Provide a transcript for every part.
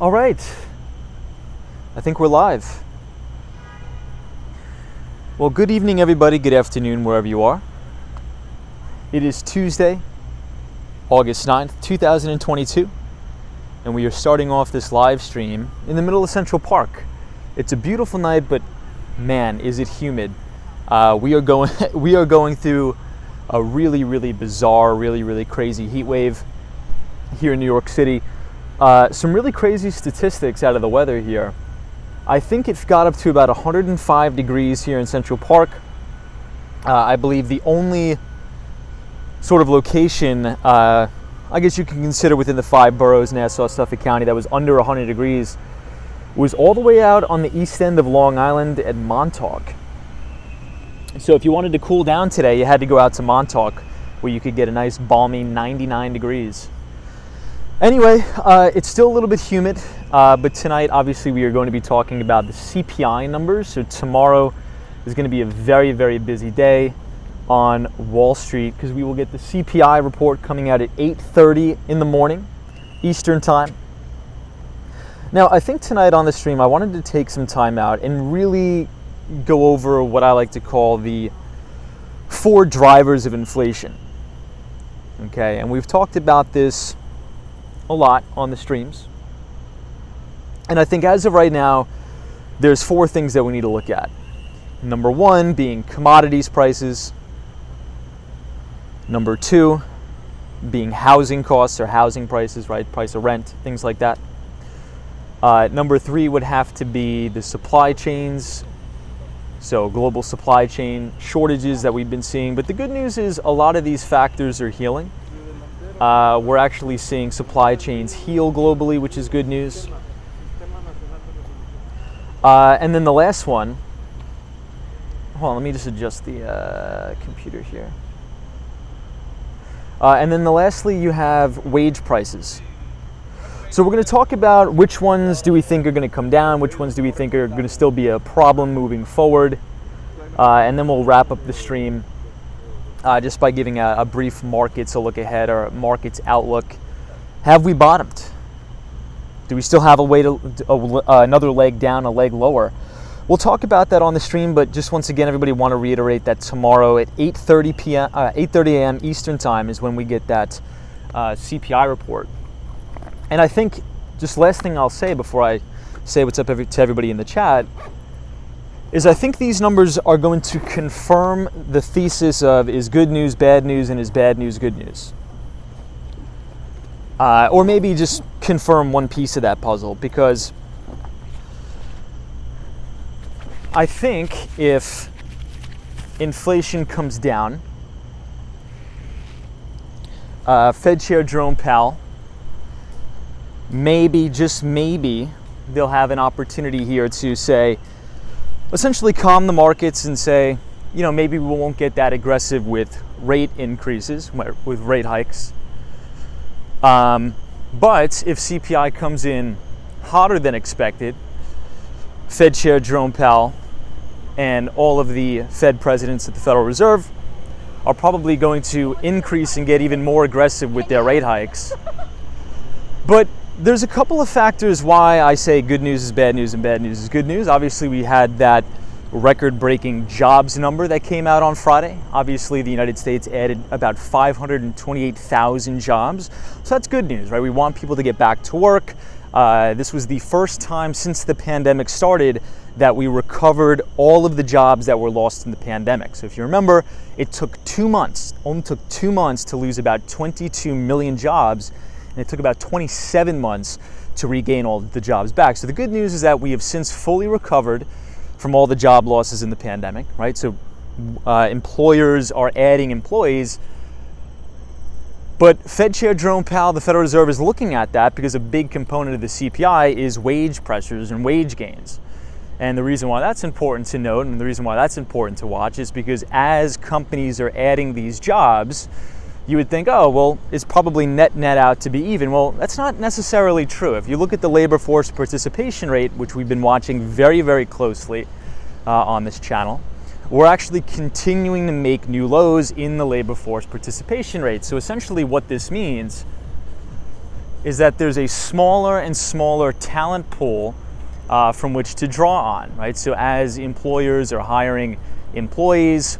All right, I think we're live. Well, good evening, everybody. Good afternoon, wherever you are. It is Tuesday, August 9th, 2022, and we are starting off this live stream in the middle of Central Park. It's a beautiful night, but man, is it humid. We are going through a really bizarre, really crazy heat wave here in New York City. Some really crazy statistics out of the weather here. I think it got up to about 105 degrees here in Central Park. I believe the only sort of location, I guess you can consider within the 5 boroughs, Nassau, Suffolk County, that was under 100 degrees was all the way out on the east end of Long Island at Montauk. So if you wanted to cool down today, you had to go out to Montauk, where you could get a nice balmy 99 degrees. Anyway, it's still a little bit humid, but tonight obviously we are going to be talking about the CPI numbers. So tomorrow is going to be a very busy day on Wall Street, because we will get the CPI report coming out at 8:30 in the morning Eastern time. Now, I think tonight on the stream I wanted to take some time out and really go over what I like to call the 4 drivers of inflation. Okay, and we've talked about this a lot on the streams. And I think as of right now, there's 4 things that we need to look at. Number 1 being commodities prices. Number 2 being housing costs or housing prices, right? Price of rent, things like that. Number 3 would have to be the supply chains. So global supply chain shortages that we've been seeing. But the good news is a lot of these factors are healing. We're actually seeing supply chains heal globally, which is good news. And then the last one, hold on, let me just adjust the computer here. And then lastly, you have wage prices. So we're going to talk about which ones do we think are going to come down, which ones do we think are going to still be a problem moving forward, and then we'll wrap up the stream just by giving a brief markets a look ahead, or markets outlook. Have we bottomed? Do we still have a way to another leg down, a leg lower? We'll talk about that on the stream, but just once again, everybody want to reiterate that tomorrow at 8:30 a.m. Eastern time is when we get that CPI report. And I think just last thing I'll say before I say what's up to everybody in the chat is I think these numbers are going to confirm the thesis of is good news bad news and is bad news good news. Or maybe just confirm one piece of that puzzle, because I think if inflation comes down, Fed Chair Jerome Powell, maybe, just maybe, they'll have an opportunity here to say, essentially calm the markets and say, you know, maybe we won't get that aggressive with rate increases, with rate hikes. But if CPI comes in hotter than expected, Fed Chair Jerome Powell and all of the Fed presidents at the Federal Reserve are probably going to increase and get even more aggressive with their rate hikes. But there's a couple of factors why I say good news is bad news and bad news is good news. Obviously, we had that record-breaking jobs number that came out on Friday. Obviously, the United States added about 528,000 jobs. So that's good news, right? We want people to get back to work. This was the first time since the pandemic started that we recovered all of the jobs that were lost in the pandemic. So if you remember, it took 2 months, only took 2 months to lose about 22 million jobs. And it took about 27 months to regain all the jobs back. So the good news is that we have since fully recovered from all the job losses in the pandemic, right? So employers are adding employees. But Fed Chair Jerome Powell, the Federal Reserve, is looking at that because a big component of the CPI is wage pressures and wage gains. And the reason why that's important to note, and the reason why that's important to watch, is because as companies are adding these jobs, you would think, oh, well, it's probably net out to be even. Well, that's not necessarily true. If you look at the labor force participation rate, which we've been watching very closely on this channel, we're actually continuing to make new lows in the labor force participation rate. So essentially what this means is that there's a smaller and smaller talent pool from which to draw on, right? So as employers are hiring employees,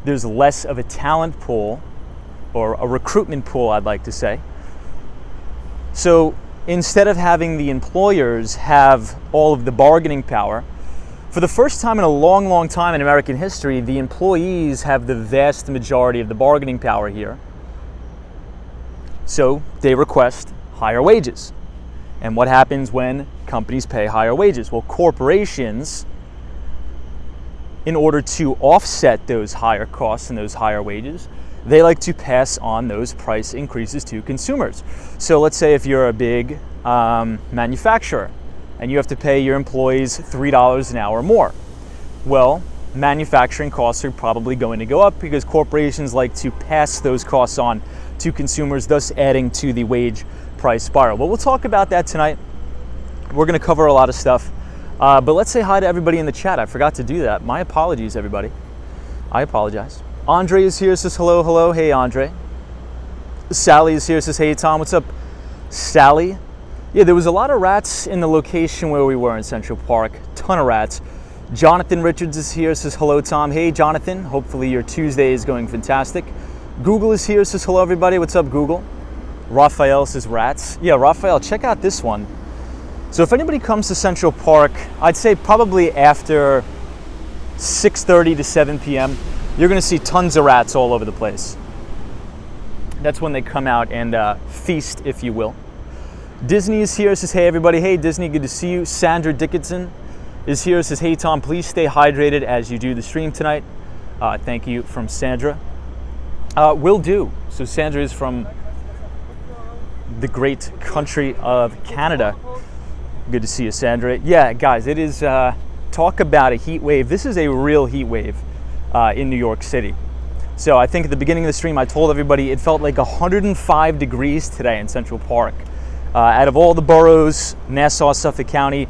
there's less of a talent pool, or a recruitment pool, I'd like to say. So instead of having the employers have all of the bargaining power, for the first time in a long, long time in American history, the employees have the vast majority of the bargaining power here. So they request higher wages. And what happens when companies pay higher wages? Well, corporations, in order to offset those higher costs and those higher wages, they like to pass on those price increases to consumers. So let's say if you're a big manufacturer and you have to pay your employees $3 an hour more. Well, manufacturing costs are probably going to go up because corporations like to pass those costs on to consumers, thus adding to the wage price spiral. But we'll talk about that tonight. We're going to cover a lot of stuff. But let's say hi to everybody in the chat. I forgot to do that. My apologies, everybody. I apologize. Andre is here, says hello, hello. Hey, Andre. Sally is here, says hey, Tom. What's up, Sally? Yeah, there was a lot of rats in the location where we were in Central Park. Ton of rats. Jonathan Richards is here, says hello, Tom. Hey, Jonathan. Hopefully your Tuesday is going fantastic. Google is here, says hello, everybody. What's up, Google? Raphael says rats. Yeah, Raphael, check out this one. So if anybody comes to Central Park, I'd say probably after 6:30 to 7 p.m., you're going to see tons of rats all over the place. That's when they come out and feast, if you will. Disney is here, says hey, everybody. Hey, Disney, good to see you. Sandra Dickinson is here, says hey, Tom, please stay hydrated as you do the stream tonight. Thank you from Sandra. Will do. So Sandra is from the great country of Canada. Good to see you, Sandra. Yeah, guys, it is, talk about a heat wave. This is a real heat wave in New York City. So I think at the beginning of the stream, I told everybody it felt like 105 degrees today in Central Park. Out of all the boroughs, Nassau, Suffolk County,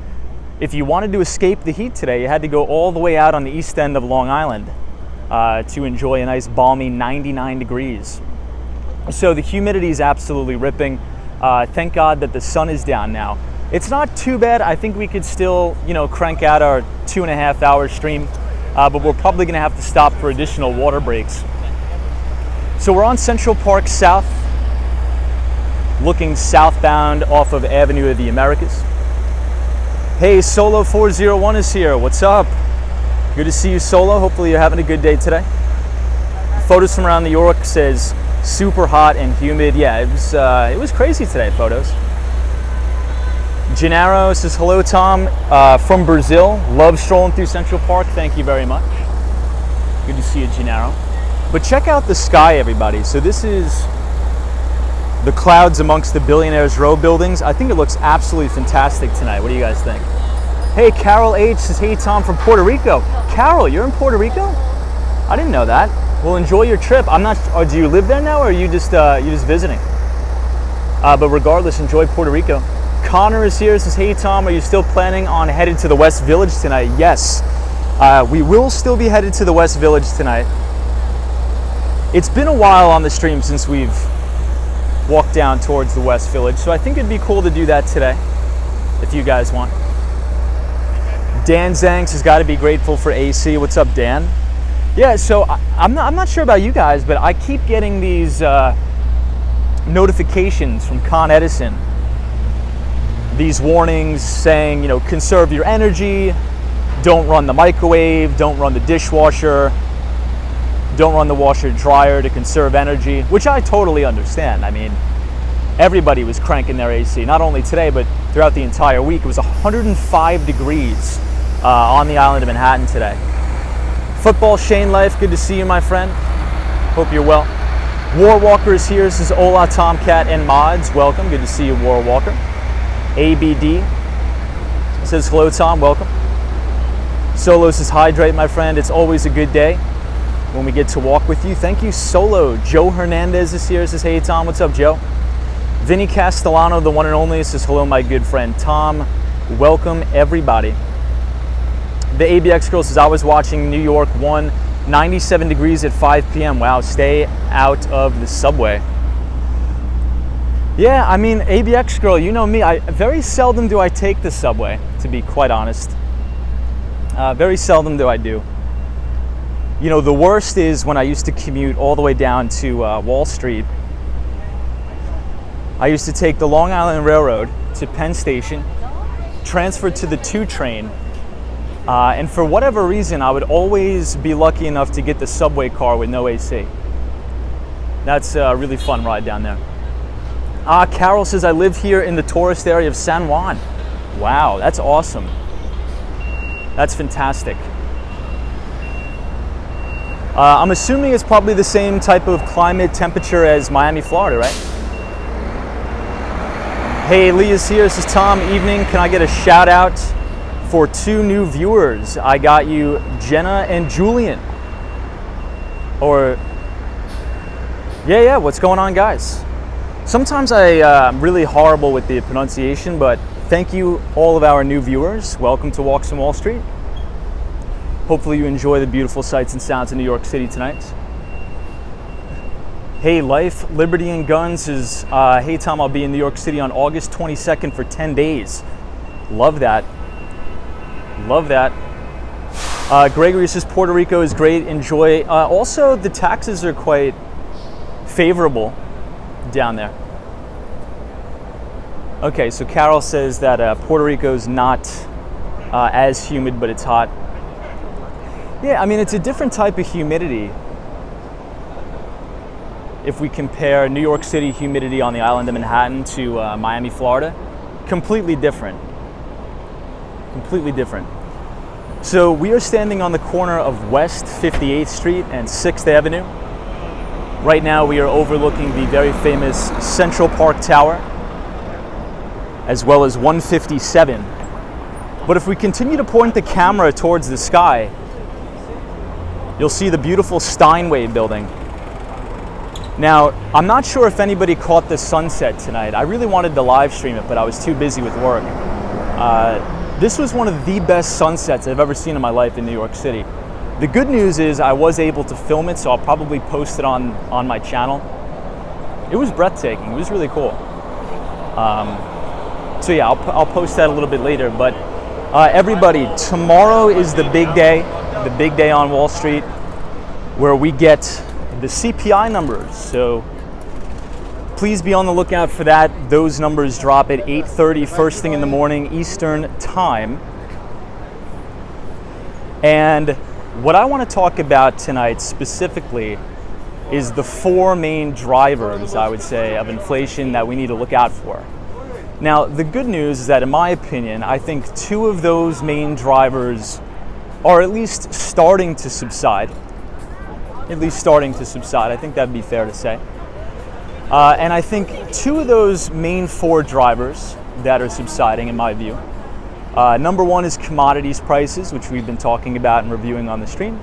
if you wanted to escape the heat today, you had to go all the way out on the east end of Long Island to enjoy a nice balmy 99 degrees. So the humidity is absolutely ripping. Thank God that the sun is down now. It's not too bad. I think we could still, crank out our 2.5 hour stream, but we're probably gonna have to stop for additional water breaks. So we're on Central Park South, looking southbound off of Avenue of the Americas. Hey, Solo 401 is here. What's up? Good to see you, Solo. Hopefully you're having a good day today. Photos from around New York says super hot and humid. Yeah, it was crazy today, photos. Gennaro says hello, Tom, from Brazil. Love strolling through Central Park. Thank you very much. Good to see you, Gennaro. But check out the sky, everybody. So this is the clouds amongst the Billionaires Row buildings. I think it looks absolutely fantastic tonight. What do you guys think? Hey, Carol H says, hey, Tom from Puerto Rico. Carol, you're in Puerto Rico? I didn't know that. Well, enjoy your trip. I'm not, or do you live there now, or are you just visiting? But regardless, enjoy Puerto Rico. Connor is here, says, hey, Tom, are you still planning on headed to the West Village tonight? Yes, we will still be headed to the West Village tonight. It's been a while on the stream since we've walked down towards the West Village, so I think it'd be cool to do that today, if you guys want. Dan Zanks has got to be grateful for AC. What's up, Dan? Yeah, so I'm not sure about you guys, but I keep getting these notifications from Con Edison. These warnings saying, conserve your energy, don't run the microwave, don't run the dishwasher, don't run the washer dryer to conserve energy, which I totally understand. I mean, everybody was cranking their AC, not only today, but throughout the entire week. It was 105 degrees on the island of Manhattan today. Football Shane Life, good to see you, my friend. Hope you're well. Warwalker is here. This is Ola, Tomcat, and Mods. Welcome. Good to see you, Warwalker. ABD says, hello, Tom. Welcome. Solo says, hydrate, my friend. It's always a good day when we get to walk with you. Thank you, Solo. Joe Hernandez is here. Says, hey, Tom. What's up, Joe? Vinny Castellano, the one and only, says, hello, my good friend Tom. Welcome, everybody. The ABX girl says, I was watching New York 1, 97 degrees at 5 p.m. Wow, stay out of the subway. Yeah, I mean, ABX girl, you know me. Very seldom do I take the subway, to be quite honest. Very seldom do I do. You know, the worst is when I used to commute all the way down to Wall Street. I used to take the Long Island Railroad to Penn Station, transferred to the 2 train, and for whatever reason, I would always be lucky enough to get the subway car with no AC. That's a really fun ride down there. Carol says, I live here in the tourist area of San Juan. Wow, that's awesome. That's fantastic. I'm assuming it's probably the same type of climate temperature as Miami, Florida, right? Hey, Lee is here. This is Tom. Evening. Can I get a shout out for 2 new viewers? I got you, Jenna and Julian. Or, yeah, what's going on, guys? Sometimes I'm really horrible with the pronunciation, but thank you all of our new viewers. Welcome to Walks on Wall Street. Hopefully you enjoy the beautiful sights and sounds of New York City tonight. Hey, Life, Liberty and Guns is, hey Tom, I'll be in New York City on August 22nd for 10 days. Love that. Love that. Gregory says Puerto Rico is great, enjoy. Also, the taxes are quite favorable down there. Okay, so Carol says that Puerto Rico's not as humid, but it's hot. Yeah, I mean, it's a different type of humidity. If we compare New York City humidity on the island of Manhattan to Miami, Florida, completely different. Completely different. So we are standing on the corner of West 58th Street and 6th Avenue. Right now we are overlooking the very famous Central Park Tower, as well as 157. But if we continue to point the camera towards the sky, you'll see the beautiful Steinway building. Now, I'm not sure if anybody caught the sunset tonight. I really wanted to live stream it, but I was too busy with work. This was one of the best sunsets I've ever seen in my life in New York City. The good news is I was able to film it, so I'll probably post it on my channel. It was breathtaking. It was really cool. So yeah, I'll post that a little bit later. But everybody, tomorrow is the big day on Wall Street, where we get the CPI numbers. So please be on the lookout for that. Those numbers drop at 8:30 first thing in the morning Eastern time. And what I want to talk about tonight specifically is the 4 main drivers, I would say, of inflation that we need to look out for. Now, the good news is that, in my opinion, I think 2 of those main drivers are at least starting to subside. At least starting to subside. I think that'd be fair to say. And I think 2 of those main 4 drivers that are subsiding, in my view. Number 1 is commodities prices, which we've been talking about and reviewing on the stream.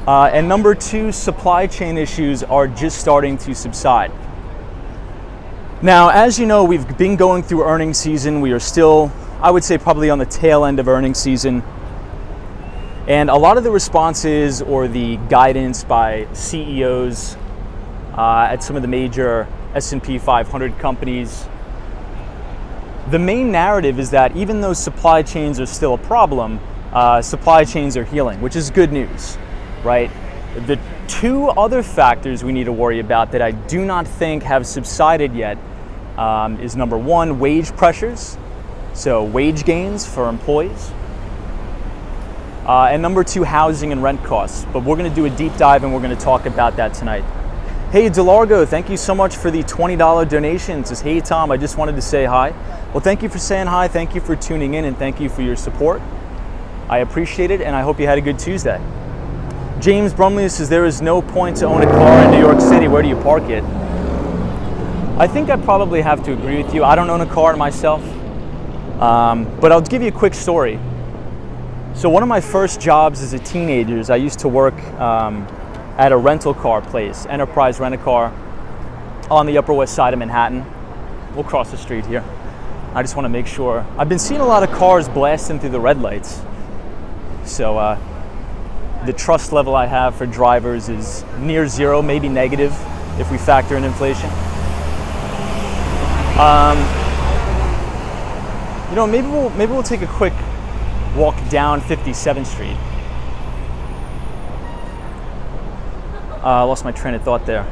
And number 2, supply chain issues are just starting to subside. Now, as you know, we've been going through earnings season. We are still, I would say, probably on the tail end of earnings season. And a lot of the responses or the guidance by CEOs at some of the major S&P 500 companies, the main narrative is that even though supply chains are still a problem, supply chains are healing, which is good news, right? The 2 other factors we need to worry about that I do not think have subsided yet is number 1, wage pressures, so wage gains for employees. And number 2, housing and rent costs. But we're going to do a deep dive and we're going to talk about that tonight. Hey, DeLargo, thank you so much for the $20 donation. It says, hey, Tom, I just wanted to say hi. Well, thank you for saying hi. Thank you for tuning in and thank you for your support. I appreciate it and I hope you had a good Tuesday. James Brumley says, there is no point to own a car in New York City. Where do you park it? I think I probably have to agree with you. I don't own a car myself, but I'll give you a quick story. So one of my first jobs as a teenager is I used to work at a rental car place, Enterprise Rent-A-Car, on the Upper West Side of Manhattan. We'll cross the street here. I just want to make sure. I've been seeing a lot of cars blasting through the red lights. So the trust level I have for drivers is near 0, maybe negative. if we factor in inflation. Maybe we'll take a quick walk down 57th Street. I lost my train of thought there.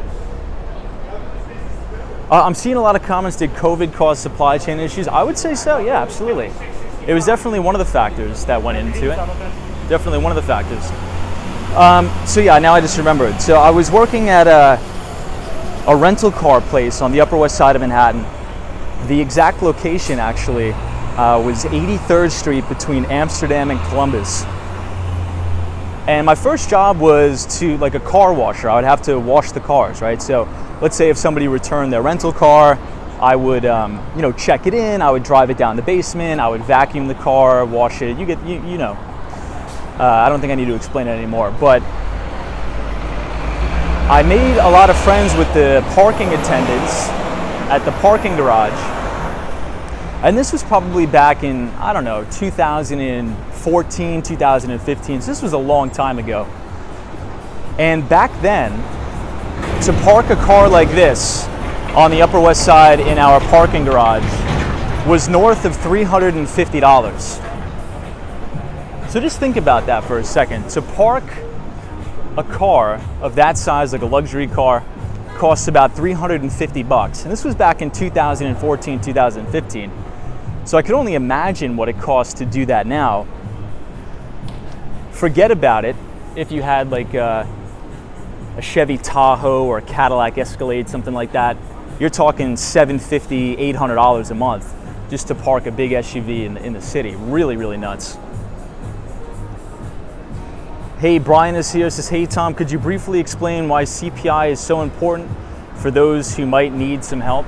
I'm seeing a lot of comments, did COVID cause supply chain issues? I would say so, yeah, absolutely. It was definitely one of the factors that went into it. Definitely one of the factors. So yeah, now I just remembered. So I was working at a rental car place on the Upper West Side of Manhattan. The exact location actually was 83rd Street between Amsterdam and Columbus. And my first job was to, like a car washer. I would have to wash the cars, right? So let's say if somebody returned their rental car, I would check it in, I would drive it down the basement, I would vacuum the car, wash it. You know. I don't think I need to explain it anymore, but I made a lot of friends with the parking attendants at the parking garage. And this was probably back in, 2014, 2015. So this was a long time ago. And back then, to park a car like this on the Upper West Side in our parking garage was north of $350. So just think about that for a second. To park a car of that size, like a luxury car, costs about $350. And this was back in 2014, 2015. So I could only imagine what it costs to do that now. Forget about it if you had like a Chevy Tahoe or a Cadillac Escalade, something like that. You're talking $750, $800 a month just to park a big SUV in the city. Really, really nuts. Hey, Brian is here, says, hey Tom, could you briefly explain why CPI is so important for those who might need some help?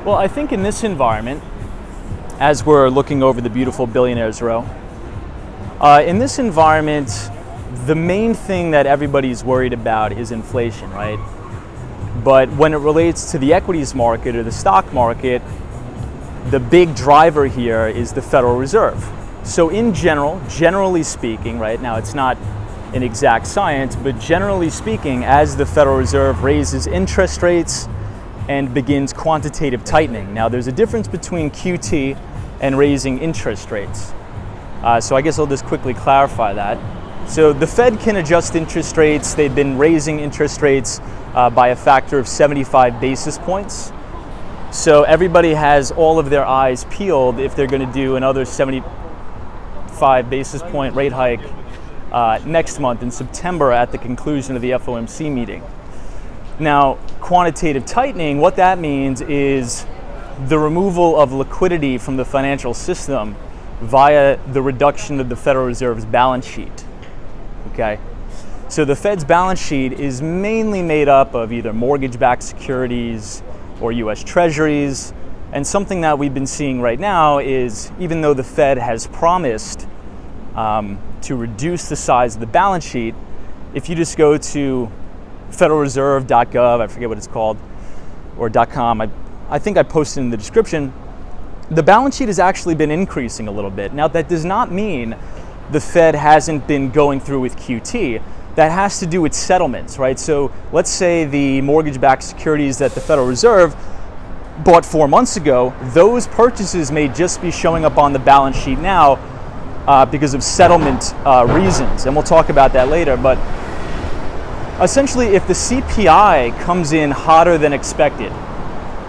Well, I think in this environment, as we're looking over the beautiful Billionaires Row, in this environment, the main thing that everybody's worried about is inflation, right? But when it relates to the equities market or the stock market, the big driver here is the Federal Reserve. So in general, generally speaking, right now it's not an exact science, but generally speaking, as the Federal Reserve raises interest rates and begins quantitative tightening. Now there's a difference between QT and raising interest rates. So I guess I'll just quickly clarify that. So the Fed can adjust interest rates. They've been raising interest rates by a factor of 75 basis points. So everybody has all of their eyes peeled if they're going to do another 75 basis point rate hike next month in September at the conclusion of the FOMC meeting. Now, quantitative tightening, what that means is the removal of liquidity from the financial system via the reduction of the Federal Reserve's balance sheet. Okay? So the Fed's balance sheet is mainly made up of either mortgage-backed securities or US Treasuries. And something that we've been seeing right now is, even though the Fed has promised to reduce the size of the balance sheet, if you just go to federalreserve.gov, I forget what it's called, or .com, I think I posted in the description, the balance sheet has actually been increasing a little bit. Now that does not mean the Fed hasn't been going through with QT. That has to do with settlements, right? So let's say the mortgage-backed securities that the Federal Reserve bought 4 months ago, those purchases may just be showing up on the balance sheet now because of settlement reasons. And we'll talk about that later. But essentially, if the CPI comes in hotter than expected,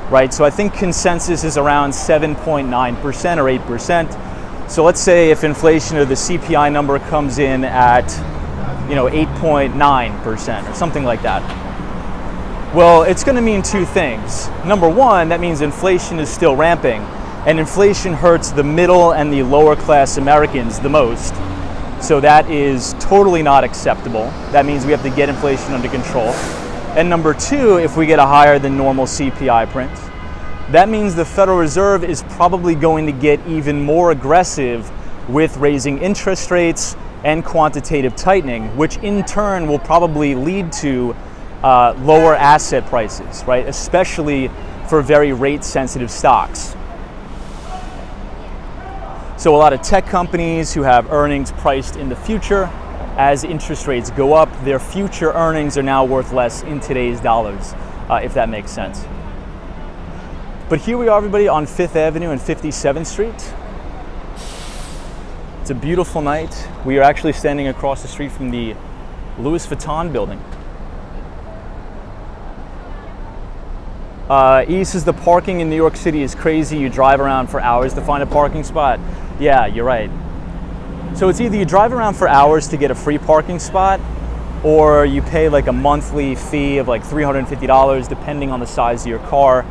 right? So I think consensus is around 7.9% or 8%. So let's say if inflation or the CPI number comes in at 8.9% or something like that. Well, it's going to mean two things. Number one, that means inflation is still ramping, and inflation hurts the middle and the lower class Americans the most. So that is totally not acceptable. That means we have to get inflation under control. And number two, if we get a higher than normal CPI print, that means the Federal Reserve is probably going to get even more aggressive with raising interest rates and quantitative tightening, which in turn will probably lead to lower asset prices, right? Especially for very rate sensitive stocks. So a lot of tech companies who have earnings priced in the future, as interest rates go up, their future earnings are now worth less in today's dollars. if that makes sense. But here we are, everybody, on 5th Avenue and 57th Street. It's a beautiful night. We are actually standing across the street from the Louis Vuitton building. E says the parking in New York City is crazy. You drive around for hours to find a parking spot. Yeah, you're right. So it's either you drive around for hours to get a free parking spot, or you pay like a monthly fee of like $350 depending on the size of your car.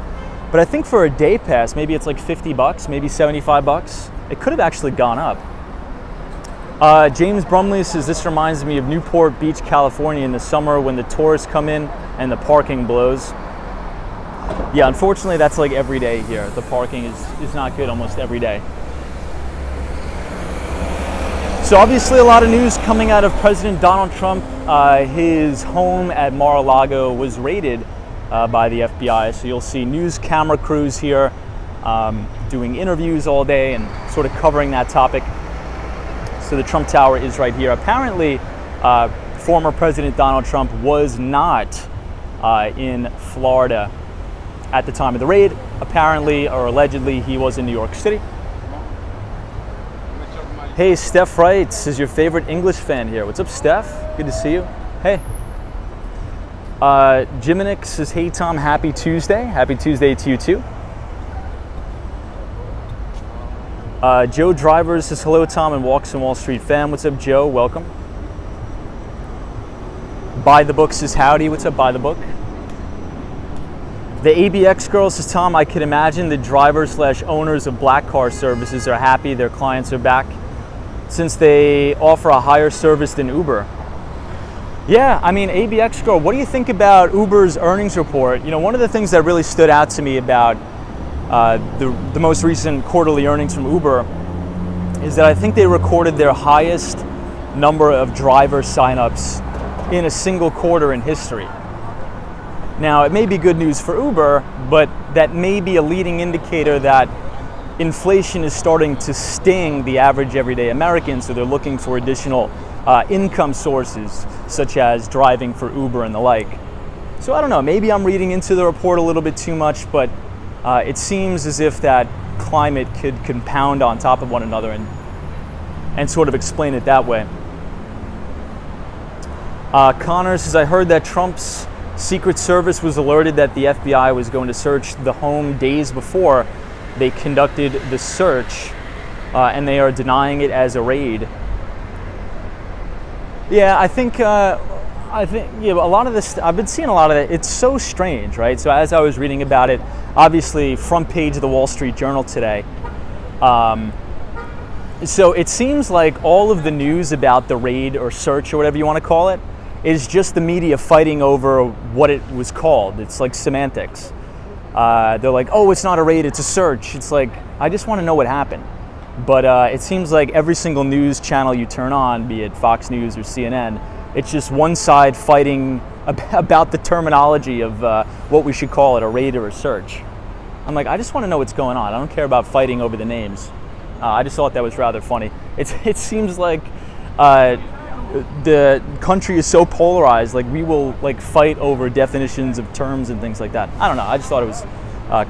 But I think for a day pass, maybe it's like 50 bucks, maybe 75 bucks. It could have actually gone up. James Brumley says this reminds me of Newport Beach, California in the summer when the tourists come in and the parking blows. Yeah, unfortunately that's like every day here. The parking is not good almost every day. So obviously a lot of news coming out of President Donald Trump. His home at Mar-a-Lago was raided by the FBI. So you'll see news camera crews here doing interviews all day and sort of covering that topic. So the Trump Tower is right here. Apparently, former President Donald Trump was not in Florida at the time of the raid. Apparently, or allegedly, he was in New York City. Hey, Steph Wrights is your favorite English fan here. What's up, Steph? Good to see you. Hey. Jiminix says, hey, Tom, happy Tuesday. Happy Tuesday to you, too. Joe Drivers says, hello, Tom, and Walks on Wall Street fan. What's up, Joe? Welcome. Buy the Book says, howdy. What's up, Buy the Book? The ABX girl says, Tom, I can imagine the drivers/owners of black car services are happy their clients are back since they offer a higher service than Uber. Yeah, I mean, ABX girl, what do you think about Uber's earnings report? You know, one of the things that really stood out to me about the most recent quarterly earnings from Uber is that I think they recorded their highest number of driver signups in a single quarter in history. Now, it may be good news for Uber, but that may be a leading indicator that inflation is starting to sting the average everyday American, so they're looking for additional income sources, such as driving for Uber and the like. So I don't know, maybe I'm reading into the report a little bit too much, but it seems as if that climate could compound on top of one another and sort of explain it that way. Connor says, I heard that Trump's Secret Service was alerted that the FBI was going to search the home days before they conducted the search, and they are denying it as a raid. Yeah, I think yeah, a lot of this, I've been seeing a lot of it. It's so strange, right? So as I was reading about it, obviously front page of the Wall Street Journal today. So it seems like all of the news about the raid or search or whatever you want to call it is just the media fighting over what it was called. It's like semantics. They're like, oh, it's not a raid, it's a search. It's like, I just want to know what happened. But it seems like every single news channel you turn on, be it Fox News or CNN, it's just one side fighting about the terminology of what we should call it, a raid or a search. I'm like, I just want to know what's going on. I don't care about fighting over the names. I just thought that was rather funny. It seems like the country is so polarized, like we will like fight over definitions of terms and things like that. I don't know, I just thought it was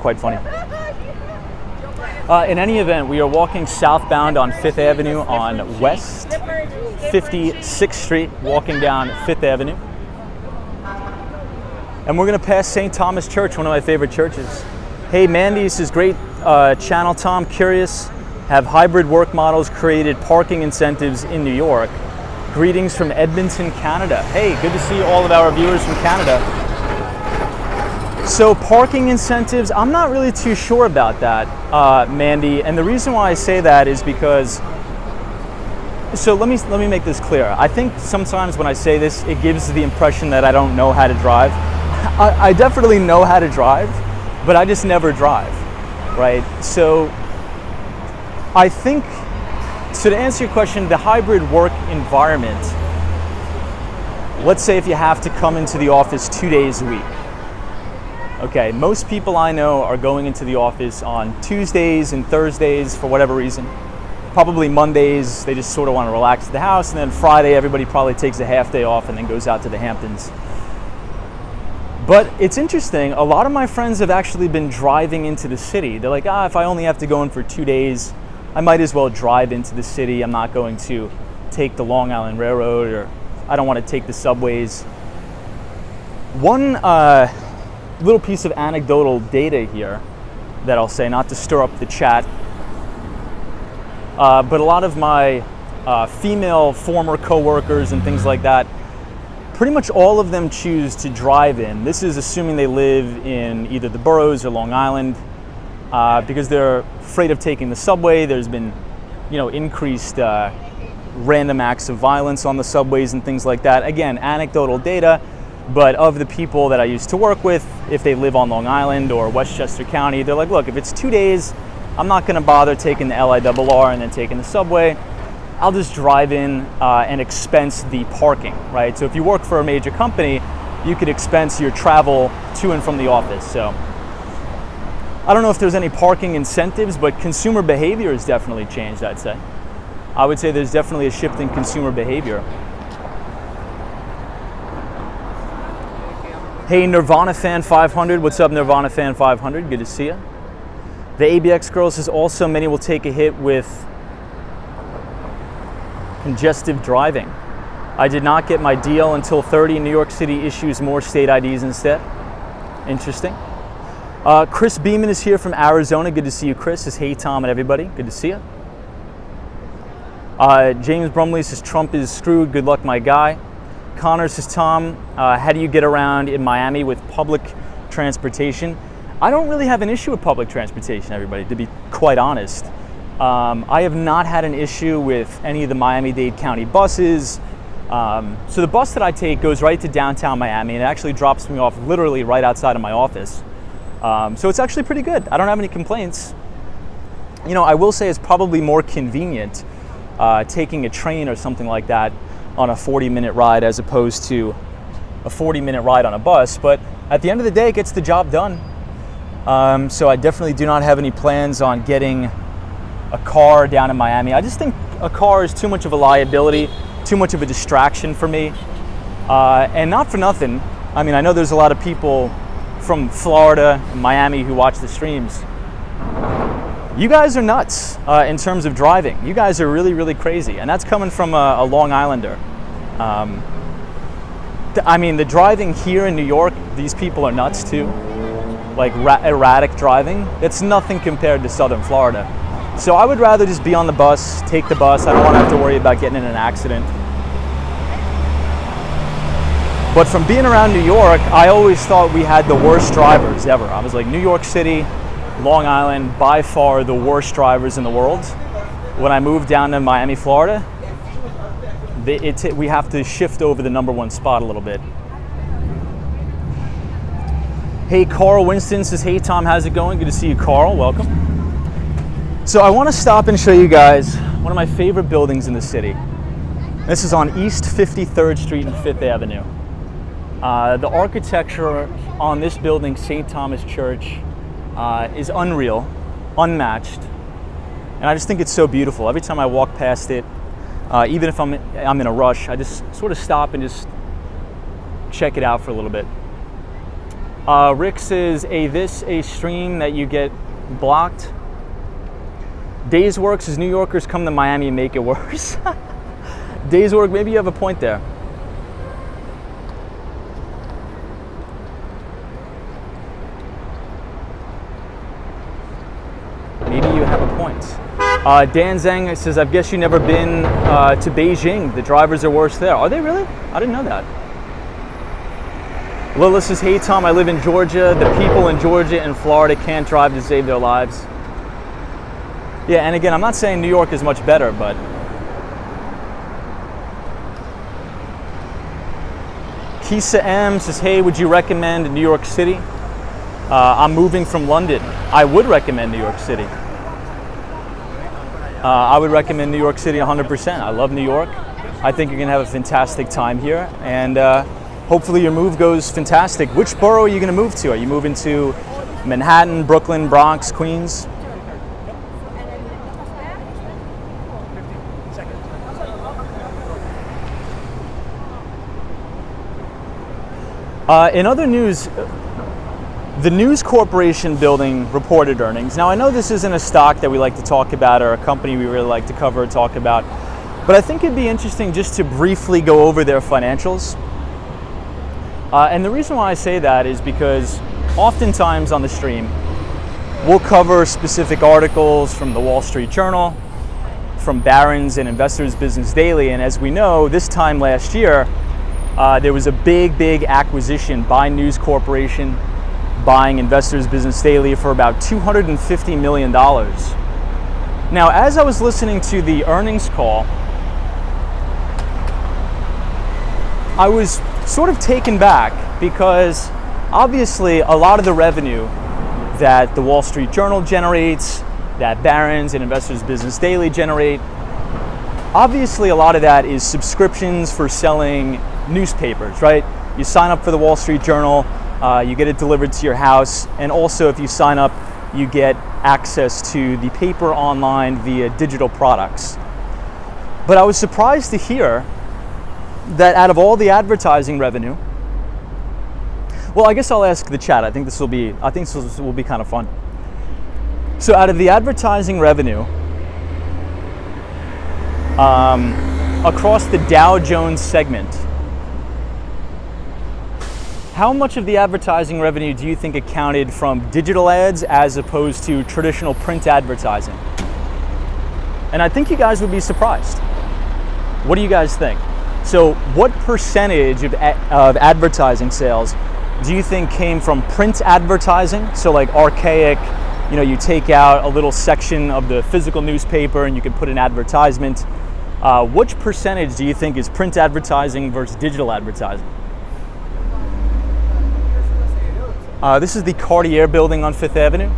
quite funny. In any event, we are walking southbound on 5th Avenue on West 56th Street, walking down 5th Avenue. And we're gonna pass St. Thomas Church, one of my favorite churches. Hey, Mandy, this is great channel, Tom. Curious, have hybrid work models created parking incentives in New York? Greetings from Edmonton, Canada. Hey, good to see all of our viewers from Canada. So parking incentives, I'm not really too sure about that, Mandy. And the reason why I say that is because, so let me make this clear. I think sometimes when I say this, it gives the impression that I don't know how to drive. I definitely know how to drive, but I just never drive, right? So I think, so to answer your question, the hybrid work environment, let's say if you have to come into the office 2 days a week. Okay, most people I know are going into the office on Tuesdays and Thursdays for whatever reason. Probably Mondays, they just sort of want to relax at the house, and then Friday everybody probably takes a half day off and then goes out to the Hamptons. But it's interesting, a lot of my friends have actually been driving into the city. They're like, if I only have to go in for 2 days, I might as well drive into the city. I'm not going to take the Long Island Railroad, or I don't want to take the subways. One little piece of anecdotal data here that I'll say, not to stir up the chat, but a lot of my female former coworkers and things like that, pretty much all of them choose to drive in. This is assuming they live in either the boroughs or Long Island, because they're afraid of taking the subway. There's been, increased random acts of violence on the subways and things like that. Again, anecdotal data, but of the people that I used to work with, if they live on Long Island or Westchester County, they're like, look, if it's 2 days, I'm not gonna bother taking the LIRR and then taking the subway. I'll just drive in and expense the parking, right? So if you work for a major company, you could expense your travel to and from the office. So I don't know if there's any parking incentives, but consumer behavior has definitely changed, I'd say. I would say there's definitely a shift in consumer behavior. Hey, Nirvana Fan 500. What's up, Nirvana Fan 500? Good to see you. The ABX Girl says also many will take a hit with congestive driving. I did not get my deal until 30. New York City issues more state IDs instead. Interesting. Chris Beeman is here from Arizona. Good to see you, Chris. Says, hey, Tom and everybody. Good to see you. James Brumley says, Trump is screwed. Good luck, my guy. Connor says, Tom, how do you get around in Miami with public transportation? I don't really have an issue with public transportation, everybody, to be quite honest. I have not had an issue with any of the Miami-Dade County buses. So the bus that I take goes right to downtown Miami, and it actually drops me off literally right outside of my office. So it's actually pretty good. I don't have any complaints. I will say it's probably more convenient taking a train or something like that on a 40-minute ride as opposed to a 40-minute ride on a bus. But at the end of the day, it gets the job done. So I definitely do not have any plans on getting a car down in Miami. I just think a car is too much of a liability, too much of a distraction for me. And not for nothing. I mean, I know there's a lot of people from Florida and Miami who watch the streams. You guys are nuts in terms of driving. You guys are really, really crazy. And that's coming from a Long Islander. I mean, the driving here in New York, these people are nuts too. Like erratic driving, it's nothing compared to Southern Florida. So I would rather just be on the bus, take the bus. I don't want to have to worry about getting in an accident. But from being around New York, I always thought we had the worst drivers ever. I was like, New York City, Long Island, by far the worst drivers in the world. When I moved down to Miami, Florida, we have to shift over the #1 spot a little bit. Hey, Carl Winston says, hey, Tom, how's it going? Good to see you, Carl. Welcome. So I want to stop and show you guys one of my favorite buildings in the city. This is on East 53rd Street and 5th Avenue. The architecture on this building, St. Thomas Church, is unreal, unmatched. And I just think it's so beautiful. Every time I walk past it, even if I'm in a rush, I just sort of stop and just check it out for a little bit. Rick says, this a stream that you get blocked? Days Work says, New Yorkers come to Miami and make it worse. Days Work, maybe you have a point there. Maybe you have a point. Dan Zhang says, I guess you've never been to Beijing. The drivers are worse there. Are they really? I didn't know that. Lila says, hey Tom, I live in Georgia. The people in Georgia and Florida can't drive to save their lives. Yeah, and again, I'm not saying New York is much better, but Kisa M says, hey, would you recommend New York City? I'm moving from London. I would recommend New York City. I would recommend New York City 100%. I love New York. I think you're gonna have a fantastic time here, and hopefully your move goes fantastic. Which borough are you going to move to? Are you moving to Manhattan, Brooklyn, Bronx, Queens? In other news, the News Corporation building reported earnings. Now, I know this isn't a stock that we like to talk about or a company we really like to cover or talk about, but I think it'd be interesting just to briefly go over their financials. And the reason why I say that is because oftentimes on the stream, we'll cover specific articles from the Wall Street Journal, from Barron's and Investors Business Daily, and as we know, this time last year, there was a big acquisition by News Corporation, buying Investors Business Daily for about $250 million. Now, as I was listening to the earnings call, I was sort of taken back because obviously a lot of the revenue that the Wall Street Journal generates, that Barron's and Investors Business Daily generate, obviously a lot of that is subscriptions for selling newspapers, right? You sign up for the Wall Street Journal, you get it delivered to your house, and also if you sign up, you get access to the paper online via digital products. But I was surprised to hear that out of all the advertising revenue, well, I guess I'll ask the chat. I think this will be kind of fun. So out of the advertising revenue, across the Dow Jones segment, how much of the advertising revenue do you think accounted from digital ads as opposed to traditional print advertising? And I think you guys would be surprised. What do you guys think? So what percentage of advertising sales do you think came from print advertising? So like archaic, you take out a little section of the physical newspaper and you can put an advertisement. Which percentage do you think is print advertising versus digital advertising? This is the Cartier building on Fifth Avenue.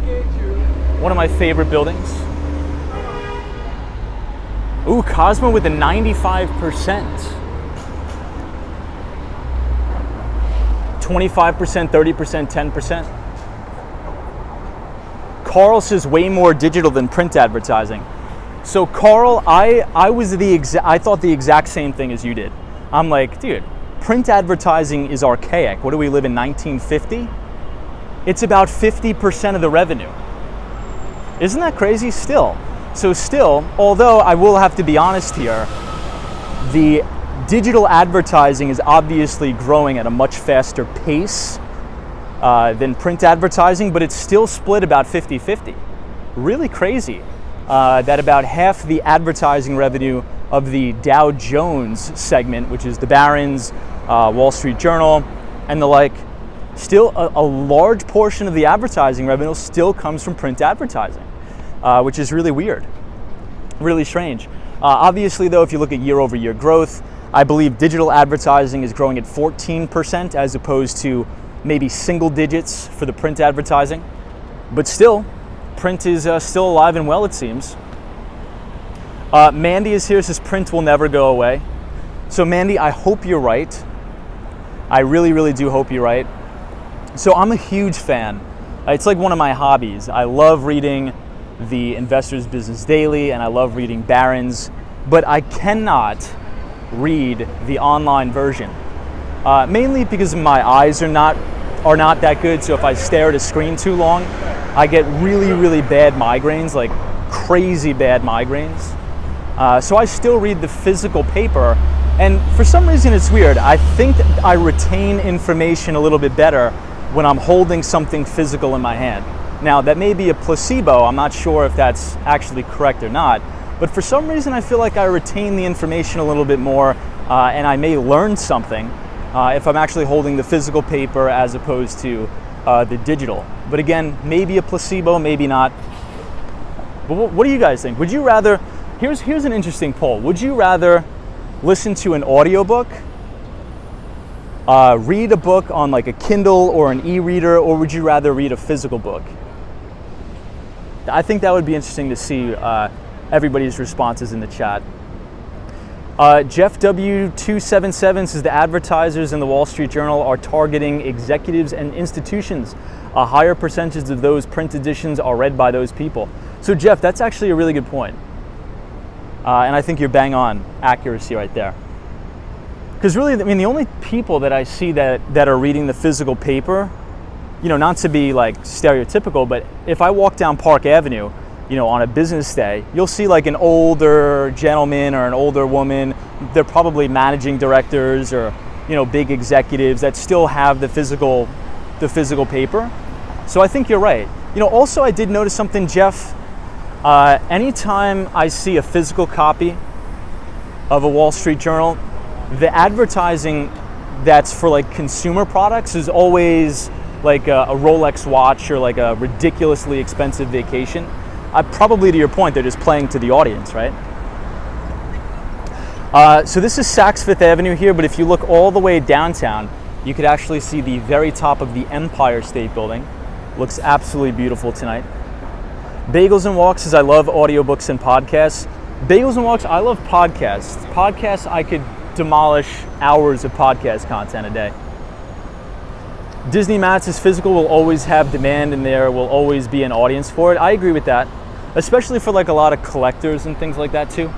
One of my favorite buildings. Ooh, Cosmo with a 95%. 25%, 30%, 10%. Carl says way more digital than print advertising. So Carl, I thought the exact same thing as you did. I'm like, dude, print advertising is archaic. What do we live in, 1950? It's about 50% of the revenue. Isn't that crazy? Still, although I will have to be honest here, the digital advertising is obviously growing at a much faster pace than print advertising, but it's still split about 50-50. Really crazy that about half the advertising revenue of the Dow Jones segment, which is the Barron's, Wall Street Journal, and the like, still a large portion of the advertising revenue still comes from print advertising, which is really weird, really strange. Obviously, though, if you look at year-over-year growth, I believe digital advertising is growing at 14% as opposed to maybe single digits for the print advertising. But still, print is still alive and well, it seems. Mandy is here, says print will never go away. So Mandy, I hope you're right. I really, really do hope you're right. So I'm a huge fan. It's like one of my hobbies. I love reading the Investors Business Daily and I love reading Barron's, but I cannot read the online version, mainly because my eyes are not that good. So if I stare at a screen too long, I get really, really bad migraines, like crazy bad migraines. So I still read the physical paper, and for some reason it's weird. I think that I retain information a little bit better when I'm holding something physical in my hand. Now, that may be a placebo. I'm not sure if that's actually correct or not, but for some reason I feel like I retain the information a little bit more, and I may learn something if I'm actually holding the physical paper as opposed to the digital. But again, maybe a placebo, maybe not. But what do you guys think? Would you rather, here's an interesting poll. Would you rather listen to an audiobook, read a book on like a Kindle or an e-reader, or would you rather read a physical book? I think that would be interesting to see everybody's responses in the chat. Jeff W277 says the advertisers in the Wall Street Journal are targeting executives and institutions. A higher percentage of those print editions are read by those people. So Jeff, that's actually a really good point. And I think you're bang on accuracy right there. Because really, I mean, the only people that I see that are reading the physical paper, you know, not to be like stereotypical, but if I walk down Park Avenue, you know, on a business day, you'll see like an older gentleman or an older woman. They're probably managing directors or, you know, big executives that still have the physical paper. So I think you're right. You know, also I did notice something, Jeff. Anytime I see a physical copy of a Wall Street Journal, the advertising that's for like consumer products is always like a Rolex watch or like a ridiculously expensive vacation. Probably to your point, they're just playing to the audience, right? So this is Saks Fifth Avenue here, but if you look all the way downtown, you could actually see the very top of the Empire State Building. Looks absolutely beautiful tonight. Bagels and Walks says, I love audiobooks and podcasts. Bagels and Walks, I love podcasts. Podcasts, I could demolish hours of podcast content a day. Disney Matt says, physical will always have demand and there will always be an audience for it. I agree with that, especially for like a lot of collectors and things like that too.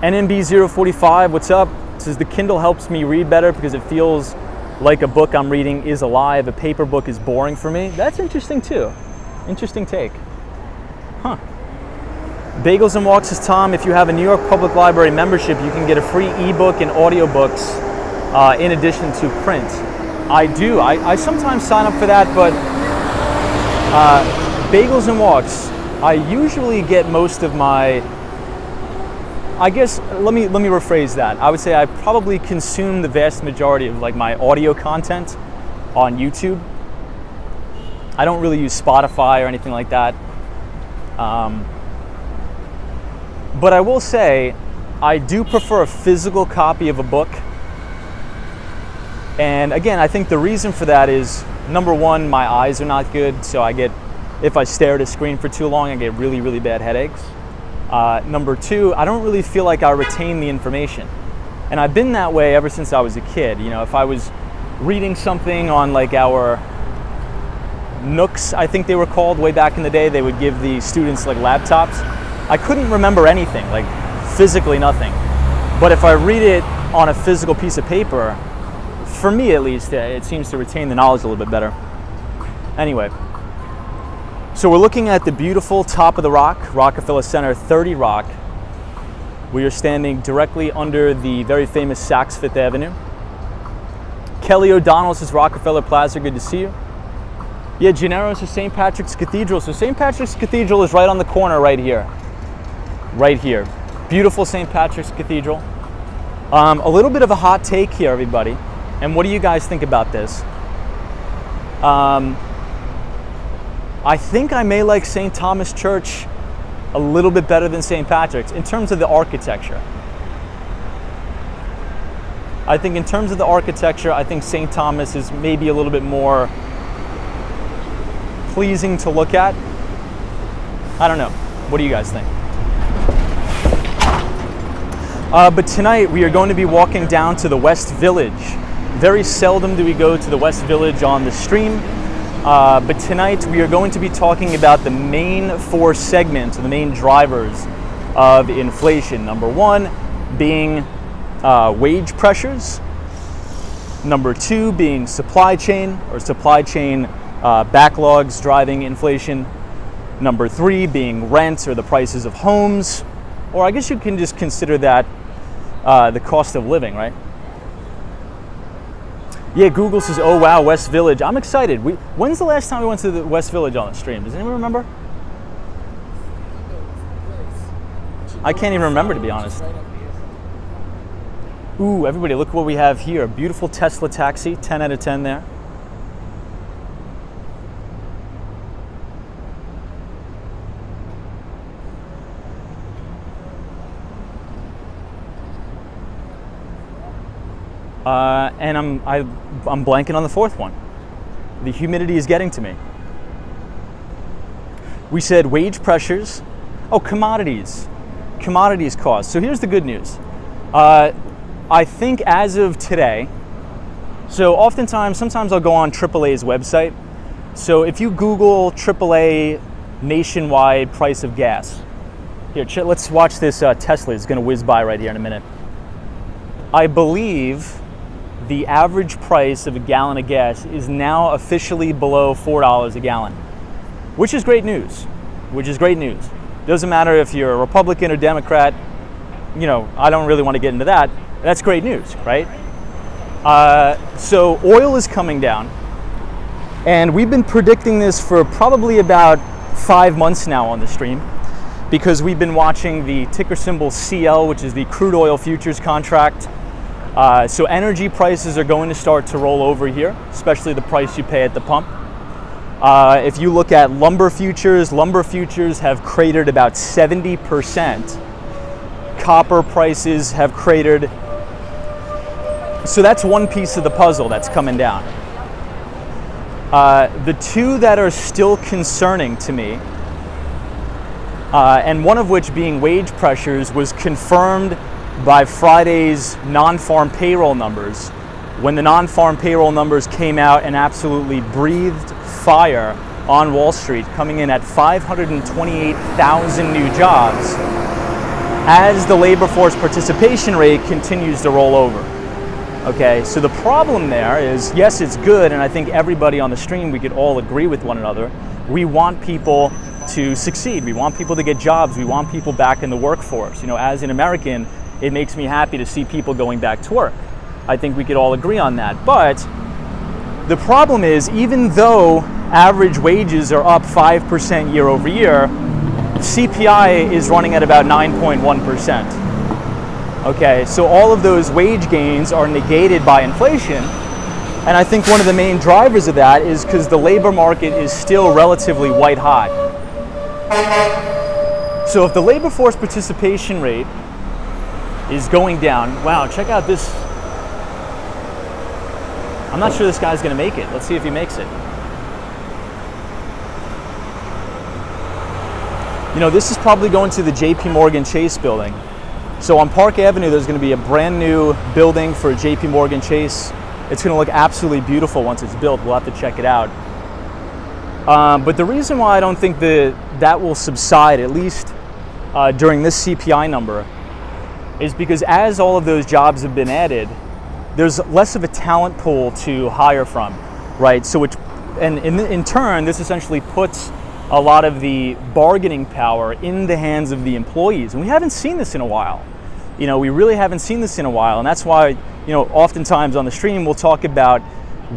NMB045, what's up? Says, the Kindle helps me read better because it feels like a book I'm reading is alive. A paper book is boring for me. That's interesting too. Interesting take. Huh. Bagels and Walks says, Tom, if you have a New York Public Library membership, you can get a free ebook and audiobooks in addition to print. I do. I sometimes sign up for that, but Bagels and Walks, I usually get most of my, I guess, let me rephrase that. I would say I probably consume the vast majority of like my audio content on YouTube. I don't really use Spotify or anything like that. But I will say, I do prefer a physical copy of a book. And again, I think the reason for that is, number one, my eyes are not good, so if I stare at a screen for too long, I get really, really bad headaches. Number two, I don't really feel like I retain the information. And I've been that way ever since I was a kid. You know, if I was reading something on like our Nooks, I think they were called way back in the day, they would give the students like laptops. I couldn't remember anything, like physically nothing. But if I read it on a physical piece of paper, for me at least, it seems to retain the knowledge a little bit better. Anyway, so we're looking at the beautiful top of the Rock, Rockefeller Center, 30 Rock. We are standing directly under the very famous Saks Fifth Avenue. Kelly O'Donnell says, Rockefeller Plaza, good to see you. Yeah, Gennaro says St. Patrick's Cathedral. So St. Patrick's Cathedral is right on the corner right here. Right here. Beautiful St. Patrick's Cathedral. A little bit of a hot take here, everybody. And what do you guys think about this? I think I may like St. Thomas Church a little bit better than St. Patrick's in terms of the architecture. I think in terms of the architecture, I think St. Thomas is maybe a little bit more pleasing to look at. I don't know. What do you guys think? But tonight we are going to be walking down to the West Village. Very seldom do we go to the West Village on the stream, but tonight we are going to be talking about the main four segments, the main drivers of inflation. Number one being wage pressures. Number two being supply chain backlogs driving inflation. Number three being rents or the prices of homes, or I guess you can just consider that the cost of living, right? Yeah, Google says, oh wow, West Village. I'm excited. When's the last time we went to the West Village on the stream? Does anyone remember? I can't even remember, to be honest. Ooh, everybody, look what we have here. A beautiful Tesla taxi, 10 out of 10 there. And I'm blanking on the fourth one. The humidity is getting to me. We said wage pressures. Oh, commodities. Commodities costs. So here's the good news. I think as of today, so sometimes I'll go on AAA's website. So if you Google AAA nationwide price of gas, here, let's watch this Tesla. It's going to whiz by right here in a minute. I believe the average price of a gallon of gas is now officially below $4 a gallon, which is great news. Doesn't matter if you're a Republican or Democrat, I don't really want to get into that. That's great news, right? So oil is coming down, and we've been predicting this for probably about 5 months now on the stream, because we've been watching the ticker symbol CL, which is the crude oil futures contract. So energy prices are going to start to roll over here, especially the price you pay at the pump. If you look at lumber futures have cratered about 70%. Copper prices have cratered. So that's one piece of the puzzle that's coming down. The two that are still concerning to me, and one of which being wage pressures, was confirmed by Friday's non-farm payroll numbers, when the non-farm payroll numbers came out and absolutely breathed fire on Wall Street, coming in at 528,000 new jobs, as the labor force participation rate continues to roll over. Okay, so the problem there is, yes, it's good, and I think everybody on the stream, we could all agree with one another. We want people to succeed. We want people to get jobs. We want people back in the workforce. As an American, it makes me happy to see people going back to work. I think we could all agree on that. But the problem is, even though average wages are up 5% year over year, CPI is running at about 9.1%. Okay, so all of those wage gains are negated by inflation. And I think one of the main drivers of that is because the labor market is still relatively white hot. So if the labor force participation rate is going down, wow, check out this. I'm not sure this guy's going to make it. Let's see if he makes it. This is probably going to the JP Morgan Chase building. So on Park Avenue, there's going to be a brand new building for JP Morgan Chase. It's going to look absolutely beautiful once it's built. We'll have to check it out. But the reason why I don't think that will subside, at least during this CPI number, is because as all of those jobs have been added, there's less of a talent pool to hire from, right? So in turn, this essentially puts a lot of the bargaining power in the hands of the employees. And we haven't seen this in a while. We really haven't seen this in a while. And that's why, oftentimes on the stream, we'll talk about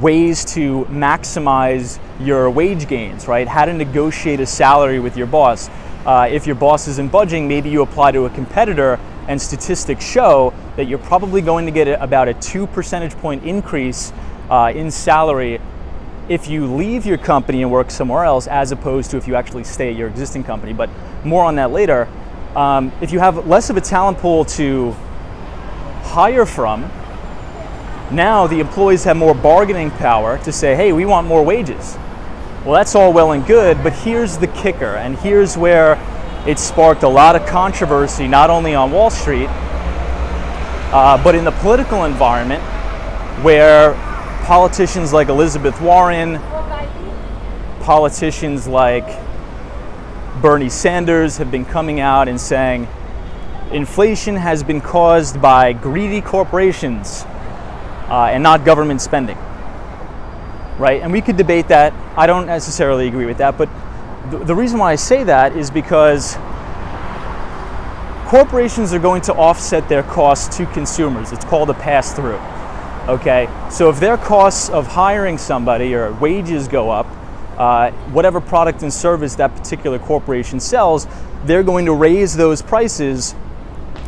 ways to maximize your wage gains, right? How to negotiate a salary with your boss. If your boss isn't budging, maybe you apply to a competitor, and statistics show that you're probably going to get about a 2 percentage point increase in salary if you leave your company and work somewhere else, as opposed to if you actually stay at your existing company. But more on that later. If you have less of a talent pool to hire from, now the employees have more bargaining power to say, hey, we want more wages. Well, that's all well and good, but here's the kicker, and here's where it sparked a lot of controversy, not only on Wall Street, but in the political environment, where politicians like Elizabeth Warren, politicians like Bernie Sanders have been coming out and saying inflation has been caused by greedy corporations and not government spending, right? And we could debate that. I don't necessarily agree with that, but the reason why I say that is because corporations are going to offset their costs to consumers. It's called a pass-through. Okay, so if their costs of hiring somebody or wages go up, whatever product and service that particular corporation sells, they're going to raise those prices,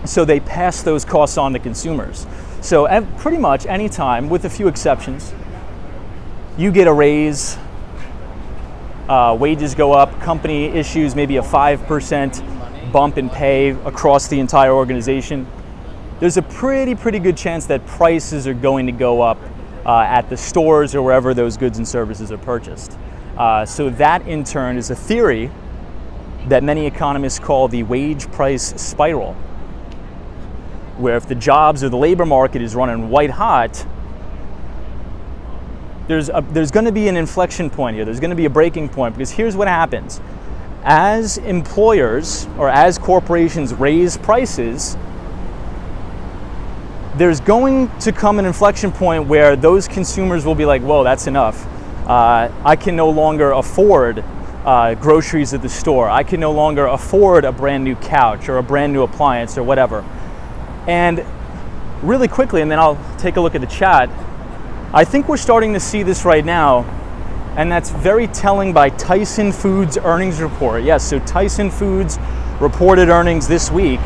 so they pass those costs on to consumers. So pretty much any time, with a few exceptions, you get a raise, wages go up, company issues maybe a 5% bump in pay across the entire organization, there's a pretty good chance that prices are going to go up at the stores or wherever those goods and services are purchased. So that in turn is a theory that many economists call the wage price spiral, where if the jobs or the labor market is running white hot, there's going to be an inflection point here. There's going to be a breaking point, because here's what happens. As employers or as corporations raise prices, there's going to come an inflection point where those consumers will be like, whoa, that's enough. I can no longer afford groceries at the store. I can no longer afford a brand new couch or a brand new appliance or whatever. And really quickly, and then I'll take a look at the chat, I think we're starting to see this right now, and that's very telling by Tyson Foods earnings report. Yes, so Tyson Foods reported earnings this week.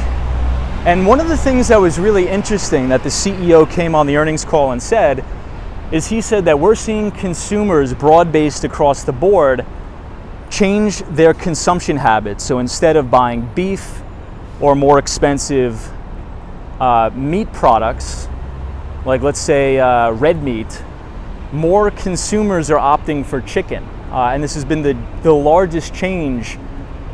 And one of the things that was really interesting that the CEO came on the earnings call and said is he said that we're seeing consumers broad-based across the board change their consumption habits. So instead of buying beef or more expensive meat products, like let's say red meat, more consumers are opting for chicken. And this has been the largest change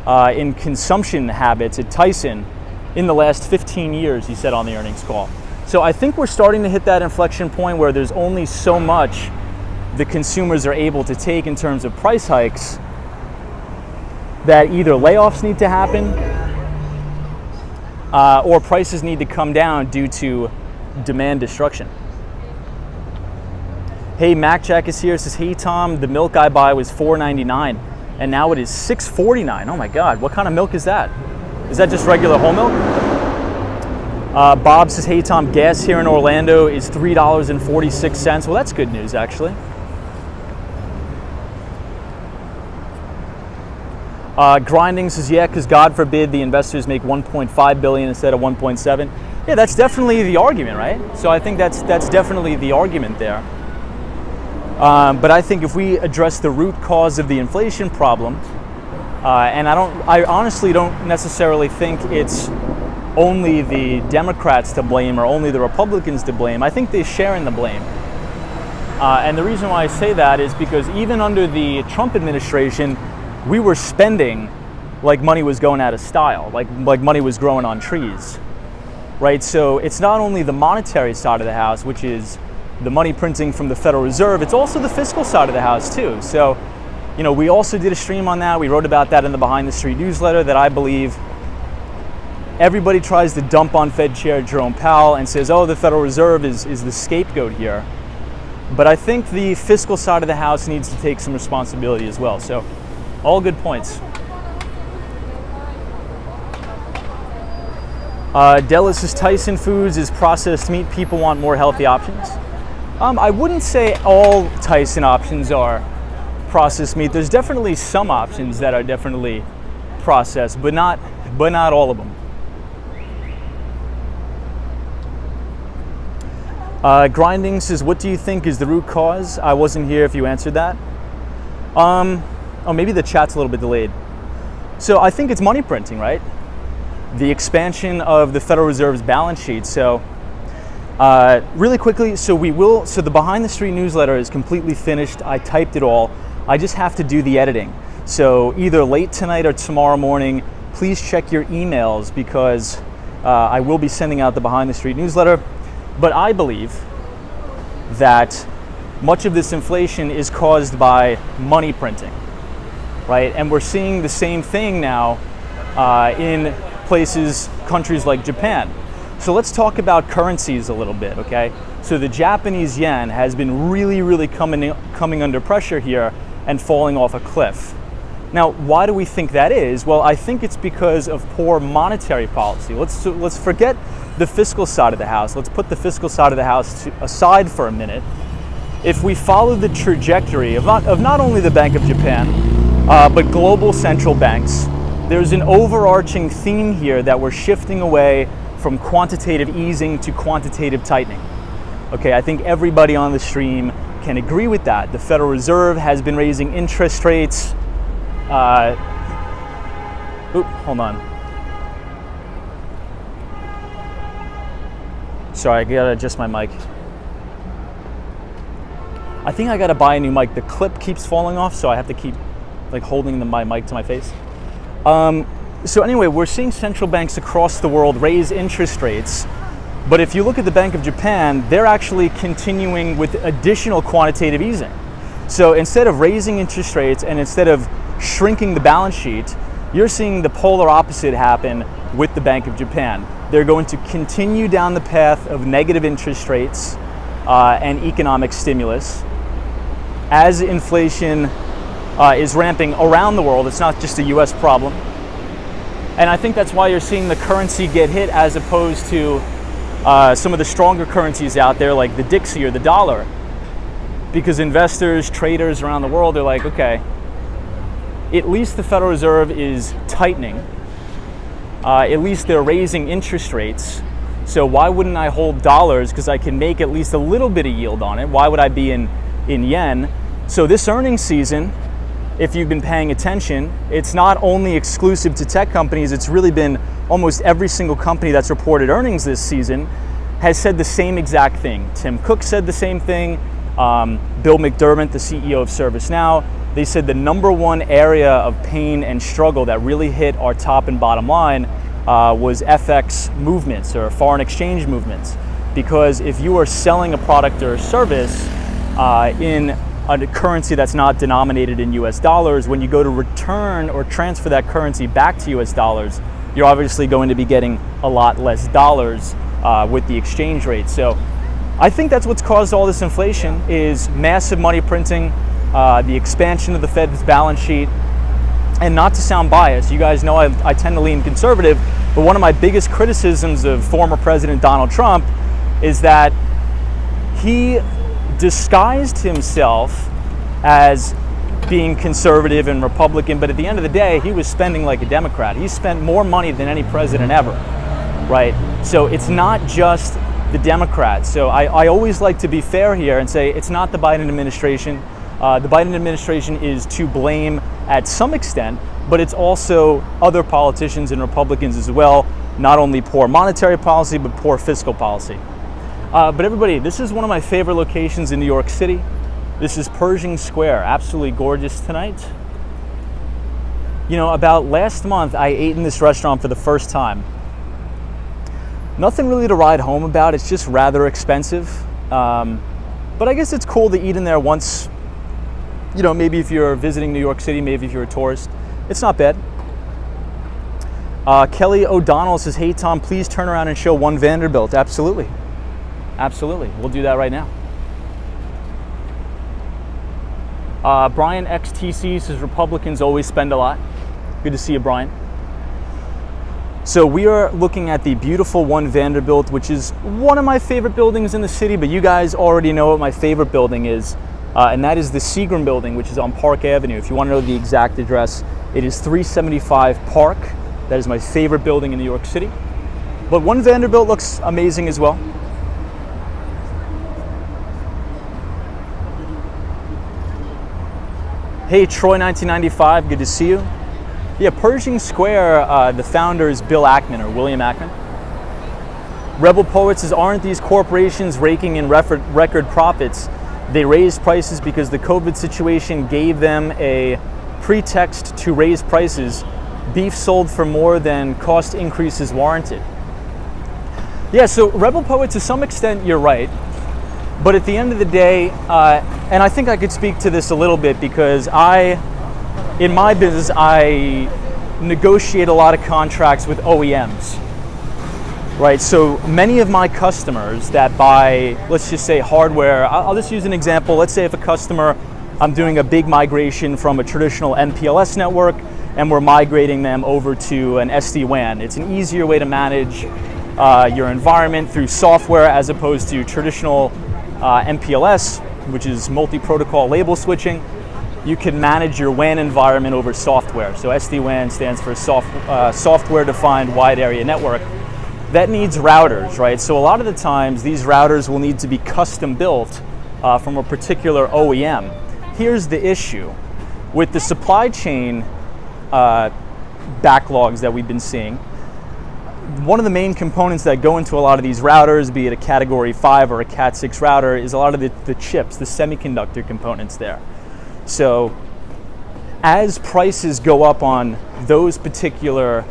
in consumption habits at Tyson in the last 15 years, he said on the earnings call. So I think we're starting to hit that inflection point where there's only so much the consumers are able to take in terms of price hikes, that either layoffs need to happen or prices need to come down due to demand destruction. Hey, Mac Jack is here, says, hey Tom, the milk I buy was $4.99 and now it is $6.49. Oh my God, what kind of milk is that? Is that just regular whole milk? Bob says, hey Tom, gas here in Orlando is $3.46. Well, that's good news actually. Grinding says, yeah, because God forbid the investors make 1.5 billion instead of 1.7. Yeah, that's definitely the argument, right? So I think that's definitely the argument there. But I think if we address the root cause of the inflation problem, and I honestly don't necessarily think it's only the Democrats to blame or only the Republicans to blame. I think they share in the blame. And the reason why I say that is because even under the Trump administration, we were spending like money was going out of style, like money was growing on trees, right? So it's not only the monetary side of the house, which is the money printing from the Federal Reserve, it's also the fiscal side of the house too. So, you know, we also did a stream on that. We wrote about that in the Behind the Street newsletter, that I believe everybody tries to dump on Fed Chair Jerome Powell and says, oh, the Federal Reserve is the scapegoat here. But I think the fiscal side of the house needs to take some responsibility as well. So all good points. Dallas says, Tyson Foods is processed meat. People want more healthy options. I wouldn't say all Tyson options are processed meat. There's definitely some options that are definitely processed, but not all of them. Grinding says, what do you think is the root cause? I wasn't here if you answered that. Oh, maybe the chat's a little bit delayed. So I think it's money printing, right? The expansion of the Federal Reserve's balance sheet. So really quickly, so the Behind the Street newsletter is completely finished. I typed it all. I just have to do the editing. So either late tonight or tomorrow morning, please check your emails because I will be sending out the Behind the Street newsletter. But I believe that much of this inflation is caused by money printing, right? And we're seeing the same thing now in countries like Japan. So let's talk about currencies a little bit, okay? So the Japanese yen has been really coming under pressure here and falling off a cliff. Now, why do we think that is? Well, I think it's because of poor monetary policy. Let's forget the fiscal side of the house. Let's put the fiscal side of the house aside for a minute. If we follow the trajectory of not only the Bank of Japan, but global central banks, there's an overarching theme here that we're shifting away from quantitative easing to quantitative tightening. Okay, I think everybody on the stream can agree with that. The Federal Reserve has been raising interest rates. Hold on. Sorry, I gotta adjust my mic. I think I gotta buy a new mic. The clip keeps falling off, so I have to keep holding my mic to my face. So anyway, we're seeing central banks across the world raise interest rates, but if you look at the Bank of Japan, they're actually continuing with additional quantitative easing. So instead of raising interest rates and instead of shrinking the balance sheet, you're seeing the polar opposite happen with the Bank of Japan. they're going to continue down the path of negative interest rates and economic stimulus. As inflation is ramping around the world, it's not just a US problem. And I think that's why you're seeing the currency get hit as opposed to some of the stronger currencies out there like the Dixie or the dollar. Because investors, traders around the world are like, okay, at least the Federal Reserve is tightening. At least they're raising interest rates. So why wouldn't I hold dollars? Because I can make at least a little bit of yield on it. Why would I be in yen? So this earnings season, if you've been paying attention, it's not only exclusive to tech companies, it's really been almost every single company that's reported earnings this season has said the same exact thing. Tim Cook said the same thing. Bill McDermott, the CEO of ServiceNow, they said the number one area of pain and struggle that really hit our top and bottom line was FX movements or foreign exchange movements. Because if you are selling a product or a service in a currency that's not denominated in US dollars, when you go to return or transfer that currency back to US dollars, you're obviously going to be getting a lot less dollars with the exchange rate. So I think that's what's caused all this inflation is massive money printing, the expansion of the Fed's balance sheet. And not to sound biased, you guys know I tend to lean conservative, but one of my biggest criticisms of former President Donald Trump is that he disguised himself as being conservative and Republican, but at the end of the day, he was spending like a Democrat. He spent more money than any president ever, right? So it's not just the Democrats. So I always like to be fair here and say it's not the Biden administration. The Biden administration is to blame at some extent, but it's also other politicians and Republicans as well, not only poor monetary policy, but poor fiscal policy. But everybody, this is one of my favorite locations in New York City. This is Pershing Square, absolutely gorgeous tonight. You know, about last month, I ate in this restaurant for the first time. Nothing really to write home about, it's just rather expensive. But I guess it's cool to eat in there once, you know, maybe if you're visiting New York City, maybe if you're a tourist. It's not bad. Kelly O'Donnell says, hey Tom, please turn around and show One Vanderbilt. Absolutely. Absolutely, we'll do that right now. Brian XTC says Republicans always spend a lot. Good to see you, Brian. So we are looking at the beautiful One Vanderbilt, which is one of my favorite buildings in the city, but you guys already know what my favorite building is, and that is the Seagram building, which is on Park Avenue. If you want to know the exact address, it is 375 Park. That is my favorite building in New York City. But One Vanderbilt looks amazing as well. Hey, Troy 1995, good to see you. Yeah, Pershing Square, the founder is Bill Ackman, or William Ackman. Rebel Poet says, aren't these corporations raking in record profits? They raised prices because the COVID situation gave them a pretext to raise prices. Beef sold for more than cost increases warranted. Yeah, so Rebel Poet, to some extent, you're right. But at the end of the day, and I think I could speak to this a little bit because in my business, I negotiate a lot of contracts with OEMs, right? So many of my customers that buy, let's just say hardware, I'll just use an example. Let's say if a customer, I'm doing a big migration from a traditional MPLS network and we're migrating them over to an SD-WAN. It's an easier way to manage your environment through software as opposed to traditional MPLS, which is multi-protocol label switching. You can manage your WAN environment over software. So SD-WAN stands for software-defined wide area network. That needs routers, right? So a lot of the times these routers will need to be custom built from a particular OEM. Here's the issue. With the supply chain backlogs that we've been seeing, one of the main components that go into a lot of these routers, be it a Category 5 or a Cat 6 router, is a lot of the chips, the semiconductor components there. So as prices go up on those particular,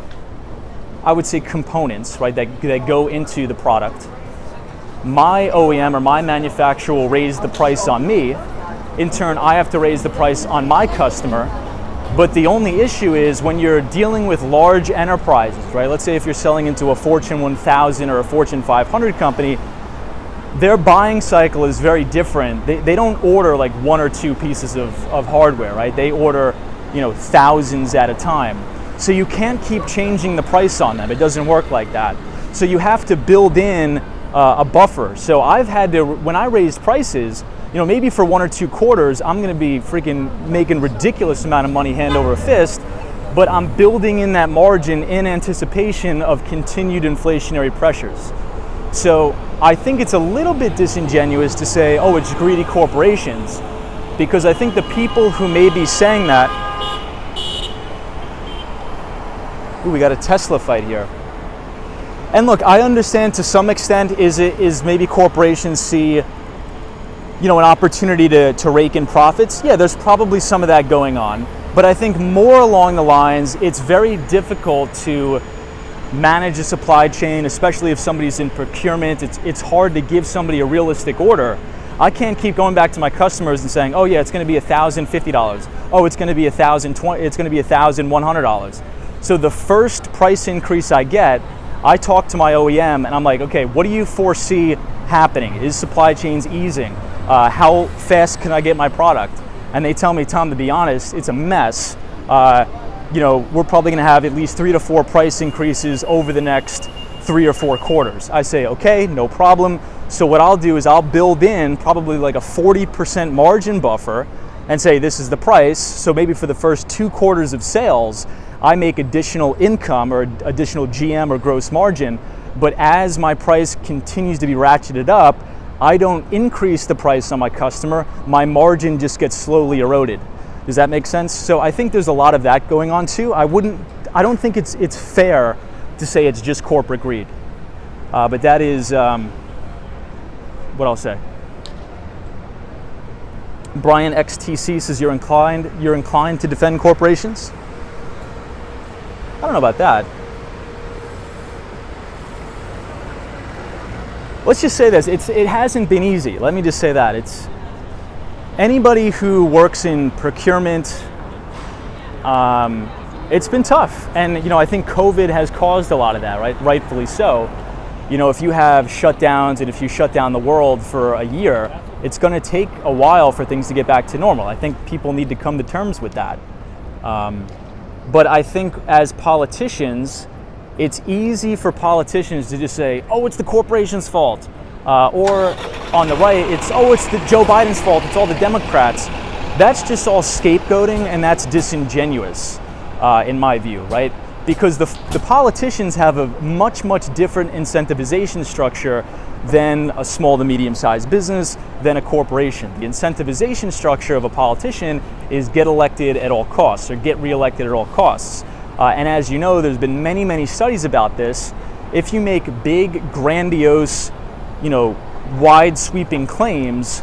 I would say, components, right, that go into the product, my OEM or my manufacturer will raise the price on me. In turn, I have to raise the price on my customer, But the only issue is when you're dealing with large enterprises, right? Let's say if you're selling into a Fortune 1000 or a Fortune 500 company, their buying cycle is very different. They don't order like one or two pieces of hardware, right? They order, thousands at a time. So you can't keep changing the price on them. It doesn't work like that. So you have to build in a buffer. So I've had to, when I raised prices, maybe for 1 or 2 quarters, I'm going to be freaking making ridiculous amount of money hand over fist, but I'm building in that margin in anticipation of continued inflationary pressures. So I think it's a little bit disingenuous to say, oh, it's greedy corporations, because I think the people who may be saying that, ooh, we got a Tesla fight here. And look, I understand to some extent is maybe corporations see an opportunity to rake in profits. Yeah, there's probably some of that going on. But I think more along the lines, it's very difficult to manage a supply chain, especially if somebody's in procurement. It's hard to give somebody a realistic order. I can't keep going back to my customers and saying, oh yeah, it's going to be $1,050. Oh, it's going to be $1,020. It's going to be $1,100. So the first price increase I get, I talk to my OEM and I'm like, okay, what do you foresee happening? Is supply chains easing? How fast can I get my product? And they tell me, Tom, to be honest, it's a mess. We're probably going to have at least 3 to 4 price increases over the next 3 or 4 quarters. I say, okay, no problem. So what I'll do is I'll build in probably like a 40% margin buffer and say this is the price. So maybe for the first 2 quarters of sales, I make additional income or additional GM or gross margin. But as my price continues to be ratcheted up, I don't increase the price on my customer. My margin just gets slowly eroded. Does that make sense? So I think there's a lot of that going on too. I don't think it's fair to say it's just corporate greed. But that is what I'll say. Brian XTC says you're inclined to defend corporations. I don't know about that. Let's just say this, it hasn't been easy. Let me just say that. It's anybody who works in procurement, it's been tough. And I think COVID has caused a lot of that, right? Rightfully so. If you have shutdowns and if you shut down the world for a year, it's going to take a while for things to get back to normal. I think people need to come to terms with that. But I think as politicians, it's easy for politicians to just say, oh, it's the corporation's fault. Or on the right, it's the Joe Biden's fault. It's all the Democrats. That's just all scapegoating, and that's disingenuous in my view, right? Because the politicians have a much, much different incentivization structure than a small to medium-sized business, than a corporation. The incentivization structure of a politician is get elected at all costs or get reelected at all costs. And as you know, there's been many, many studies about this. If you make big, grandiose, wide sweeping claims,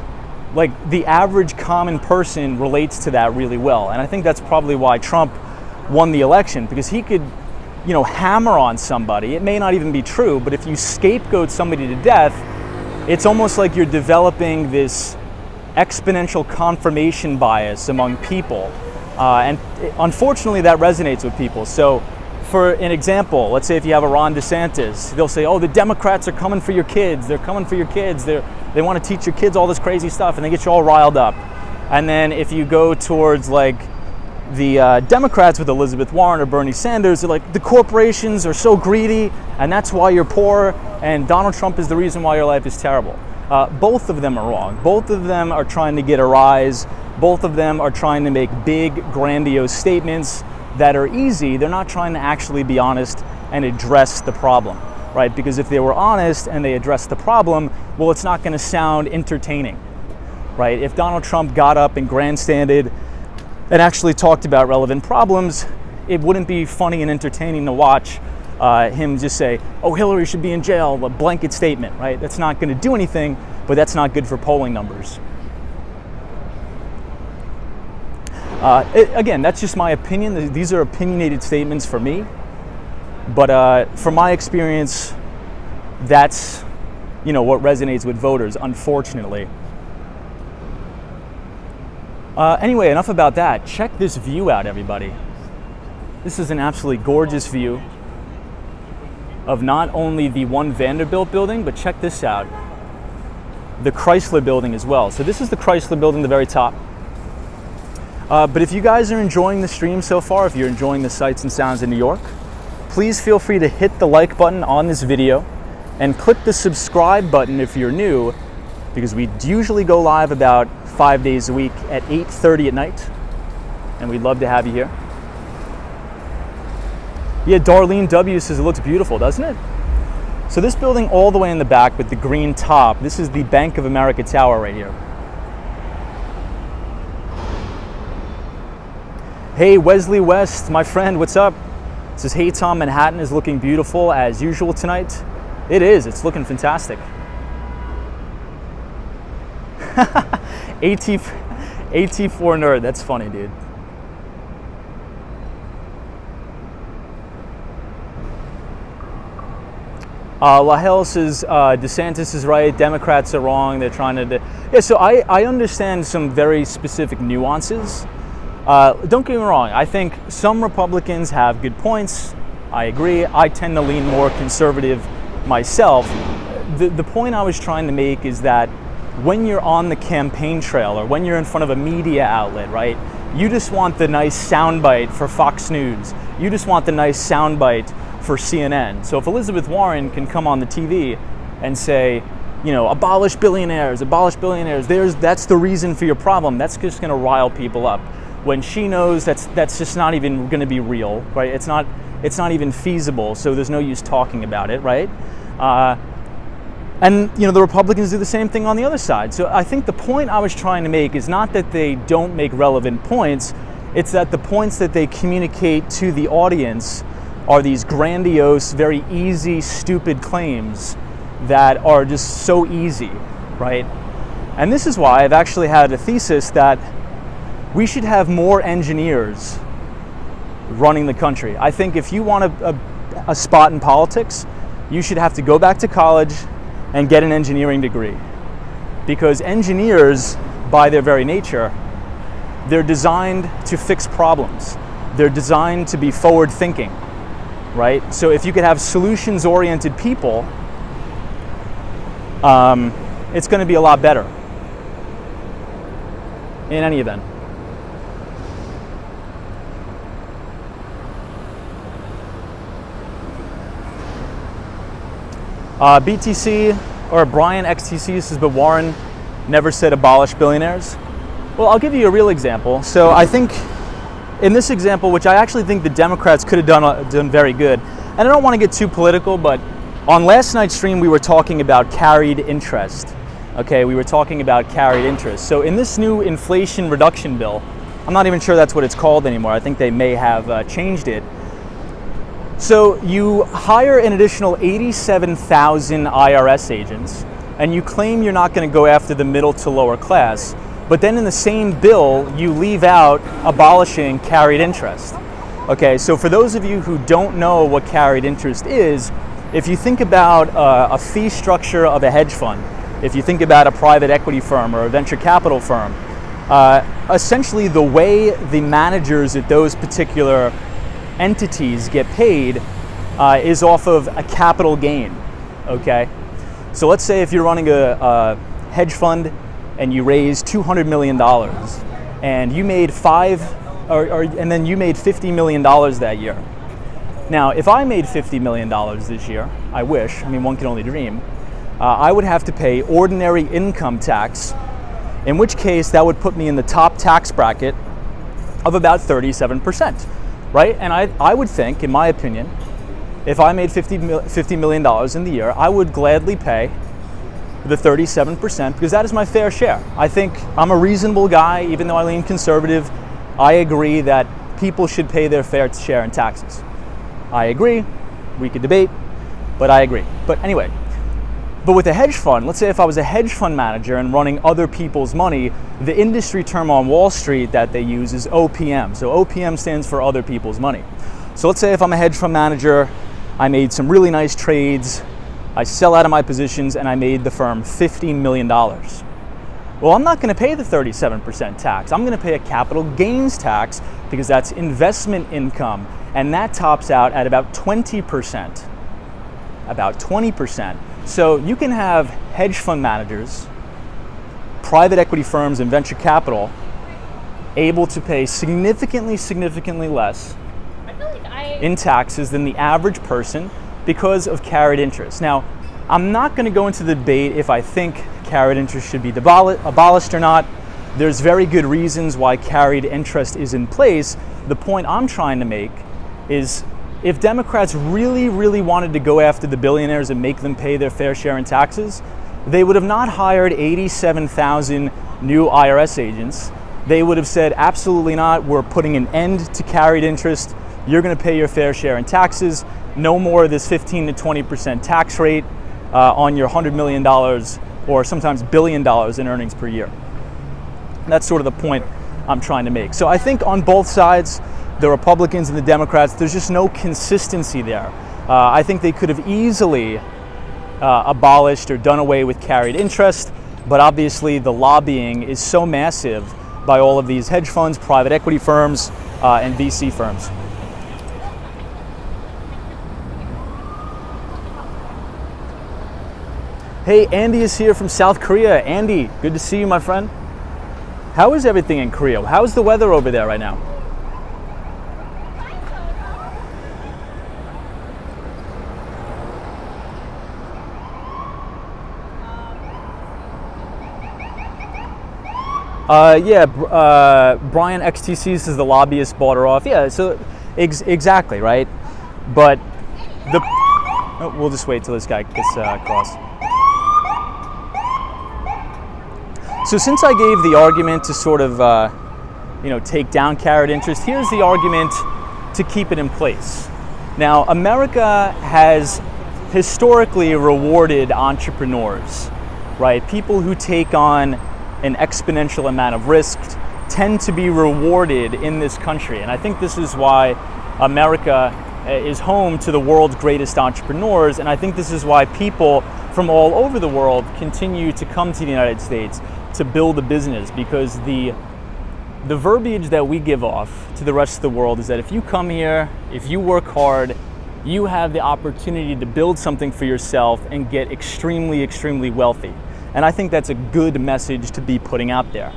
like the average common person relates to that really well. And I think that's probably why Trump won the election, because he could, hammer on somebody. It may not even be true, but if you scapegoat somebody to death, it's almost like you're developing this exponential confirmation bias among people. And unfortunately, that resonates with people. So for an example, let's say if you have a Ron DeSantis, they'll say, oh, the Democrats are coming for your kids. They're coming for your kids. They want to teach your kids all this crazy stuff, and they get you all riled up. And then if you go towards like the Democrats with Elizabeth Warren or Bernie Sanders, they're like, the corporations are so greedy, and that's why you're poor, and Donald Trump is the reason why your life is terrible. Both of them are wrong. Both of them are trying to get a rise. Both of them are trying to make big, grandiose statements that are easy. They're not trying to actually be honest and address the problem, right? Because if they were honest and they addressed the problem, well, it's not going to sound entertaining, right? If Donald Trump got up and grandstanded and actually talked about relevant problems, it wouldn't be funny and entertaining to watch him just say, oh, Hillary should be in jail, a blanket statement, right? That's not going to do anything, but that's not good for polling numbers. Again, that's just my opinion. These are opinionated statements for me. But from my experience, that's, what resonates with voters, unfortunately. Anyway, enough about that. Check this view out, everybody. This is an absolutely gorgeous view of not only the One Vanderbilt building, but check this out, the Chrysler building as well. So this is the Chrysler building, the very top. But if you guys are enjoying the stream so far, if you're enjoying the sights and sounds in New York, please feel free to hit the like button on this video and click the subscribe button if you're new, because we usually go live about 5 days a week at 8:30 at night, and we'd love to have you here. Yeah, Darlene W says it looks beautiful, doesn't it? So this building all the way in the back with the green top, this is the Bank of America Tower right here. Hey, Wesley West, my friend, what's up? It says, hey Tom, Manhattan is looking beautiful as usual tonight. It is, it's looking fantastic. AT4 nerd, that's funny, dude. Lahel says, DeSantis is right, Democrats are wrong, they're trying to... Yeah, so I understand some very specific nuances. Don't get me wrong, I think some Republicans have good points. I agree. I tend to lean more conservative myself. The point I was trying to make is that when you're on the campaign trail or when you're in front of a media outlet, right, you just want the nice soundbite for Fox News. You just want the nice soundbite for CNN. So if Elizabeth Warren can come on the TV and say, you know, abolish billionaires, that's the reason for your problem, that's just going to rile people up. When she knows that's just not even going to be real, right? It's not even feasible, so there's no use talking about it, right? And you know, the Republicans do the same thing on the other side. So I think the point I was trying to make is not that they don't make relevant points, it's that the points that they communicate to the audience are these grandiose, very easy, stupid claims that are just so easy, right? And this is why I've actually had a thesis that we should have more engineers running the country. I think if you want a spot in politics, you should have to go back to college and get an engineering degree. Because engineers, by their very nature, they're designed to fix problems. They're designed to be forward thinking, right? So if you could have solutions oriented people, it's going to be a lot better in any event. BTC or Brian XTC says, but Warren never said abolish billionaires. Well, I'll give you a real example. So I think in this example, which I actually think the Democrats could have done very good, and I don't want to get too political, but on last night's stream we were talking about carried interest. Okay, we were talking about carried interest. So in this new Inflation Reduction Bill, I'm not even sure that's what it's called anymore. I think they may have changed it. So you hire an additional 87,000 IRS agents, and you claim you're not going to go after the middle to lower class, but then in the same bill, you leave out abolishing carried interest. Okay, so for those of you who don't know what carried interest is, if you think about a fee structure of a hedge fund, if you think about a private equity firm or a venture capital firm, essentially the way the managers at those particular entities get paid is off of a capital gain, okay? So let's say if you're running a hedge fund and you raise $200 million and you made and then you made $50 million that year. Now, if I made $50 million this year, I wish, I mean, one can only dream, I would have to pay ordinary income tax, in which case that would put me in the top tax bracket of about 37%. Right? And I would think, in my opinion, if I made $50 million in the year, I would gladly pay the 37% because that is my fair share. I think I'm a reasonable guy, even though I lean conservative. I agree that people should pay their fair share in taxes. I agree. We could debate, but I agree. But anyway, but with a hedge fund, let's say if I was a hedge fund manager and running other people's money, the industry term on Wall Street that they use is OPM. So OPM stands for other people's money. So let's say if I'm a hedge fund manager, I made some really nice trades, I sell out of my positions and I made the firm $50 million. Well, I'm not going to pay the 37% tax. I'm going to pay a capital gains tax because that's investment income, and that tops out at about 20%. About 20%. So you can have hedge fund managers, private equity firms, and venture capital able to pay significantly less in taxes than the average person because of carried interest. Now, I'm not going to go into the debate if I think carried interest should be abolished or not. There's very good reasons why carried interest is in place. The point I'm trying to make is if Democrats really wanted to go after the billionaires and make them pay their fair share in taxes, they would have not hired 87,000 new IRS agents. They would have said, absolutely not, we're putting an end to carried interest. You're going to pay your fair share in taxes. No more of this 15 to 20% tax rate on your $100 million or sometimes $1 billion in earnings per year. That's sort of the point I'm trying to make. So I think on both sides, the Republicans and the Democrats, there's just no consistency there. I think they could have easily abolished or done away with carried interest, but obviously the lobbying is so massive by all of these hedge funds, private equity firms, and VC firms. Hey, Andy is here from South Korea. Andy, good to see you, my friend. How is everything in Korea? How's the weather over there right now? Brian XTC says the lobbyists bought her off. Yeah, so exactly, right? But we'll just wait till this guy gets across. So since I gave the argument to sort of, take down carried interest, here's the argument to keep it in place. Now, America has historically rewarded entrepreneurs, right? People who take on an exponential amount of risk tend to be rewarded in this country. And I think this is why America is home to the world's greatest entrepreneurs. And I think this is why people from all over the world continue to come to the United States to build a business, because the verbiage that we give off to the rest of the world is that if you come here, if you work hard, you have the opportunity to build something for yourself and get extremely wealthy. And I think that's a good message to be putting out there.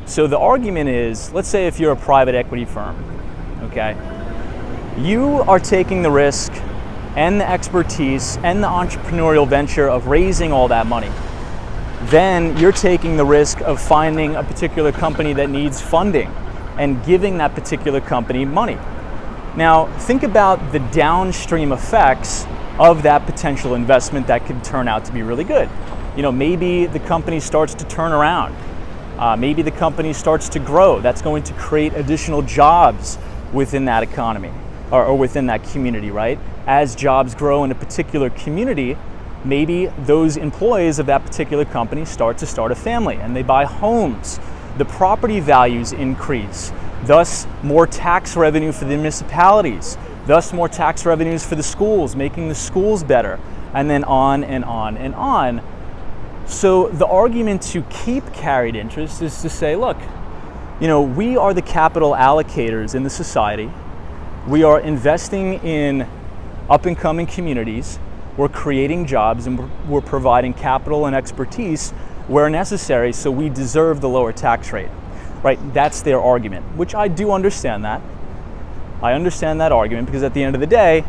So the argument is, let's say if you're a private equity firm, okay? You are taking the risk and the expertise and the entrepreneurial venture of raising all that money. Then you're taking the risk of finding a particular company that needs funding and giving that particular company money. Now, think about the downstream effects of that potential investment that could turn out to be really good. Maybe the company starts to turn around. Maybe the company starts to grow. That's going to create additional jobs within that economy or within that community, right? As jobs grow in a particular community, maybe those employees of that particular company start a family and they buy homes. The property values increase, thus more tax revenue for the municipalities, thus more tax revenues for the schools, making the schools better, and then on and on and on. So the argument to keep carried interest is to say, look, we are the capital allocators in the society. We are investing in up and coming communities. We're creating jobs and we're providing capital and expertise where necessary, so we deserve the lower tax rate, right? That's their argument, which I do understand that. I understand that argument because at the end of the day,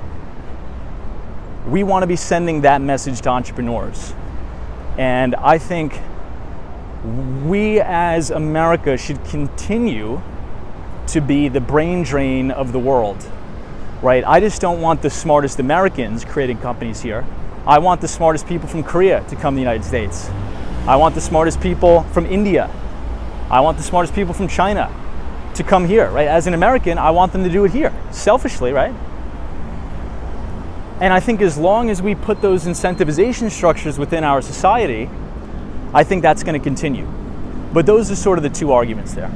we want to be sending that message to entrepreneurs. And I think we as America should continue to be the brain drain of the world. Right? I just don't want the smartest Americans creating companies here. I want the smartest people from Korea to come to the United States. I want the smartest people from India. I want the smartest people from China to come here, right? As an American, I want them to do it here, selfishly, right? And I think as long as we put those incentivization structures within our society, I think that's going to continue. But those are sort of the two arguments there.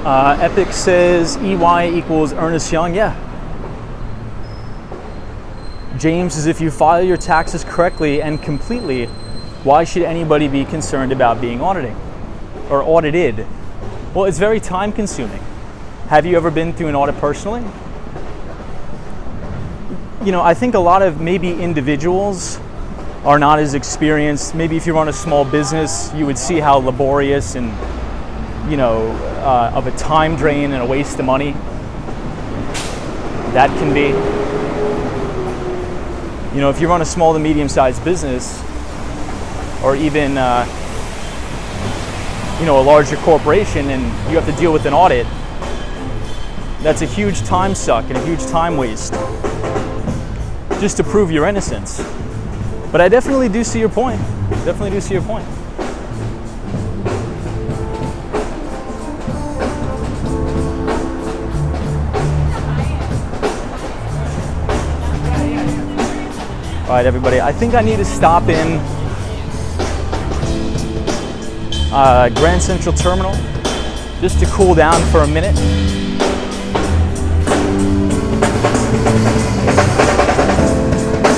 Epic says EY equals Ernest Young. Yeah. James says if you file your taxes correctly and completely, why should anybody be concerned about being audited? Well, it's very time consuming. Have you ever been through an audit personally? You know, I think a lot of maybe individuals are not as experienced. Maybe if you run a small business, you would see how laborious and, you know, of a time drain and a waste of money that can be. You know, if you run a small to medium-sized business, or even, you know, a larger corporation, and you have to deal with an audit, that's a huge time suck and a huge time waste just to prove your innocence. But I definitely do see your point. Definitely do see your point. All right, everybody, I think I need to stop in Grand Central Terminal just to cool down for a minute.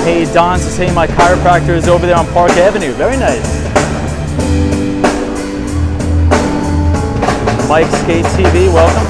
Hey, Don says, hey, my chiropractor is over there on Park Avenue. Very nice. Mike Skate TV, welcome.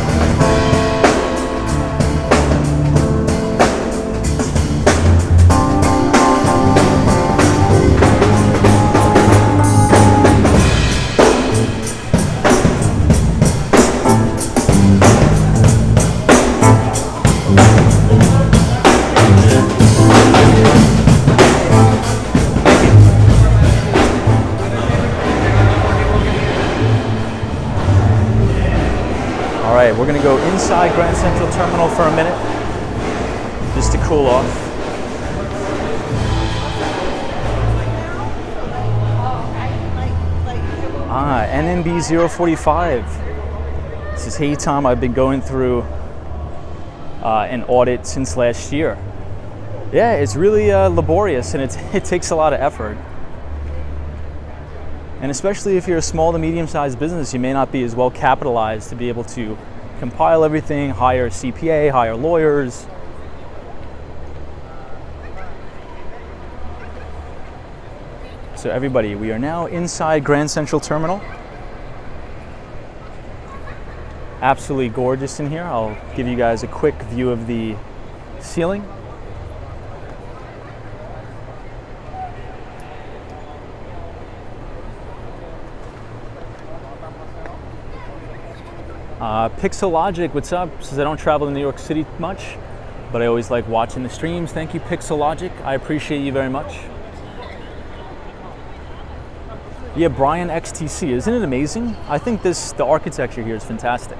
We're going to go inside Grand Central Terminal for a minute, just to cool off. NNB 045. This is hey Tom, I've been going through an audit since last year. Yeah, it's really laborious and it takes a lot of effort. And especially if you're a small to medium-sized business, you may not be as well capitalized to be able to compile everything, hire a CPA, hire lawyers. So everybody, we are now inside Grand Central Terminal. Absolutely gorgeous in here. I'll give you guys a quick view of the ceiling. Pixelogic, what's up? Says I don't travel to New York City much, but I always like watching the streams. Thank you, Pixelogic. I appreciate you very much. Yeah, Brian XTC, isn't it amazing? I think the architecture here is fantastic.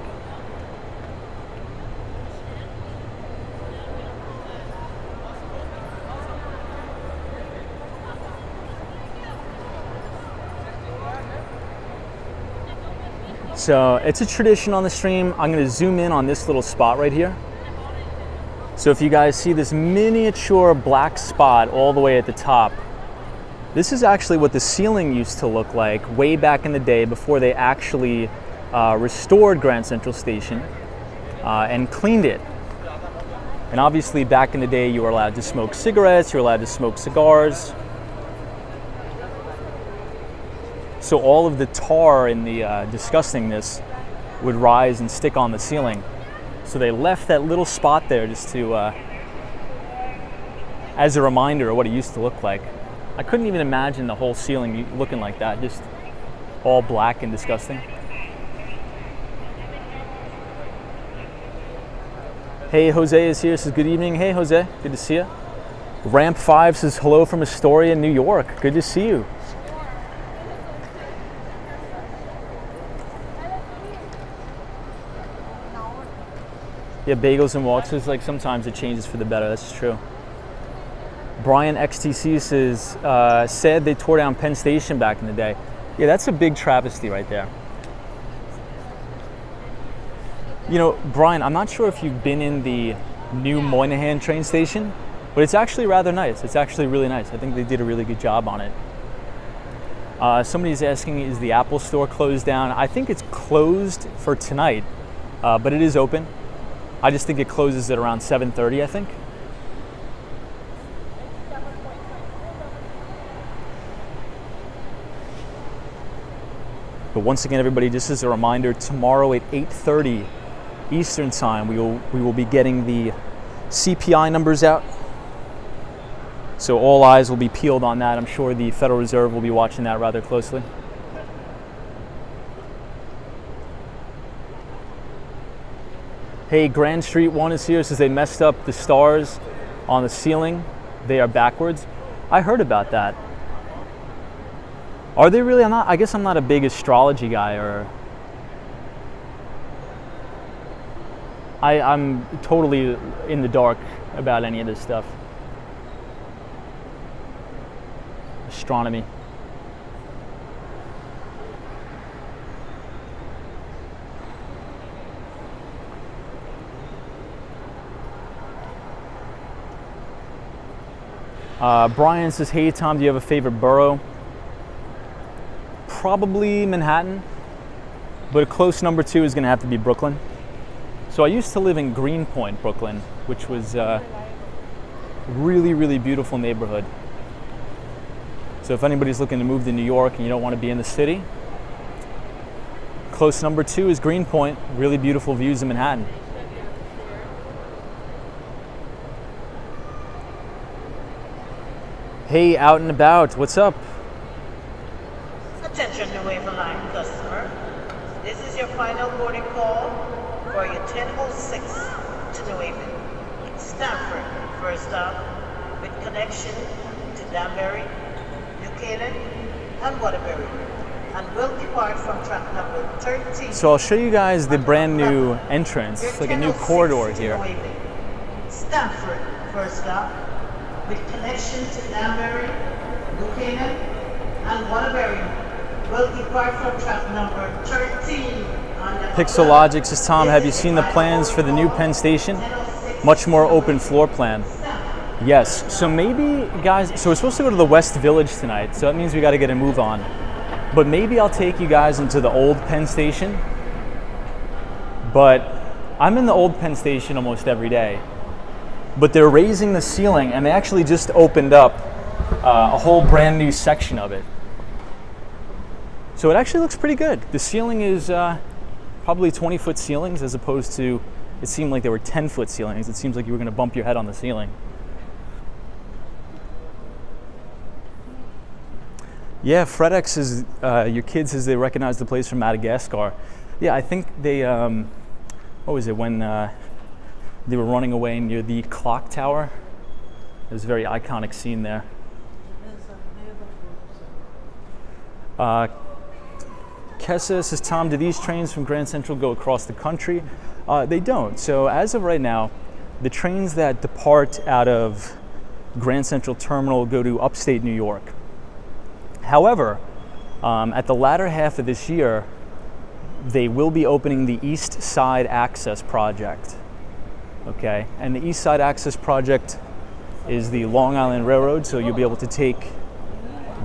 So it's a tradition on the stream. I'm going to zoom in on this little spot right here. So if you guys see this miniature black spot all the way at the top, this is actually what the ceiling used to look like way back in the day before they actually restored Grand Central Station and cleaned it. And obviously back in the day you were allowed to smoke cigarettes, you were allowed to smoke cigars. So all of the tar and the disgustingness would rise and stick on the ceiling. So they left that little spot there just to, as a reminder of what it used to look like. I couldn't even imagine the whole ceiling looking like that, just all black and disgusting. Hey, Jose is here, says good evening. Hey, Jose, good to see you. Ramp 5 says hello from Astoria, New York. Good to see you. Yeah, bagels and walks is like sometimes it changes for the better. That's true. Brian XTC says, said they tore down Penn Station back in the day. Yeah, that's a big travesty right there. You know, Brian, I'm not sure if you've been in the new Moynihan train station, but it's actually rather nice. It's actually really nice. I think they did a really good job on it. Somebody's asking, is the Apple store closed down? I think it's closed for tonight. but it is open. I just think it closes at around 7:30, I think. But once again, everybody, just as a reminder, tomorrow at 8:30 Eastern Time, we will be getting the CPI numbers out. So all eyes will be peeled on that. I'm sure the Federal Reserve will be watching that rather closely. Hey, Grand Street 1 is here. Says they messed up the stars on the ceiling. They are backwards. I heard about that. Are they really? I guess I'm not a big astrology guy, or I'm totally in the dark about any of this stuff. Astronomy. Brian says, hey Tom, do you have a favorite borough? Probably Manhattan, but a close number 2 is going to have to be Brooklyn. So I used to live in Greenpoint, Brooklyn, which was a really, really beautiful neighborhood. So if anybody's looking to move to New York and you don't want to be in the city, close number 2 is Greenpoint, really beautiful views in Manhattan. Hey, out and about, what's up? Attention New Haven Line customer. This is your final boarding call for your 1006 to New Haven. Stamford, first stop, with connection to Danbury, New Canaan, and Waterbury, and will depart from track number 13. So I'll show you guys the brand new entrance. It's like a new corridor here. Stamford, first stop, with connection to Danbury, New Canaan, and Waterbury, will depart from track number 13. Pixelogic says, Tom, have you seen the plans for the new Penn Station? Much more open floor plan. Yes, so maybe, guys, so we're supposed to go to the West Village tonight, so that means we got to get a move on. But maybe I'll take you guys into the old Penn Station. But I'm in the old Penn Station almost every day. But they're raising the ceiling, and they actually just opened up a whole brand new section of it. So it actually looks pretty good. The ceiling is probably 20-foot ceilings, as opposed to, it seemed like there were 10-foot ceilings. It seems like you were going to bump your head on the ceiling. Yeah, FredEx is, your kids says they recognize the place from Madagascar. Yeah, I think they, what was it, when they were running away near the clock tower? It was a very iconic scene there. Kessa says, Tom, do these trains from Grand Central go across the country? They don't. So as of right now, the trains that depart out of Grand Central Terminal go to upstate New York. However, at the latter half of this year, they will be opening the East Side Access Project. Okay, and the East Side Access Project is the Long Island Railroad, so you'll be able to take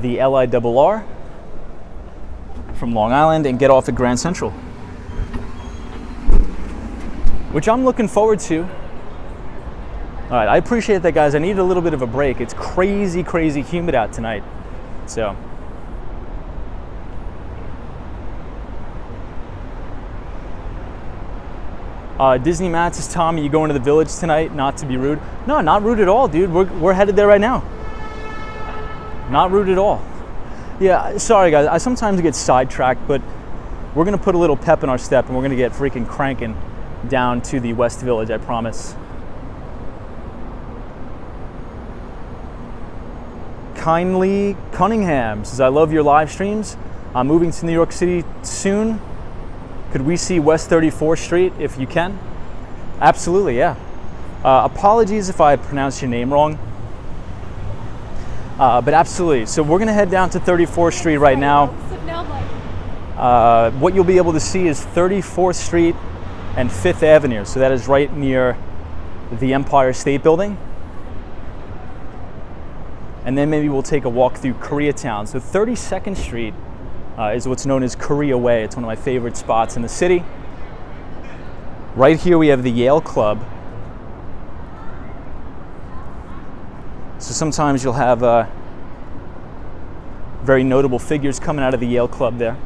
the LIRR from Long Island and get off at Grand Central, which I'm looking forward to. All right, I appreciate that, guys. I need a little bit of a break. It's crazy, crazy humid out tonight, so. Disney Matt says, Tom, are you going to the Village tonight? Not to be rude. No, not rude at all, dude. We're headed there right now. Not rude at all. Yeah, sorry guys, I sometimes get sidetracked, but we're gonna put a little pep in our step and we're gonna get freaking cranking down to the West Village, I promise. Kindly Cunningham says, I love your live streams. I'm moving to New York City soon. Could we see West 34th Street if you can? Absolutely, yeah. Apologies if I pronounced your name wrong. But absolutely. So we're going to head down to 34th Street right now. What you'll be able to see is 34th Street and 5th Avenue. So that is right near the Empire State Building. And then maybe we'll take a walk through Koreatown. So 32nd Street is what's known as Korea Way. It's one of my favorite spots in the city. Right here we have the Yale Club. So sometimes you'll have very notable figures coming out of the Yale Club there.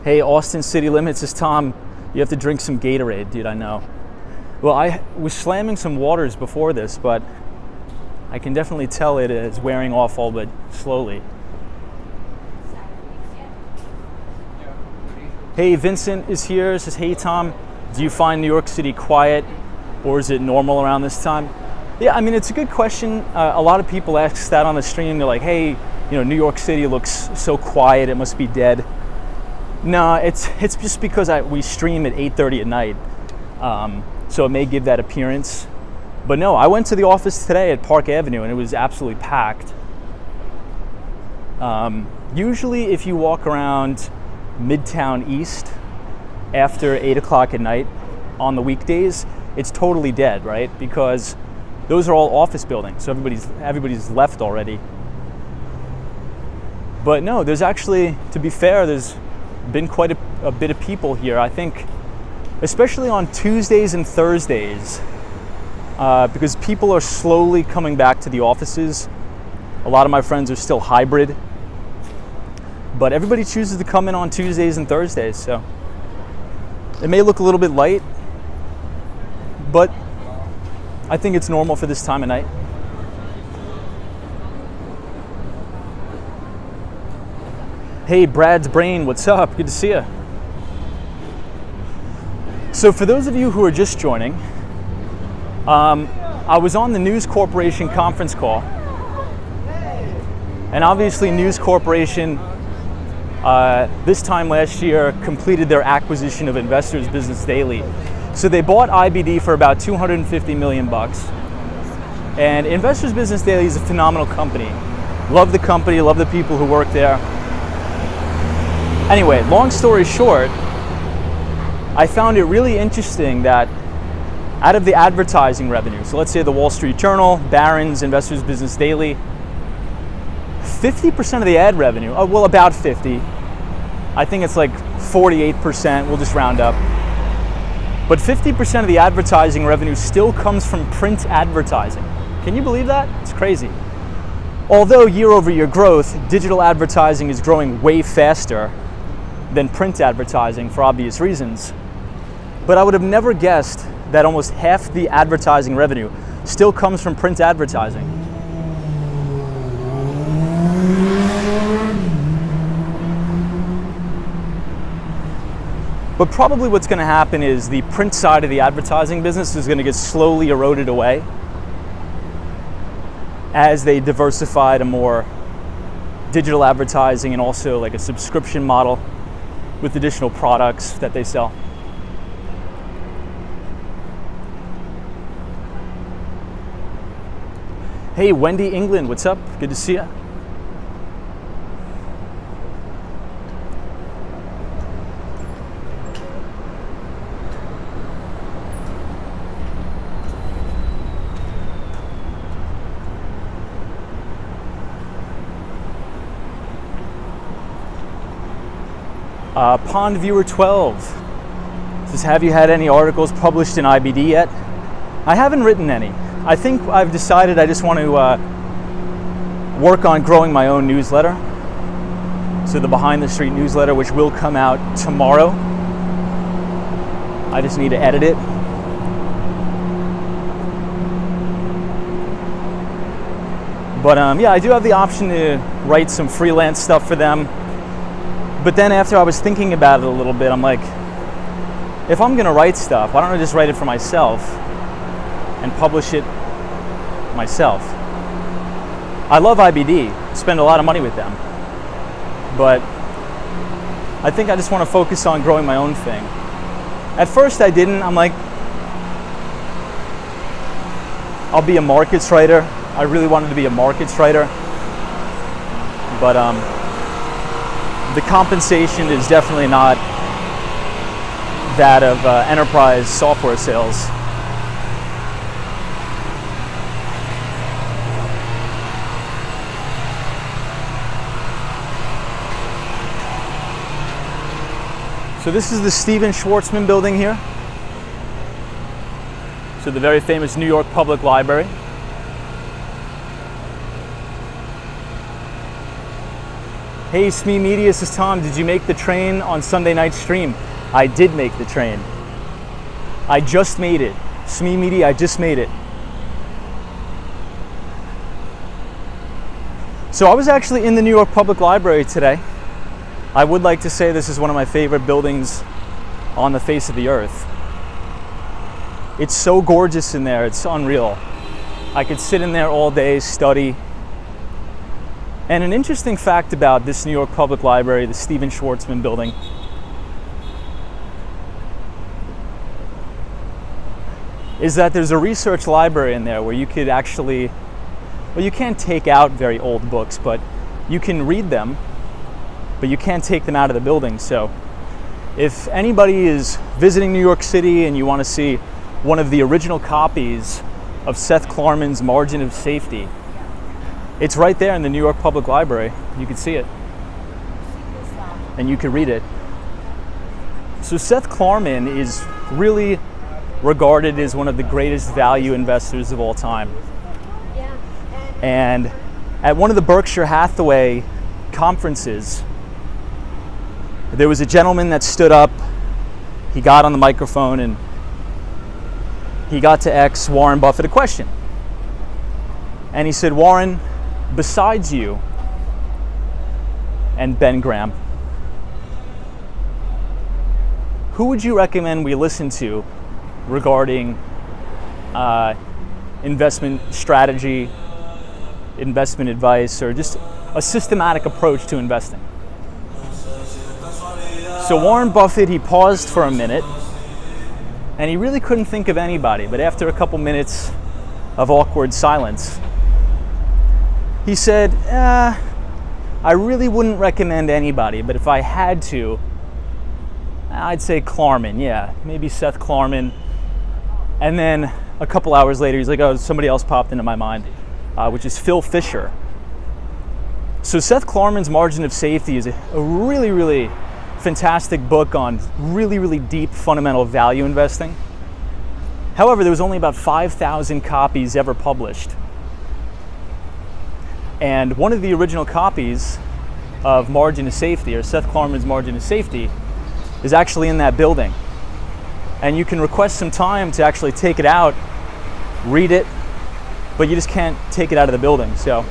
Hey, Austin City Limits, is Tom. You have to drink some Gatorade, dude, I know. Well, I was slamming some waters before this, but I can definitely tell it is wearing off all but slowly. Hey, Vincent is here, says, hey Tom, do you find New York City quiet or is it normal around this time? Yeah, I mean, it's a good question. A lot of people ask that on the stream. They're like, hey, you know, New York City looks so quiet, it must be dead. No, it's just because we stream at 8:30 at night, so it may give that appearance. But no, I went to the office today at Park Avenue and it was absolutely packed. Usually if you walk around Midtown East after 8 o'clock at night on the weekdays, it's totally dead, right? Because those are all office buildings, so everybody's left already. But no, there's actually, to be fair, there's been quite a bit of people here. I think, especially on Tuesdays and Thursdays, because people are slowly coming back to the offices. A lot of my friends are still hybrid, but everybody chooses to come in on Tuesdays and Thursdays, so it may look a little bit light, but I think it's normal for this time of night. Hey, Brad's Brain, what's up? Good to see you. So for those of you who are just joining, I was on the News Corporation conference call, and obviously News Corporation this time last year completed their acquisition of Investors Business Daily. So they bought IBD for about $250 million bucks. And Investors Business Daily is a phenomenal company. Love the company, love the people who work there. Anyway, long story short, I found it really interesting that out of the advertising revenue, so let's say the Wall Street Journal, Barron's, Investors Business Daily, 50% of the ad revenue, well, about 50, I think it's like 48%, we'll just round up. But 50% of the advertising revenue still comes from print advertising. Can you believe that? It's crazy. Although year-over-year growth, digital advertising is growing way faster than print advertising for obvious reasons. But I would have never guessed that almost half the advertising revenue still comes from print advertising. But probably what's going to happen is the print side of the advertising business is going to get slowly eroded away as they diversify to more digital advertising and also like a subscription model with additional products that they sell. Hey, Wendy England, what's up? Good to see you. Pond Viewer 12 says, have you had any articles published in IBD yet? I haven't written any. I think I've decided I just want to work on growing my own newsletter. So the Behind the Street newsletter, which will come out tomorrow. I just need to edit it. But yeah, I do have the option to write some freelance stuff for them. But then after I was thinking about it a little bit, I'm like, if I'm going to write stuff, why don't I just write it for myself and publish it myself? I love IBD, spend a lot of money with them, but I think I just want to focus on growing my own thing. At first I didn't. I'm like, I'll be a markets writer. I really wanted to be a markets writer, but the compensation is definitely not that of enterprise software sales. So this is the Stephen Schwarzman building here. So the very famous New York Public Library. Hey SME Media, this is Tom. Did you make the train on Sunday night stream? I did make the train. I just made it. SME Media, I just made it. So I was actually in the New York Public Library today. I would like to say this is one of my favorite buildings on the face of the earth. It's so gorgeous in there, it's unreal. I could sit in there all day, study. And an interesting fact about this New York Public Library, the Stephen Schwarzman building, is that there's a research library in there where you could actually, well, you can't take out very old books, but you can read them, but you can't take them out of the building. So if anybody is visiting New York City and you want to see one of the original copies of Seth Klarman's Margin of Safety, it's right there in the New York Public Library. You can see it. And you can read it. So Seth Klarman is really regarded as one of the greatest value investors of all time. And at one of the Berkshire Hathaway conferences, there was a gentleman that stood up. He got on the microphone and he got to ask Warren Buffett a question. And he said, Warren, besides you and Ben Graham, who would you recommend we listen to regarding investment strategy, investment advice, or just a systematic approach to investing? So Warren Buffett, he paused for a minute and he really couldn't think of anybody, but after a couple minutes of awkward silence, he said, I really wouldn't recommend anybody, but if I had to, I'd say Klarman, yeah, maybe Seth Klarman. And then a couple hours later, he's like, oh, somebody else popped into my mind, which is Phil Fisher. So Seth Klarman's Margin of Safety is a really, really fantastic book on really, really deep fundamental value investing. However, there was only about 5,000 copies ever published. And one of the original copies of Margin of Safety, or Seth Klarman's Margin of Safety, is actually in that building. And you can request some time to actually take it out, read it, but you just can't take it out of the building. So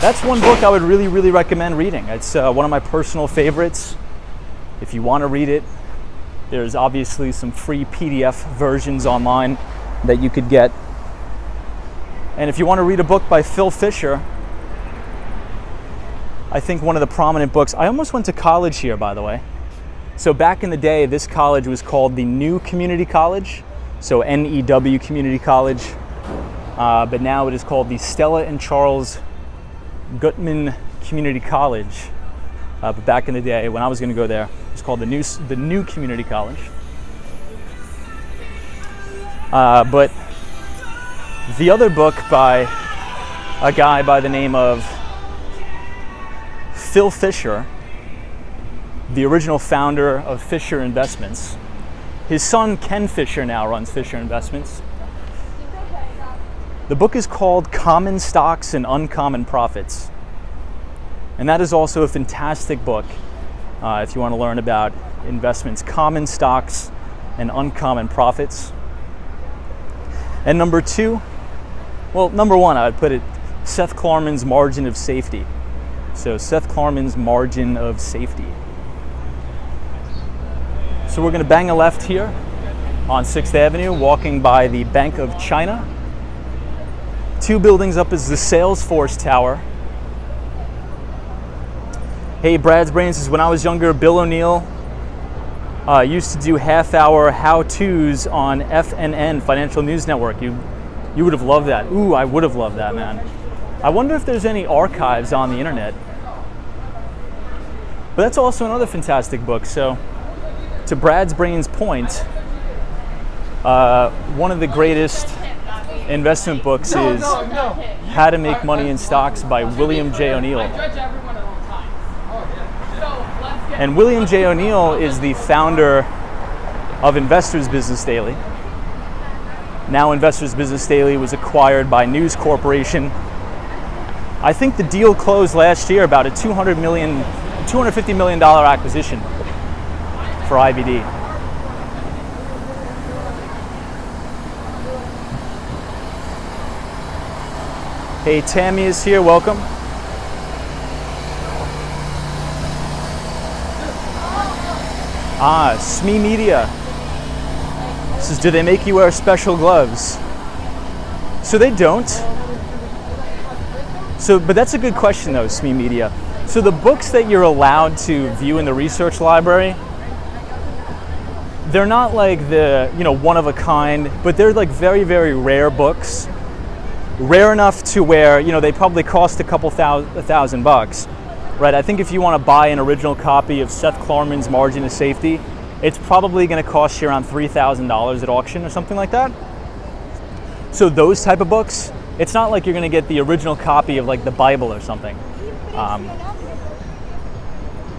that's one book I would really, really recommend reading. It's one of my personal favorites. If you want to read it, there's obviously some free PDF versions online that you could get. And if you want to read a book by Phil Fisher, I think one of the prominent books, I almost went to college here, by the way. So back in the day, this college was called the New Community College, so NEW Community College, but now it is called the Stella and Charles Gutman Community College. But back in the day, when I was going to go there, it was called the New Community College. But the other book by a guy by the name of Phil Fisher, the original founder of Fisher Investments. His son Ken Fisher now runs Fisher Investments. The book is called Common Stocks and Uncommon Profits. And that is also a fantastic book if you want to learn about investments, common stocks and uncommon profits. And number one, I would put it Seth Klarman's Margin of Safety. So Seth Klarman's Margin of Safety. So we're going to bang a left here on 6th Avenue, walking by the Bank of China. 2 buildings up is the Salesforce Tower. Hey, Brad's Brains says, when I was younger, Bill O'Neill used to do half-hour how-tos on FNN, Financial News Network. You would have loved that. Ooh, I would have loved that, man. I wonder if there's any archives on the internet. But that's also another fantastic book. So, to Brad's Brains' point, one of the greatest investment books is How to Make Money in Stocks by William J. O'Neill. And William J. O'Neill is the founder of Investors Business Daily. Now Investors Business Daily was acquired by News Corporation. I think the deal closed last year, about a $250 million acquisition for IBD. Hey, Tammy is here, welcome. SME Media says, do they make you wear special gloves? So they don't. But that's a good question though, SME Media. So the books that you're allowed to view in the research library, they're not like the, one of a kind, but they're like very, very rare books. Rare enough to where, they probably cost a couple $1,000, right? I think if you want to buy an original copy of Seth Klarman's Margin of Safety, it's probably going to cost you around $3,000 at auction or something like that. So those type of books, it's not like you're going to get the original copy of like the Bible or something.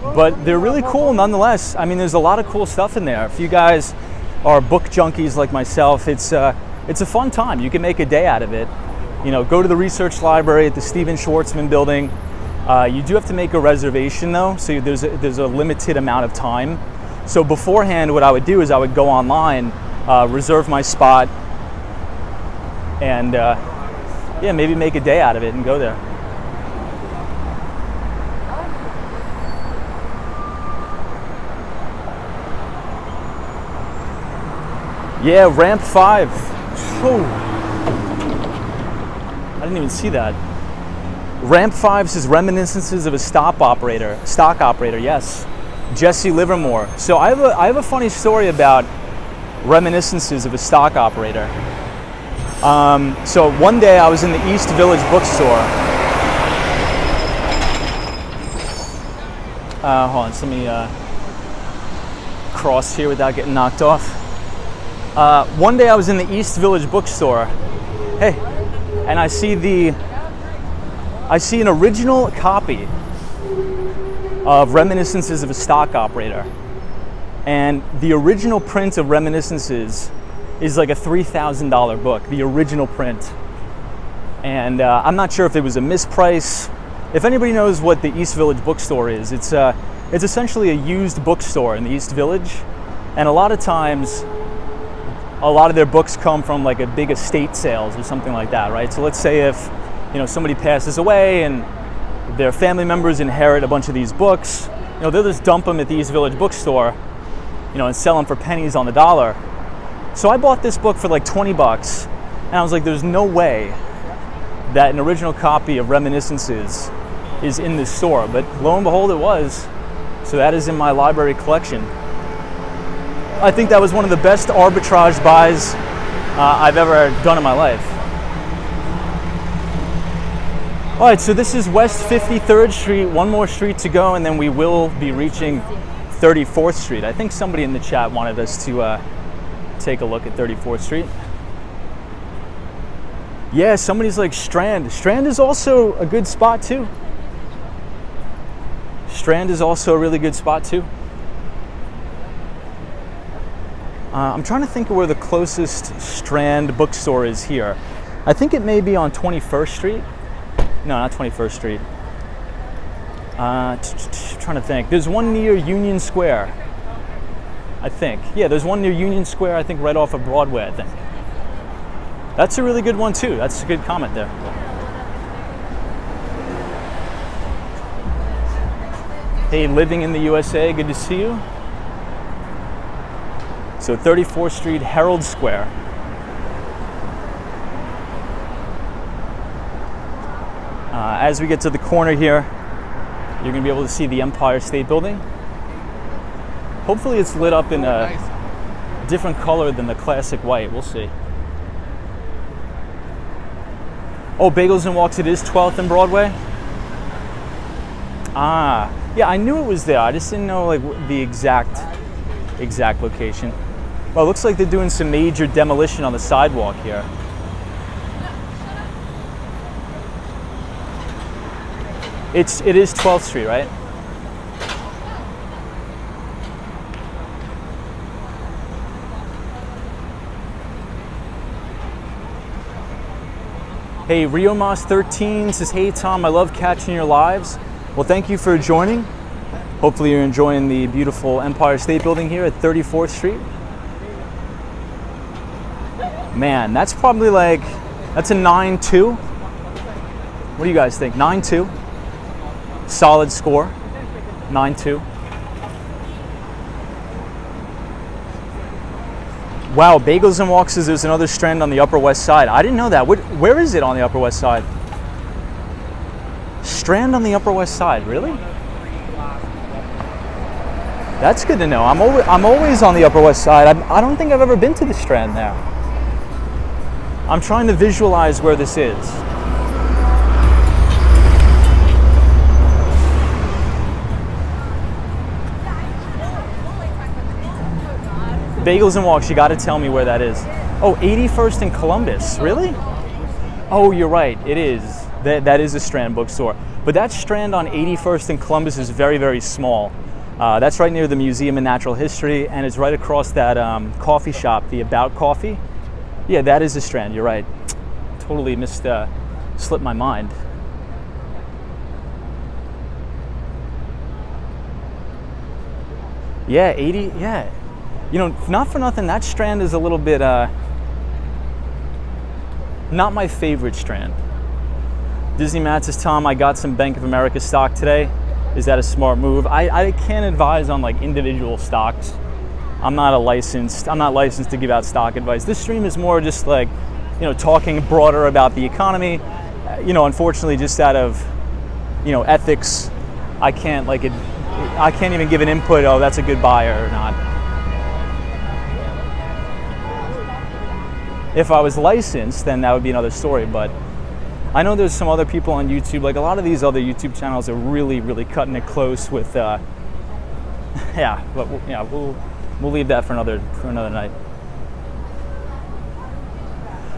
But they're really cool nonetheless. I mean, there's a lot of cool stuff in there. If you guys are book junkies like myself, it's a fun time. You can make a day out of it. Go to the research library at the Stephen Schwartzman building. You do have to make a reservation though, so there's a limited amount of time. So beforehand, what I would do is I would go online, reserve my spot, and maybe make a day out of it and go there. Yeah, ramp 5. Whew. I didn't even see that. Ramp 5 says reminiscences of a stock operator, yes. Jesse Livermore. So I have a funny story about reminiscences of a stock operator. So one day I was in the East Village bookstore. Hold on, so let me cross here without getting knocked off. One day I was in the East Village bookstore. Hey, and I see an original copy of Reminiscences of a Stock Operator. And the original print of Reminiscences is like a $3,000 book, the original print. And I'm not sure if it was a misprice. If anybody knows what the East Village bookstore is, it's essentially a used bookstore in the East Village. And a lot of times, a lot of their books come from like a big estate sales or something like that, right? So let's say if somebody passes away and their family members inherit a bunch of these books, they'll just dump them at the East Village bookstore, and sell them for pennies on the dollar. So I bought this book for like $20, and I was like, there's no way that an original copy of Reminiscences is in this store. But lo and behold, it was. So that is in my library collection. I think that was one of the best arbitrage buys I've ever done in my life. All right, so this is West 53rd Street, one more street to go, and then we will be reaching 34th Street. I think somebody in the chat wanted us to take a look at 34th Street. Yeah, somebody's like Strand. Strand is also a good spot too. Strand is also a really good spot too. I'm trying to think of where the closest Strand bookstore is here. I think it may be on 21st Street. No, not 21st Street. Trying to think. There's one near Union Square, I think. Yeah, there's one near Union Square, I think right off of Broadway, I think. That's a really good one too. That's a good comment there. Hey, living in the USA, good to see you. So 34th Street, Herald Square. As we get to the corner here, you're going to be able to see the Empire State Building. Hopefully it's lit up in a different color than the classic white. We'll see. Oh, Bagels and Walks, it is 12th and Broadway? Yeah, I knew it was there. I just didn't know like the exact location. Well, it looks like they're doing some major demolition on the sidewalk here. It is 12th Street, right? Hey, RioMoss13 says, hey Tom, I love catching your lives. Well, thank you for joining. Hopefully you're enjoying the beautiful Empire State Building here at 34th Street. Man, that's probably like, that's a 9-2. What do you guys think? 9-2. Solid score. 9-2. Wow, Bagels and Walks says there's another Strand on the Upper West Side. I didn't know that. Where is it on the Upper West Side? Strand on the Upper West Side, really? That's good to know. I'm always on the Upper West Side. I don't think I've ever been to the Strand there. I'm trying to visualize where this is. Bagels and Walks, you got to tell me where that is. Oh, 81st and Columbus, really? Oh, you're right, it is. That is a Strand Bookstore. But that Strand on 81st and Columbus is very, very small. That's right near the Museum of Natural History, and it's right across that coffee shop, the About Coffee. Yeah, that is a Strand, you're right. Totally slipped my mind. Yeah, 80, yeah. You know, not for nothing, that Strand is a little bit, not my favorite Strand. Disney Matt says, Tom, I got some Bank of America stock today. Is that a smart move? I can't advise on like individual stocks. I'm not licensed to give out stock advice. This stream is more just like, you know, talking broader about the economy. You know, unfortunately, just out of, you know, ethics, I can't even give an input, oh, that's a good buy or not. If I was licensed, then that would be another story, but I know there's some other people on YouTube, like a lot of these other YouTube channels are really, really cutting it close with, yeah, but yeah, we'll leave that for another night.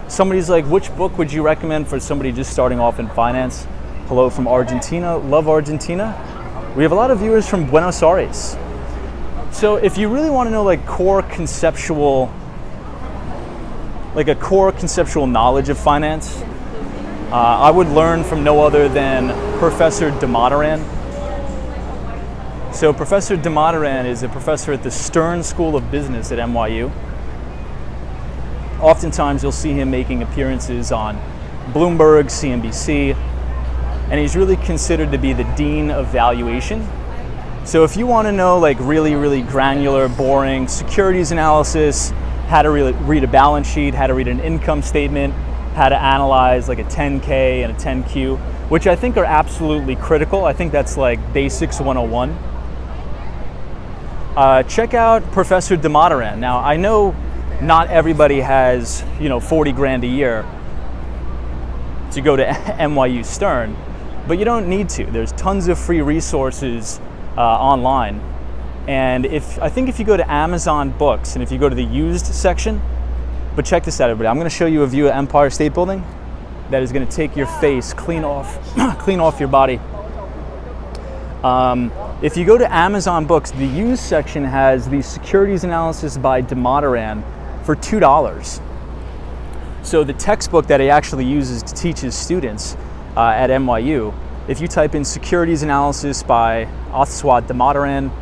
Somebody's like, which book would you recommend for somebody just starting off in finance? Hello from Argentina, love Argentina. We have a lot of viewers from Buenos Aires. So if you really want to know like a core conceptual knowledge of finance, I would learn from no other than Professor de Modern. So Professor de Modern is a professor at the Stern School of Business at NYU. Oftentimes you'll see him making appearances on Bloomberg, CNBC, and he's really considered to be the dean of valuation. So if you want to know like really, really granular, boring securities analysis, how to read a balance sheet, how to read an income statement, how to analyze like a 10K and a 10Q, which I think are absolutely critical. I think that's like basics 101. Check out Professor de Modern. Now, I know not everybody has, you know, 40 grand a year to go to NYU Stern, but you don't need to. There's tons of free resources online. And I think if you go to Amazon Books and if you go to the used section, but check this out, everybody. I'm going to show you a view of Empire State Building that is going to take your face clean off your body. If you go to Amazon Books, the used section has the securities analysis by de Modern for $2. So the textbook that he actually uses to teach his students at NYU, if you type in securities analysis by Oswald de Modern,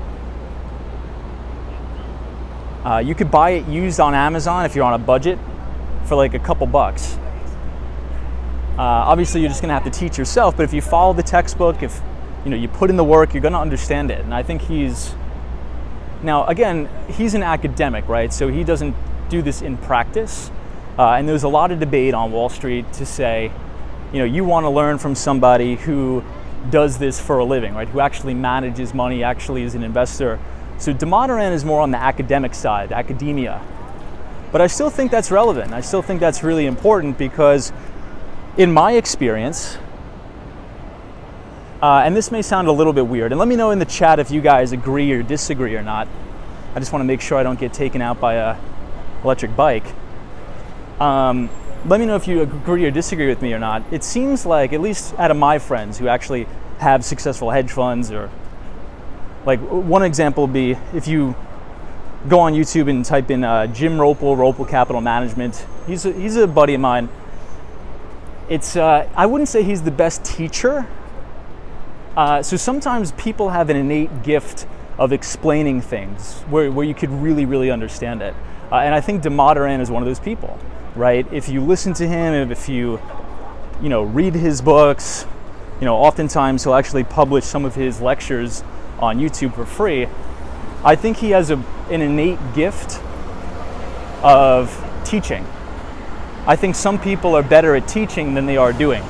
you could buy it used on Amazon if you're on a budget for like a couple bucks. Obviously, you're just going to have to teach yourself, but if you follow the textbook, if you put in the work, you're going to understand it. And I think now again, he's an academic, right? So he doesn't do this in practice. And there's a lot of debate on Wall Street to say, you want to learn from somebody who does this for a living, right? Who actually manages money, actually is an investor. So de Modern is more on the academic side, academia. But I still think that's relevant. I still think that's really important because in my experience, and this may sound a little bit weird, and let me know in the chat if you guys agree or disagree or not. I just want to make sure I don't get taken out by a electric bike. Let me know if you agree or disagree with me or not. It seems like, at least out of my friends who actually have successful hedge funds, or like one example would be if you go on YouTube and type in Jim Ropel Capital Management. He's a buddy of mine. I wouldn't say he's the best teacher. So sometimes people have an innate gift of explaining things where you could really, really understand it. And I think de Modern is one of those people, right? If you listen to him, if you read his books, oftentimes he'll actually publish some of his lectures on YouTube for free. I think he has an innate gift of teaching. I think some people are better at teaching than they are doing.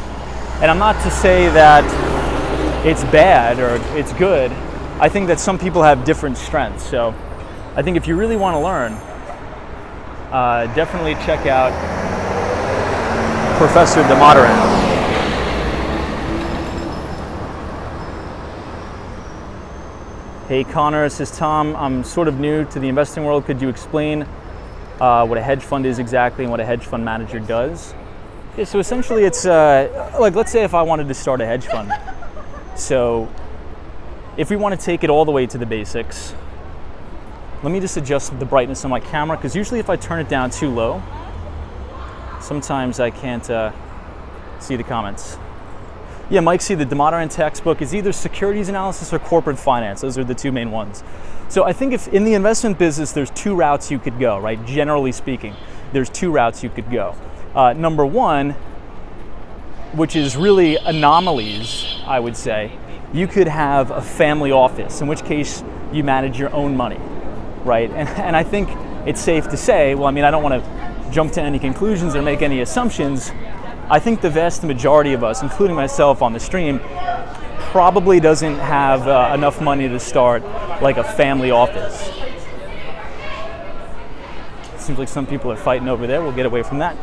And I'm not to say that it's bad or it's good. I think that some people have different strengths. So I think if you really want to learn, definitely check out Professor de Modern. Hey Connor, this is Tom. I'm sort of new to the investing world. Could you explain what a hedge fund is exactly and what a hedge fund manager does? Yeah, so essentially it's like, let's say if I wanted to start a hedge fund. So if we want to take it all the way to the basics, let me just adjust the brightness on my camera, because usually if I turn it down too low, sometimes I can't see the comments. Yeah, Mike, see, the de Modern textbook is either securities analysis or corporate finance. Those are the two main ones. So I think if in the investment business, there's two routes you could go, right? Generally speaking, there's two routes you could go. Number one, which is really anomalies, I would say, you could have a family office, in which case you manage your own money, right? And I think it's safe to say, well, I mean, I don't want to jump to any conclusions or make any assumptions. I think the vast majority of us, including myself on the stream, probably doesn't have enough money to start like a family office. Seems like some people are fighting over there. We'll get away from that.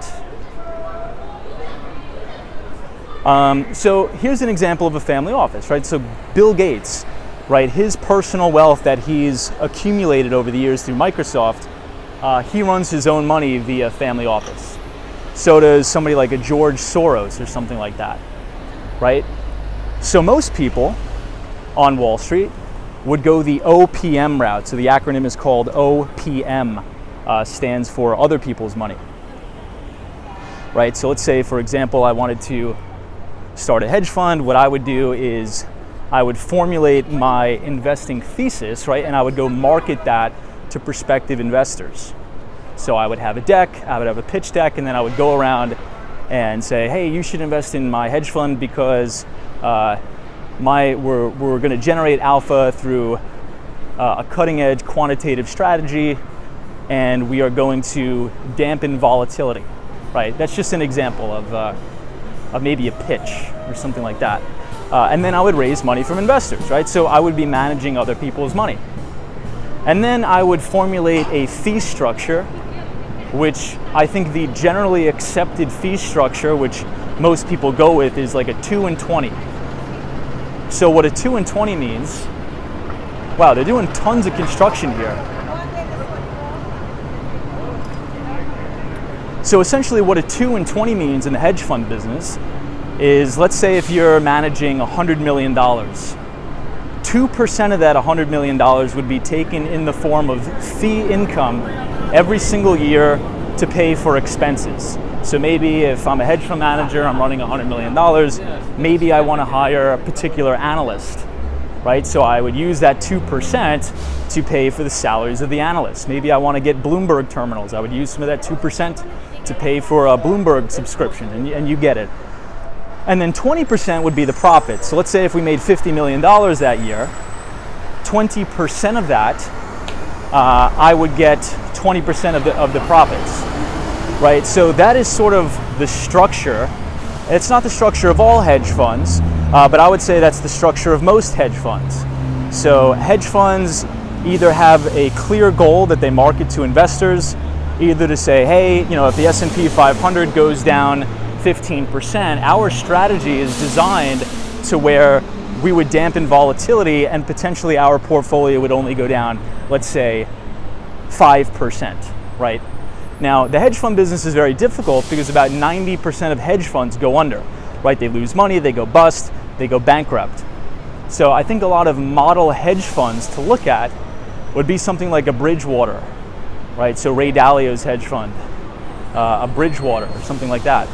So here's an example of a family office, right? So Bill Gates, right, his personal wealth that he's accumulated over the years through Microsoft, he runs his own money via family office. So does somebody like a George Soros or something like that, right? So most people on Wall Street would go the OPM route. So the acronym is called OPM, stands for other people's money, right? So let's say, for example, I wanted to start a hedge fund. What I would do is I would formulate my investing thesis, right? And I would go market that to prospective investors. So I would have a deck, I would have a pitch deck, and then I would go around and say, hey, you should invest in my hedge fund because we're going to generate alpha through a cutting edge quantitative strategy, and we are going to dampen volatility, right? That's just an example of maybe a pitch or something like that. And then I would raise money from investors, right? So I would be managing other people's money. And then I would formulate a fee structure, which I think the generally accepted fee structure, which most people go with, is like a 2 and 20. So what a 2 and 20 means, wow, they're doing tons of construction here. So essentially what a 2 and 20 means in the hedge fund business is, let's say if you're managing $100 million, 2% of that $100 million would be taken in the form of fee income every single year to pay for expenses. So maybe if I'm a hedge fund manager, I'm running $100 million, maybe I want to hire a particular analyst, right? So I would use that 2% to pay for the salaries of the analysts. Maybe I want to get Bloomberg terminals. I would use some of that 2% to pay for a Bloomberg subscription, and you get it. And then 20% would be the profit. So let's say if we made $50 million that year, 20% of that, I would get 20% of the profits, right? So that is sort of the structure. It's not the structure of all hedge funds, but I would say that's the structure of most hedge funds. So hedge funds either have a clear goal that they market to investors, either to say, hey, if the S&P 500 goes down 15%, our strategy is designed to where we would dampen volatility and potentially our portfolio would only go down, let's say, 5%, right? Now, the hedge fund business is very difficult because about 90% of hedge funds go under, right? They lose money, they go bust, they go bankrupt. So I think a lot of model hedge funds to look at would be something like a Bridgewater, right? So Ray Dalio's hedge fund, a Bridgewater or something like that.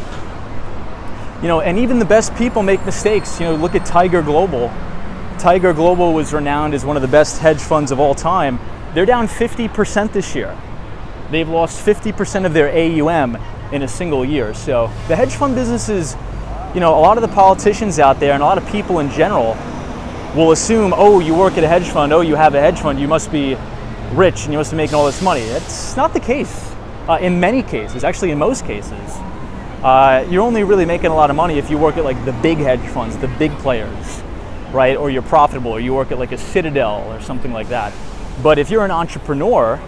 You know, and even the best people make mistakes. You know, look at Tiger Global. Tiger Global was renowned as one of the best hedge funds of all time. They're down 50% this year. They've lost 50% of their AUM in a single year. So the hedge fund business is, you know, a lot of the politicians out there and a lot of people in general will assume, oh, you work at a hedge fund, oh, you have a hedge fund, you must be rich and you must be making all this money. That's not the case. In many cases, actually in most cases, you're only really making a lot of money if you work at like the big hedge funds, the big players, right? Or you're profitable, or you work at like a Citadel or something like that. But if you're an entrepreneur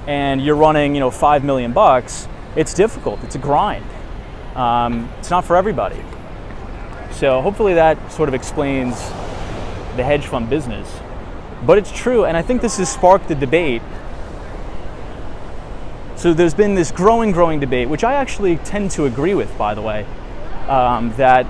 and you're running, you know, $5 million, it's difficult. It's a grind. It's not for everybody. So hopefully that sort of explains the hedge fund business. But it's true, and I think this has sparked the debate. So there's been this growing debate, which I actually tend to agree with, by the way, that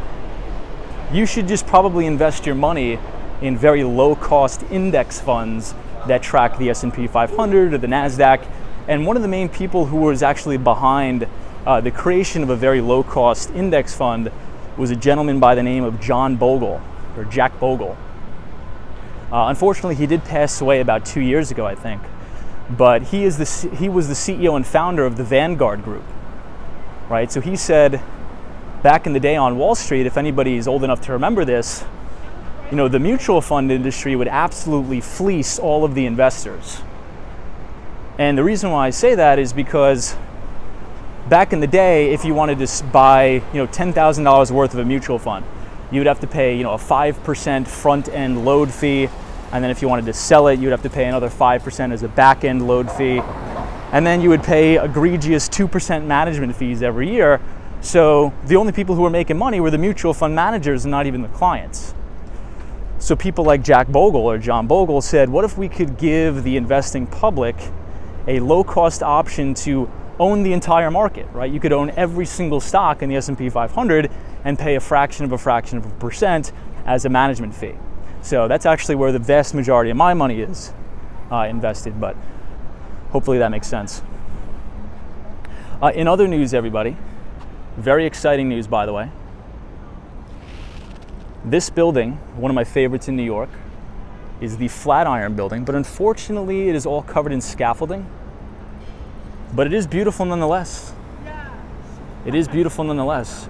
you should just probably invest your money in very low-cost index funds that track the S&P 500 or the NASDAQ. And one of the main people who was actually behind the creation of a very low-cost index fund was a gentleman by the name of John Bogle, or Jack Bogle. Unfortunately, he did pass away about 2 years ago, I think. But he was the CEO and founder of the Vanguard Group, right? So he said back in the day on Wall Street, if anybody is old enough to remember this, you know, the mutual fund industry would absolutely fleece all of the investors. And the reason why I say that is because back in the day, if you wanted to buy, you know, $10,000 worth of a mutual fund, you would have to pay, you know, a 5% front-end load fee. And then if you wanted to sell it, you'd have to pay another 5% as a back-end load fee. And then you would pay egregious 2% management fees every year. So the only people who were making money were the mutual fund managers and not even the clients. So people like Jack Bogle or John Bogle said, what if we could give the investing public a low-cost option to own the entire market, right? You could own every single stock in the S&P 500 and pay a fraction of a percent as a management fee. So that's actually where the vast majority of my money is invested, but hopefully that makes sense. In other news, everybody, very exciting news, by the way. This building, one of my favorites in New York, is the Flatiron building, but unfortunately it is all covered in scaffolding. But it is beautiful nonetheless. It is beautiful nonetheless.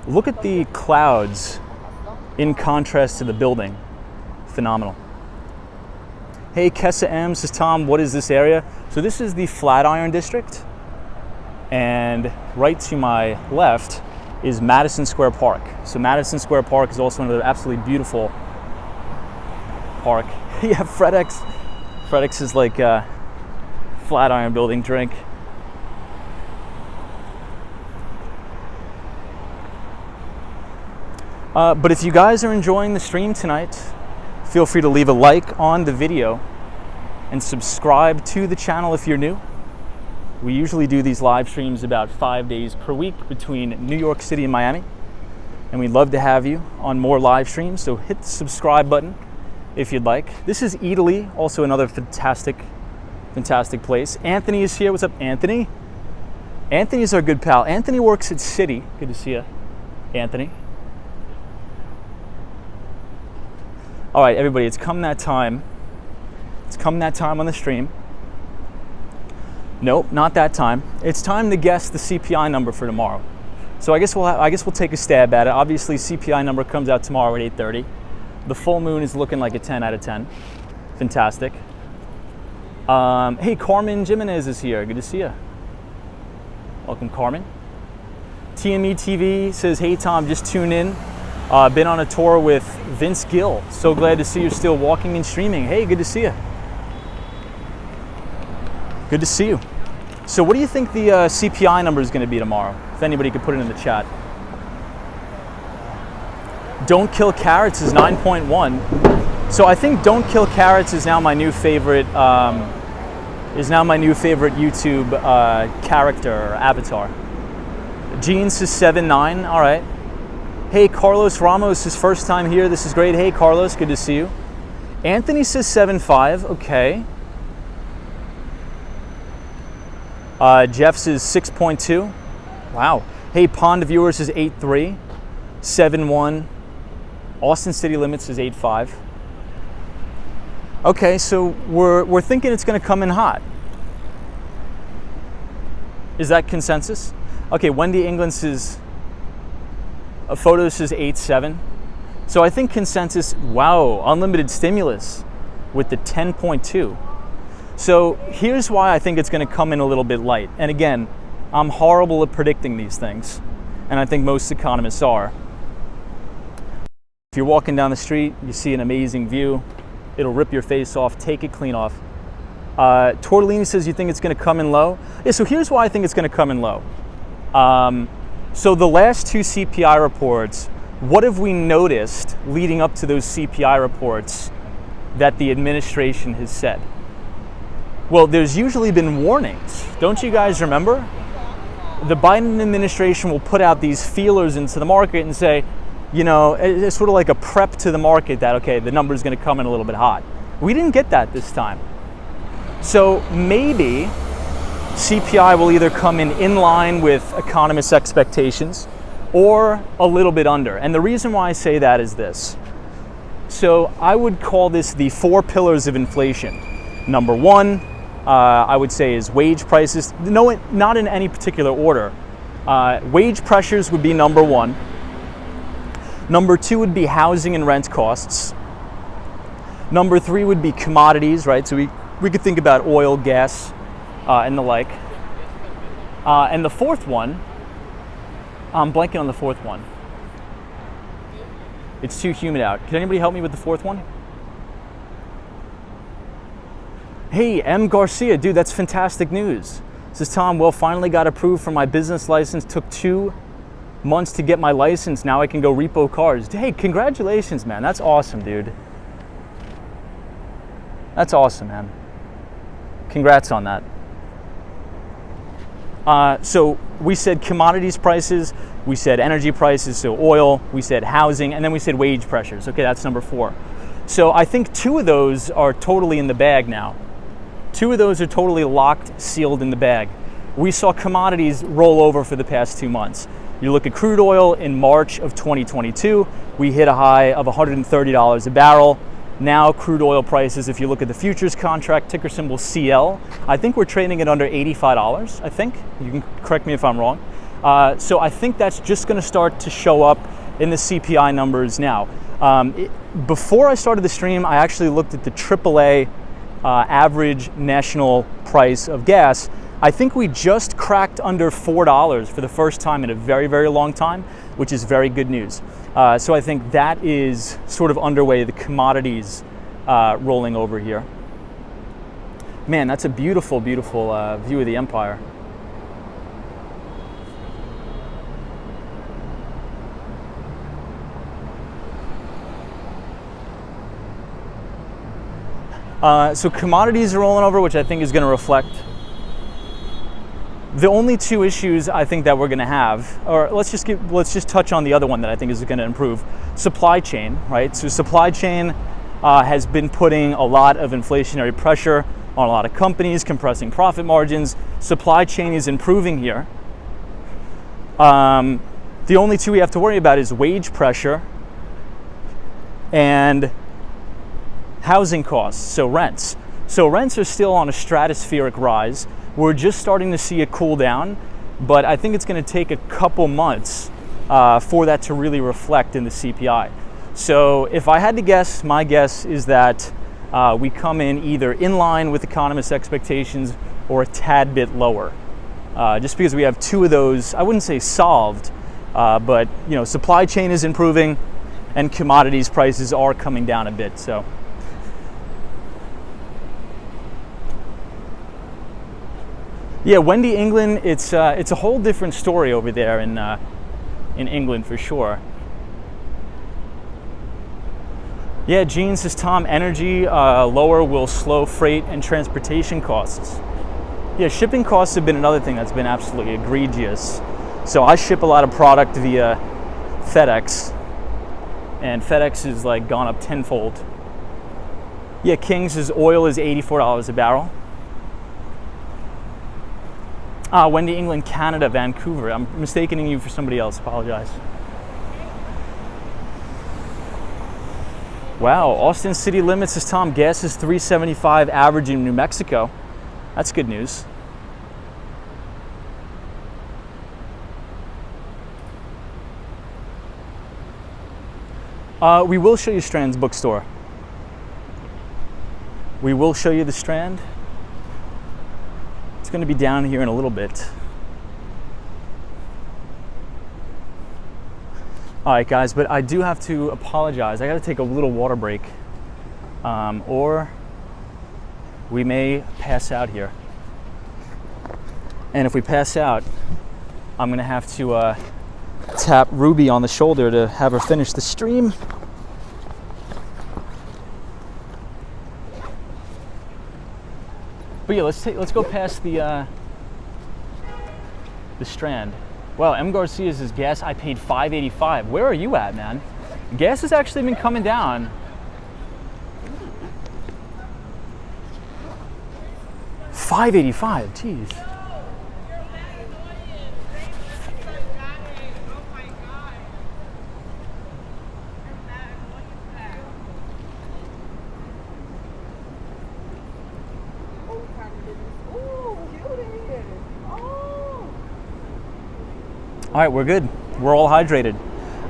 Look at the clouds in contrast to the building. Phenomenal. Hey, Kessa M says, Tom, what is this area? So this is the Flatiron district, and right to my left is Madison Square Park. So Madison Square Park is also another absolutely beautiful park. Yeah, FredEx. FredEx is like a Flatiron building drink. But if you guys are enjoying the stream tonight, feel free to leave a like on the video and subscribe to the channel if you're new. We usually do these live streams about 5 days per week between New York City and Miami. And we'd love to have you on more live streams, so hit the subscribe button if you'd like. This is Italy, also another fantastic place. Anthony is here. What's up, Anthony? Anthony's our good pal. Anthony works at Citi. Good to see you, Anthony. All right, everybody, it's come that time. It's come that time on the stream. Nope, not that time. It's time to guess the CPI number for tomorrow. So I guess we'll take a stab at it. Obviously, CPI number comes out tomorrow at 8:30. The full moon is looking like a 10 out of 10. Fantastic. Hey, Carmen Jimenez is here. Good to see you. Welcome, Carmen. TME TV says, hey, Tom, just tune in. Been on a tour with Vince Gill. So glad to see you're still walking and streaming. Hey, good to see you. Good to see you. So what do you think the CPI number is going to be tomorrow? If anybody could put it in the chat. Don't Kill Carrots is 9.1. So I think Don't Kill Carrots is now my new favorite. YouTube character or avatar. Jeans is 7.9. All right. Hey, Carlos Ramos is first time here. This is great. Hey, Carlos, good to see you. Anthony says 7.5. Okay. Jeff says 6.2. Wow. Hey, Pond Viewers is 8.3. 7.1. Austin City Limits is 8.5. Okay, so we're thinking it's going to come in hot. Is that consensus? Okay, Wendy England says, a photo says 8.7. So I think consensus, wow, unlimited stimulus with the 10.2. So here's why I think it's going to come in a little bit light. And again, I'm horrible at predicting these things, and I think most economists are. If you're walking down the street, you see an amazing view, it'll rip your face off, take it clean off. Tortellini says you think it's going to come in low. Yeah, so here's why I think it's going to come in low. So the last two CPI reports, what have we noticed leading up to those CPI reports that the administration has said? Well, there's usually been warnings. Don't you guys remember? The Biden administration will put out these feelers into the market and say, you know, it's sort of like a prep to the market that, okay, the number's going to come in a little bit hot. We didn't get that this time. So maybe CPI will either come in line with economists' expectations or a little bit under. And the reason why I say that is this. So I would call this the 4 pillars of inflation. Number 1, I would say, is wage prices. No, not in any particular order. Wage pressures would be number 1. Number 2 would be housing and rent costs. Number 3 would be commodities, right? So we could think about oil, gas, and the like. And the fourth one, I'm blanking on the fourth one. It's too humid out. Can anybody help me with the fourth one? Hey, M. Garcia, dude, that's fantastic news. This is Tom. Well, finally got approved for my business license. Took 2 months to get my license. Now I can go repo cars. Hey, congratulations, man. That's awesome, dude. That's awesome, man. Congrats on that. So we said commodities prices, we said energy prices, so oil, we said housing, and then we said wage pressures. Okay, that's number 4. So I think 2 of those are totally in the bag now. 2 of those are totally locked, sealed in the bag. We saw commodities roll over for the past 2 months. You look at crude oil in March of 2022, we hit a high of $130 a barrel. Now crude oil prices, if you look at the futures contract, ticker symbol CL, I think we're trading at under $85, I think. You can correct me if I'm wrong. So I think that's just gonna start to show up in the CPI numbers now. Before I started the stream, I actually looked at the AAA average national price of gas. I think we just cracked under $4 for the first time in a very, very long time, which is very good news. So I think that is sort of underway, the commodities rolling over here. Man, that's a beautiful, beautiful view of the empire. So commodities are rolling over, which I think is going to reflect. The only 2 issues I think that we're going to have, or let's just touch on the other one that I think is going to improve. Supply chain, right? So supply chain has been putting a lot of inflationary pressure on a lot of companies, compressing profit margins. Supply chain is improving here. The only 2 we have to worry about is wage pressure and housing costs, so rents. So rents are still on a stratospheric rise. We're just starting to see it cool down, but I think it's going to take a couple months for that to really reflect in the CPI. So if I had to guess, my guess is that we come in either in line with economists' expectations or a tad bit lower. Just because we have 2 of those, I wouldn't say solved, but you know, supply chain is improving and commodities prices are coming down a bit. So. Yeah, Wendy England, it's a whole different story over there in England for sure. Yeah, Gene says, Tom, energy lower will slow freight and transportation costs. Yeah, shipping costs have been another thing that's been absolutely egregious. So I ship a lot of product via FedEx, and FedEx is like gone up tenfold. Yeah, King says oil is $84 a barrel. Wendy England, Canada, Vancouver. I'm mistaking you for somebody else, apologize. Wow, Austin city limits is Tom. Gas is $3.75 average in New Mexico. That's good news. We will show you Strand's bookstore. We will show you the Strand. It's going to be down here in a little bit. All right, guys, but I do have to apologize. I got to take a little water break, or we may pass out here. And if we pass out, I'm going to have to tap Ruby on the shoulder to have her finish the stream. But yeah, let's go past the Strand. Wow, M. Garcia's is gas. I paid $5.85. Where are you at, man? Gas has actually been coming down. $5.85. Jeez. All right, we're good. We're all hydrated.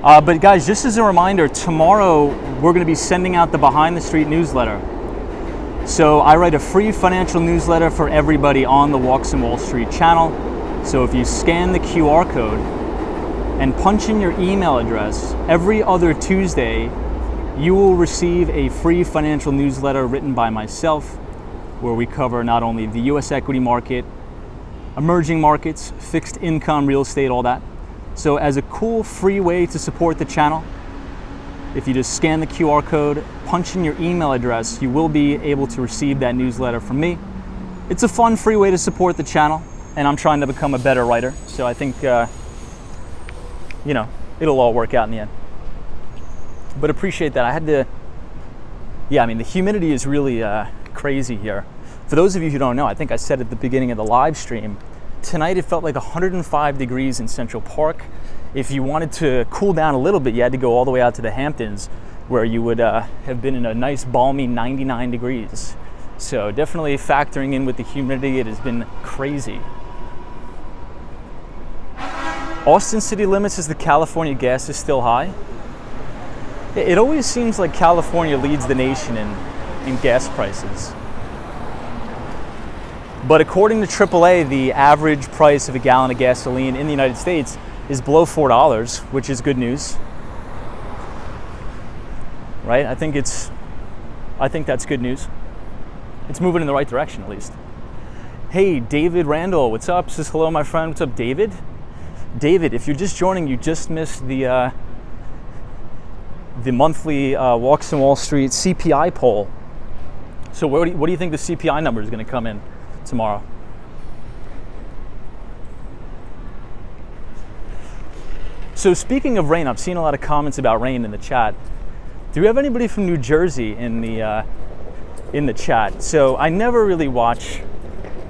But guys, just as a reminder, tomorrow we're going to be sending out the Behind the Street newsletter. So I write a free financial newsletter for everybody on the Walks in Wall Street channel. So if you scan the QR code and punch in your email address, every other Tuesday, you will receive a free financial newsletter written by myself, where we cover not only the US equity market, emerging markets, fixed income, real estate, all that. So as a cool free way to support the channel, if you just scan the QR code, punch in your email address, you will be able to receive that newsletter from me. It's a fun free way to support the channel, and I'm trying to become a better writer. So I think, you know, it'll all work out in the end. But appreciate that. I had to, yeah, I mean, the humidity is really crazy here. For those of you who don't know, I think I said at the beginning of the live stream, tonight it felt like 105 degrees in Central Park. If you wanted to cool down a little bit, you had to go all the way out to the Hamptons, where you would have been in a nice balmy 99 degrees. So definitely factoring in with the humidity, it has been crazy. Austin city limits is the California gas is still high. It always seems like California leads the nation in gas prices. But according to AAA, the average price of a gallon of gasoline in the United States is below $4, which is good news. Right? I think that's good news. It's moving in the right direction, at least. Hey, David Randall, what's up? Says hello, my friend. What's up, David? David, if you're just joining, you just missed the monthly Walks in Wall Street CPI poll. So what do you think the CPI number is going to come in tomorrow? So speaking of rain, I've seen a lot of comments about rain in the chat. Do we have anybody from New Jersey in the chat? So I never really watch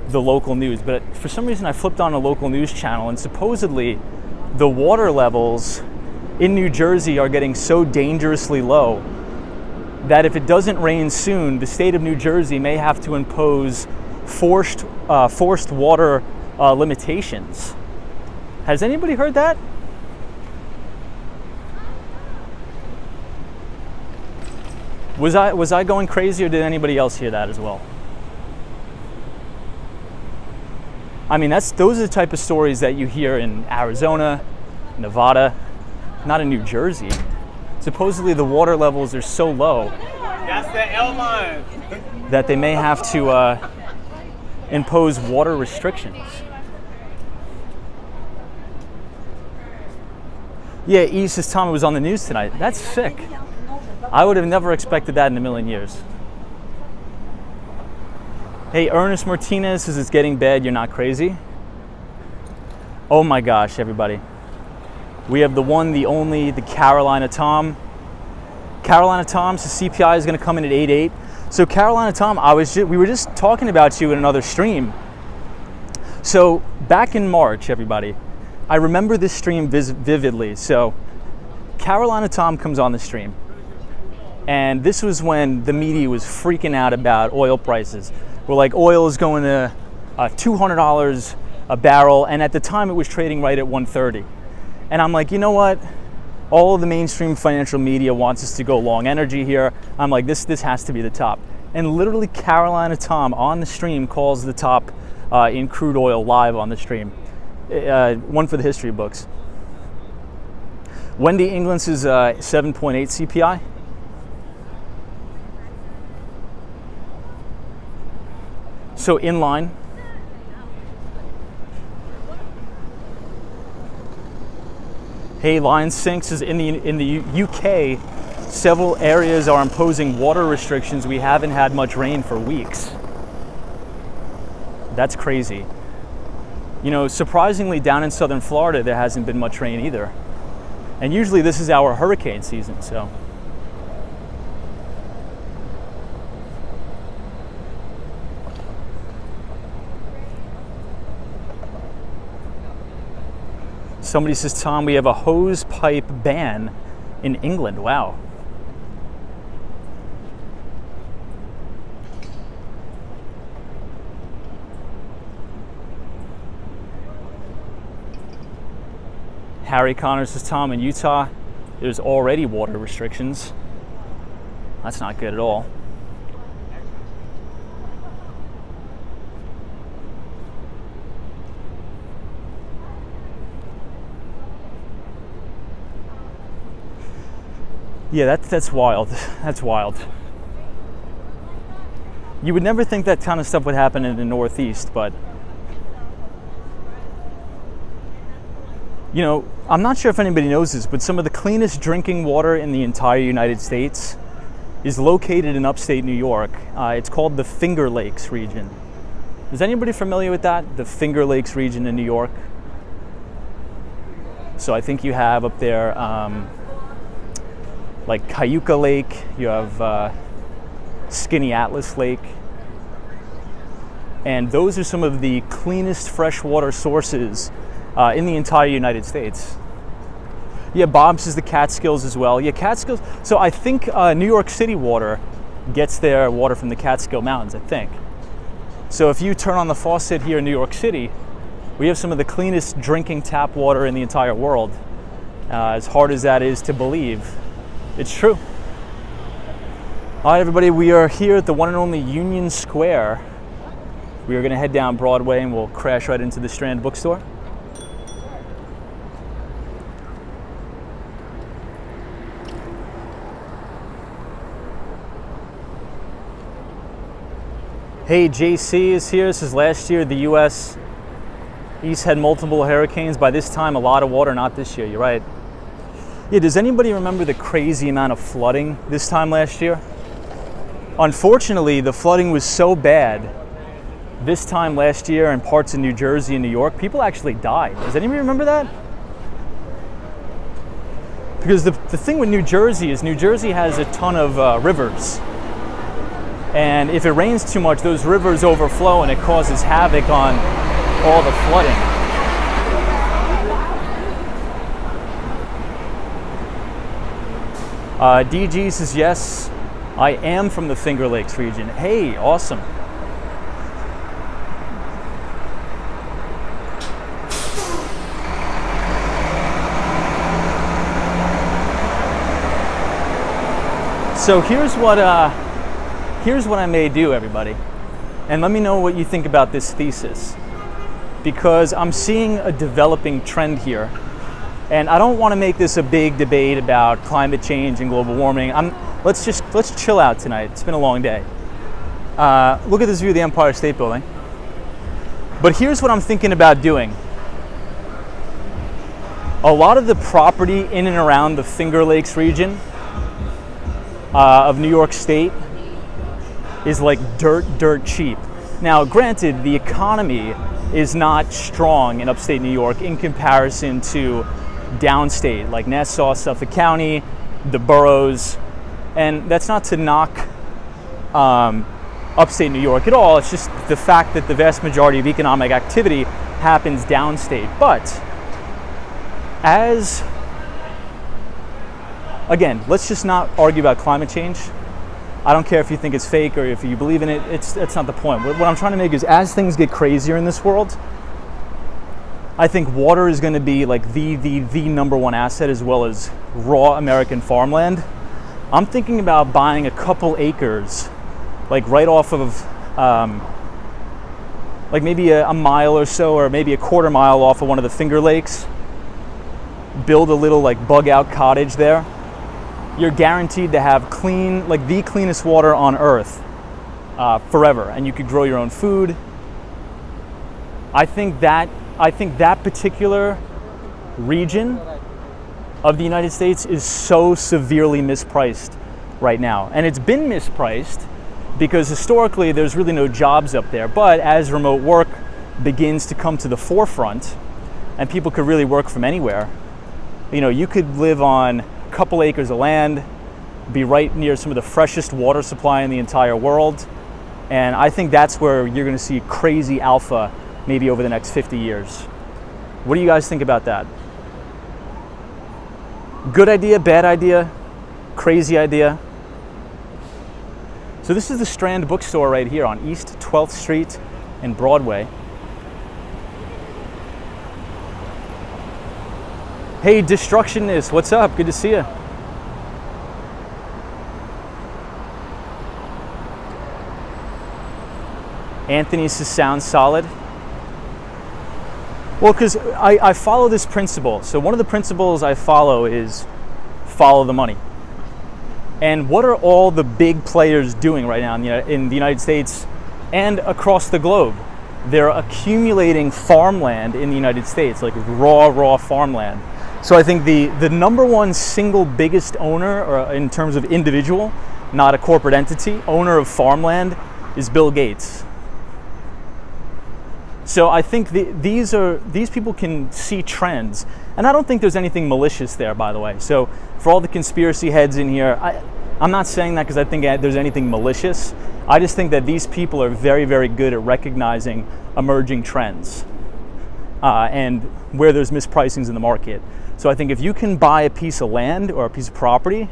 the local news, but for some reason I flipped on a local news channel, and supposedly the water levels in New Jersey are getting so dangerously low that if it doesn't rain soon, the state of New Jersey may have to impose forced water limitations. Has anybody heard that? Was I going crazy, or did anybody else hear that as well? I mean, those are the type of stories that you hear in Arizona, Nevada, not in New Jersey. Supposedly the water levels are so low that they may have to impose water restrictions. Yeah, E says Tom was on the news tonight. That's sick. I would have never expected that in a million years. Hey, Ernest Martinez says it's getting bad, you're not crazy. Oh my gosh, everybody. We have the one, the only, the Carolina Tom. Carolina Tom says CPI is going to come in at 8.8. So Carolina Tom, we were just talking about you in another stream. So back in March, everybody, I remember this stream vividly. So Carolina Tom comes on the stream, And this was when the media was freaking out about oil prices. We're like, oil is going to $200 a barrel, and at the time it was trading right at $130. And I'm like, you know what? All of the mainstream financial media wants us to go long energy here. I'm like, this has to be the top. And literally Carolina Tom on the stream calls the top in crude oil live on the stream. One for the history books. Wendy Inglis is 7.8 CPI. So in line. Hey, Line Sinks is in the UK. Several areas are imposing water restrictions. We haven't had much rain for weeks. That's crazy. You know, surprisingly, down in southern Florida, there hasn't been much rain either. And usually this is our hurricane season, so. Somebody says, Tom, we have a hose pipe ban in England. Wow. Harry Connor says, Tom, in Utah, there's already water restrictions. That's not good at all. Yeah, that's wild. That's wild. You would never think that kind of stuff would happen in the Northeast, but you know, I'm not sure if anybody knows this, but some of the cleanest drinking water in the entire United States is located in upstate New York. It's called the Finger Lakes region. Is anybody familiar with that? The Finger Lakes region in New York? So I think you have up there like Cayuga Lake, you have Skinny Atlas Lake, and those are some of the cleanest freshwater sources in the entire United States. Yeah, Bob says the Catskills as well. Yeah, Catskills. So I think New York City water gets their water from the Catskill Mountains, I think. So if you turn on the faucet here in New York City, we have some of the cleanest drinking tap water in the entire world. As hard as that is to believe, it's true. All right, everybody, we are here at the one and only Union Square. We are going to head down Broadway and we'll crash right into the Strand Bookstore. Hey, JC is here. This is last year. The U.S. East had multiple hurricanes. By this time, a lot of water. Not this year. You're right. Yeah, does anybody remember the crazy amount of flooding this time last year? Unfortunately, the flooding was so bad this time last year in parts of New Jersey and New York, people actually died. Does anybody remember that? Because the thing with New Jersey is New Jersey has a ton of rivers. And if it rains too much, those rivers overflow and it causes havoc on all the flooding. DG says, yes, I am from the Finger Lakes region. Hey, awesome. So here's what I may do, everybody. And let me know what you think about this thesis. Because I'm seeing a developing trend here. And I don't want to make this a big debate about climate change and global warming. Let's chill out tonight. It's been a long day. Look at this view of the Empire State Building. But here's what I'm thinking about doing. A lot of the property in and around the Finger Lakes region of New York State is like dirt cheap. Now, granted, the economy is not strong in upstate New York in comparison to downstate, like Nassau, Suffolk County, the boroughs, and that's not to knock upstate New York at all. It's just the fact that the vast majority of economic activity happens downstate. But as again, let's just not argue about climate change. I don't care if you think it's fake or if you believe in it. That's not the point. What I'm trying to make is, as things get crazier in this world, I think water is going to be like the number one asset, as well as raw American farmland. I'm thinking about buying a couple acres, like right off of, like maybe a mile or so, or maybe a quarter mile off of one of the Finger Lakes. Build a little like bug out cottage there. You're guaranteed to have clean, like the cleanest water on earth forever, and you could grow your own food. I think that particular region of the United States is so severely mispriced right now. And it's been mispriced because historically there's really no jobs up there. But as remote work begins to come to the forefront and people could really work from anywhere, you know, you could live on a couple acres of land, be right near some of the freshest water supply in the entire world. And I think that's where you're going to see crazy alpha maybe over the next 50 years. What do you guys think about that? Good idea, bad idea, crazy idea? So this is the Strand Bookstore right here on East 12th Street and Broadway. Hey, Destructionist, what's up? Good to see you. Anthony says sounds solid. Well, because I follow this principle. So one of the principles I follow is follow the money. And what are all the big players doing right now in the United States and across the globe? They're accumulating farmland in the United States, like raw farmland. So I think the number one single biggest owner, or in terms of individual, not a corporate entity, owner of farmland is Bill Gates. So I think these people can see trends, and I don't think there's anything malicious there, by the way. So for all the conspiracy heads in here, I'm not saying that because I think there's anything malicious. I just think that these people are very, very good at recognizing emerging trends and where there's mispricings in the market. So I think if you can buy a piece of land or a piece of property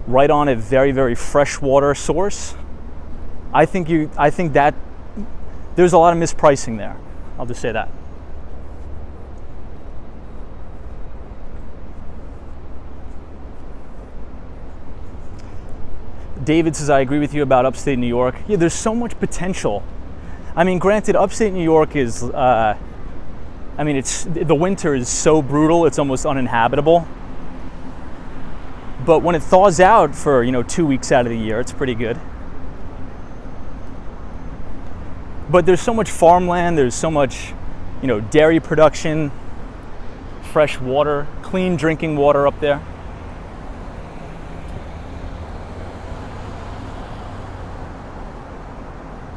right on a very, very fresh water source, I think that there's a lot of mispricing there. I'll just say that. David says, I agree with you about upstate New York. Yeah, there's so much potential. I mean, granted, upstate New York is, the winter is so brutal, it's almost uninhabitable. But when it thaws out for, 2 weeks out of the year, it's pretty good. But there's so much farmland, there's so much, dairy production, fresh water, clean drinking water up there.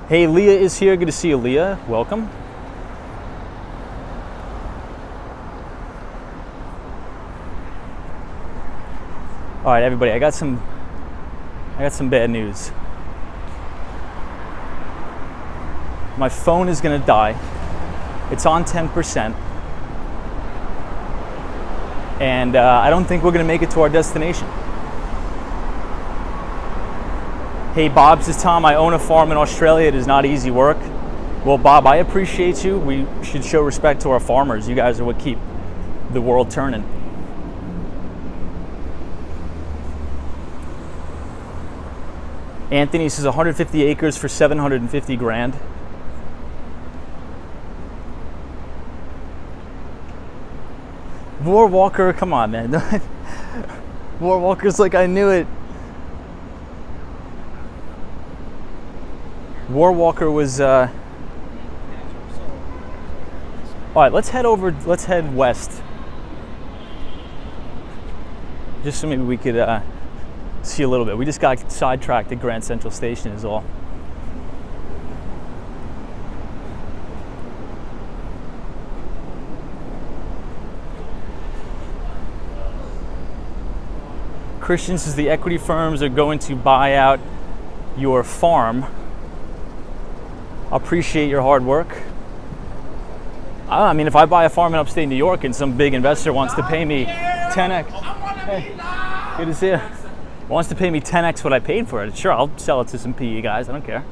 Hey, Leah is here. Good to see you, Leah. Welcome. All right, everybody, I got some bad news. My phone is gonna die. It's on 10%. And I don't think we're gonna make it to our destination. Hey, Bob says, Tom, I own a farm in Australia. It is not easy work. Well, Bob, I appreciate you. We should show respect to our farmers. You guys are what keep the world turning. Anthony says 150 acres for 750 grand. War Walker, come on, man. War Walker's like, I knew it. War Walker was, all right, let's head west. Just so maybe we could see a little bit. We just got sidetracked at Grand Central Station is all. Christian says the equity firms are going to buy out your farm. Appreciate your hard work. I mean, if I buy a farm in upstate New York and some big investor wants to pay me 10x. Good to see you. Wants to pay me 10x what I paid for it. Sure, I'll sell it to some PE guys. I don't care.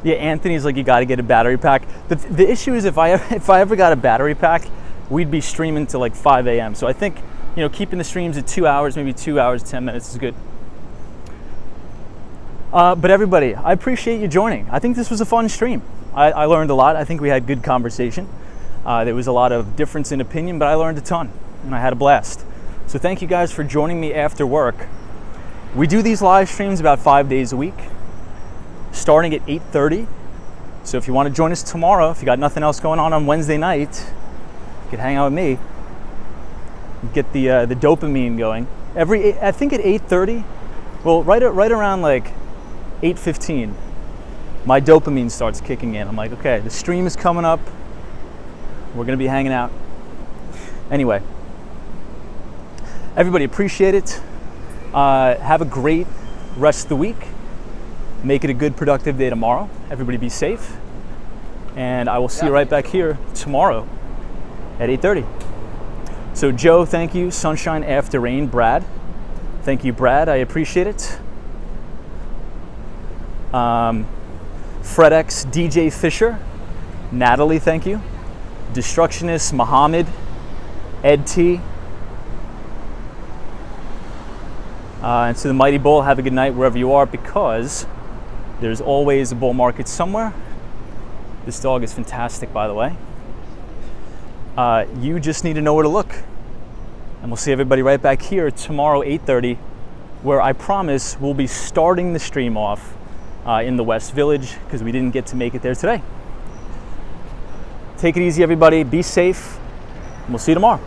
Yeah, Anthony's like, you got to get a battery pack. The issue is if I ever got a battery pack, we'd be streaming to like 5 a.m. So I think, keeping the streams at 2 hours, maybe 2 hours, 10 minutes is good. But everybody, I appreciate you joining. I think this was a fun stream. I learned a lot. I think we had good conversation. There was a lot of difference in opinion, but I learned a ton and I had a blast. So thank you guys for joining me after work. We do these live streams about 5 days a week, starting at 8:30. So if you want to join us tomorrow, if you got nothing else going on Wednesday night, you could hang out with me, get the dopamine going. I think at 8:30, well, right around like 8:15, my dopamine starts kicking in. I'm like, okay, the stream is coming up. We're gonna be hanging out. Anyway, everybody, appreciate it. Have a great rest of the week. Make it a good, productive day tomorrow. Everybody be safe. And I will see you right back here tomorrow at 8:30. So Joe, thank you. Sunshine After Rain, Brad. Thank you, Brad. I appreciate it. FredX, DJ Fisher. Natalie, thank you. Destructionist, Muhammad. Ed T. And to the Mighty Bull, have a good night wherever you are, because there's always a bull market somewhere. This dog is fantastic, by the way. You just need to know where to look. And we'll see everybody right back here tomorrow, 8:30, where I promise we'll be starting the stream off in the West Village, because we didn't get to make it there today. Take it easy, everybody. Be safe. And we'll see you tomorrow.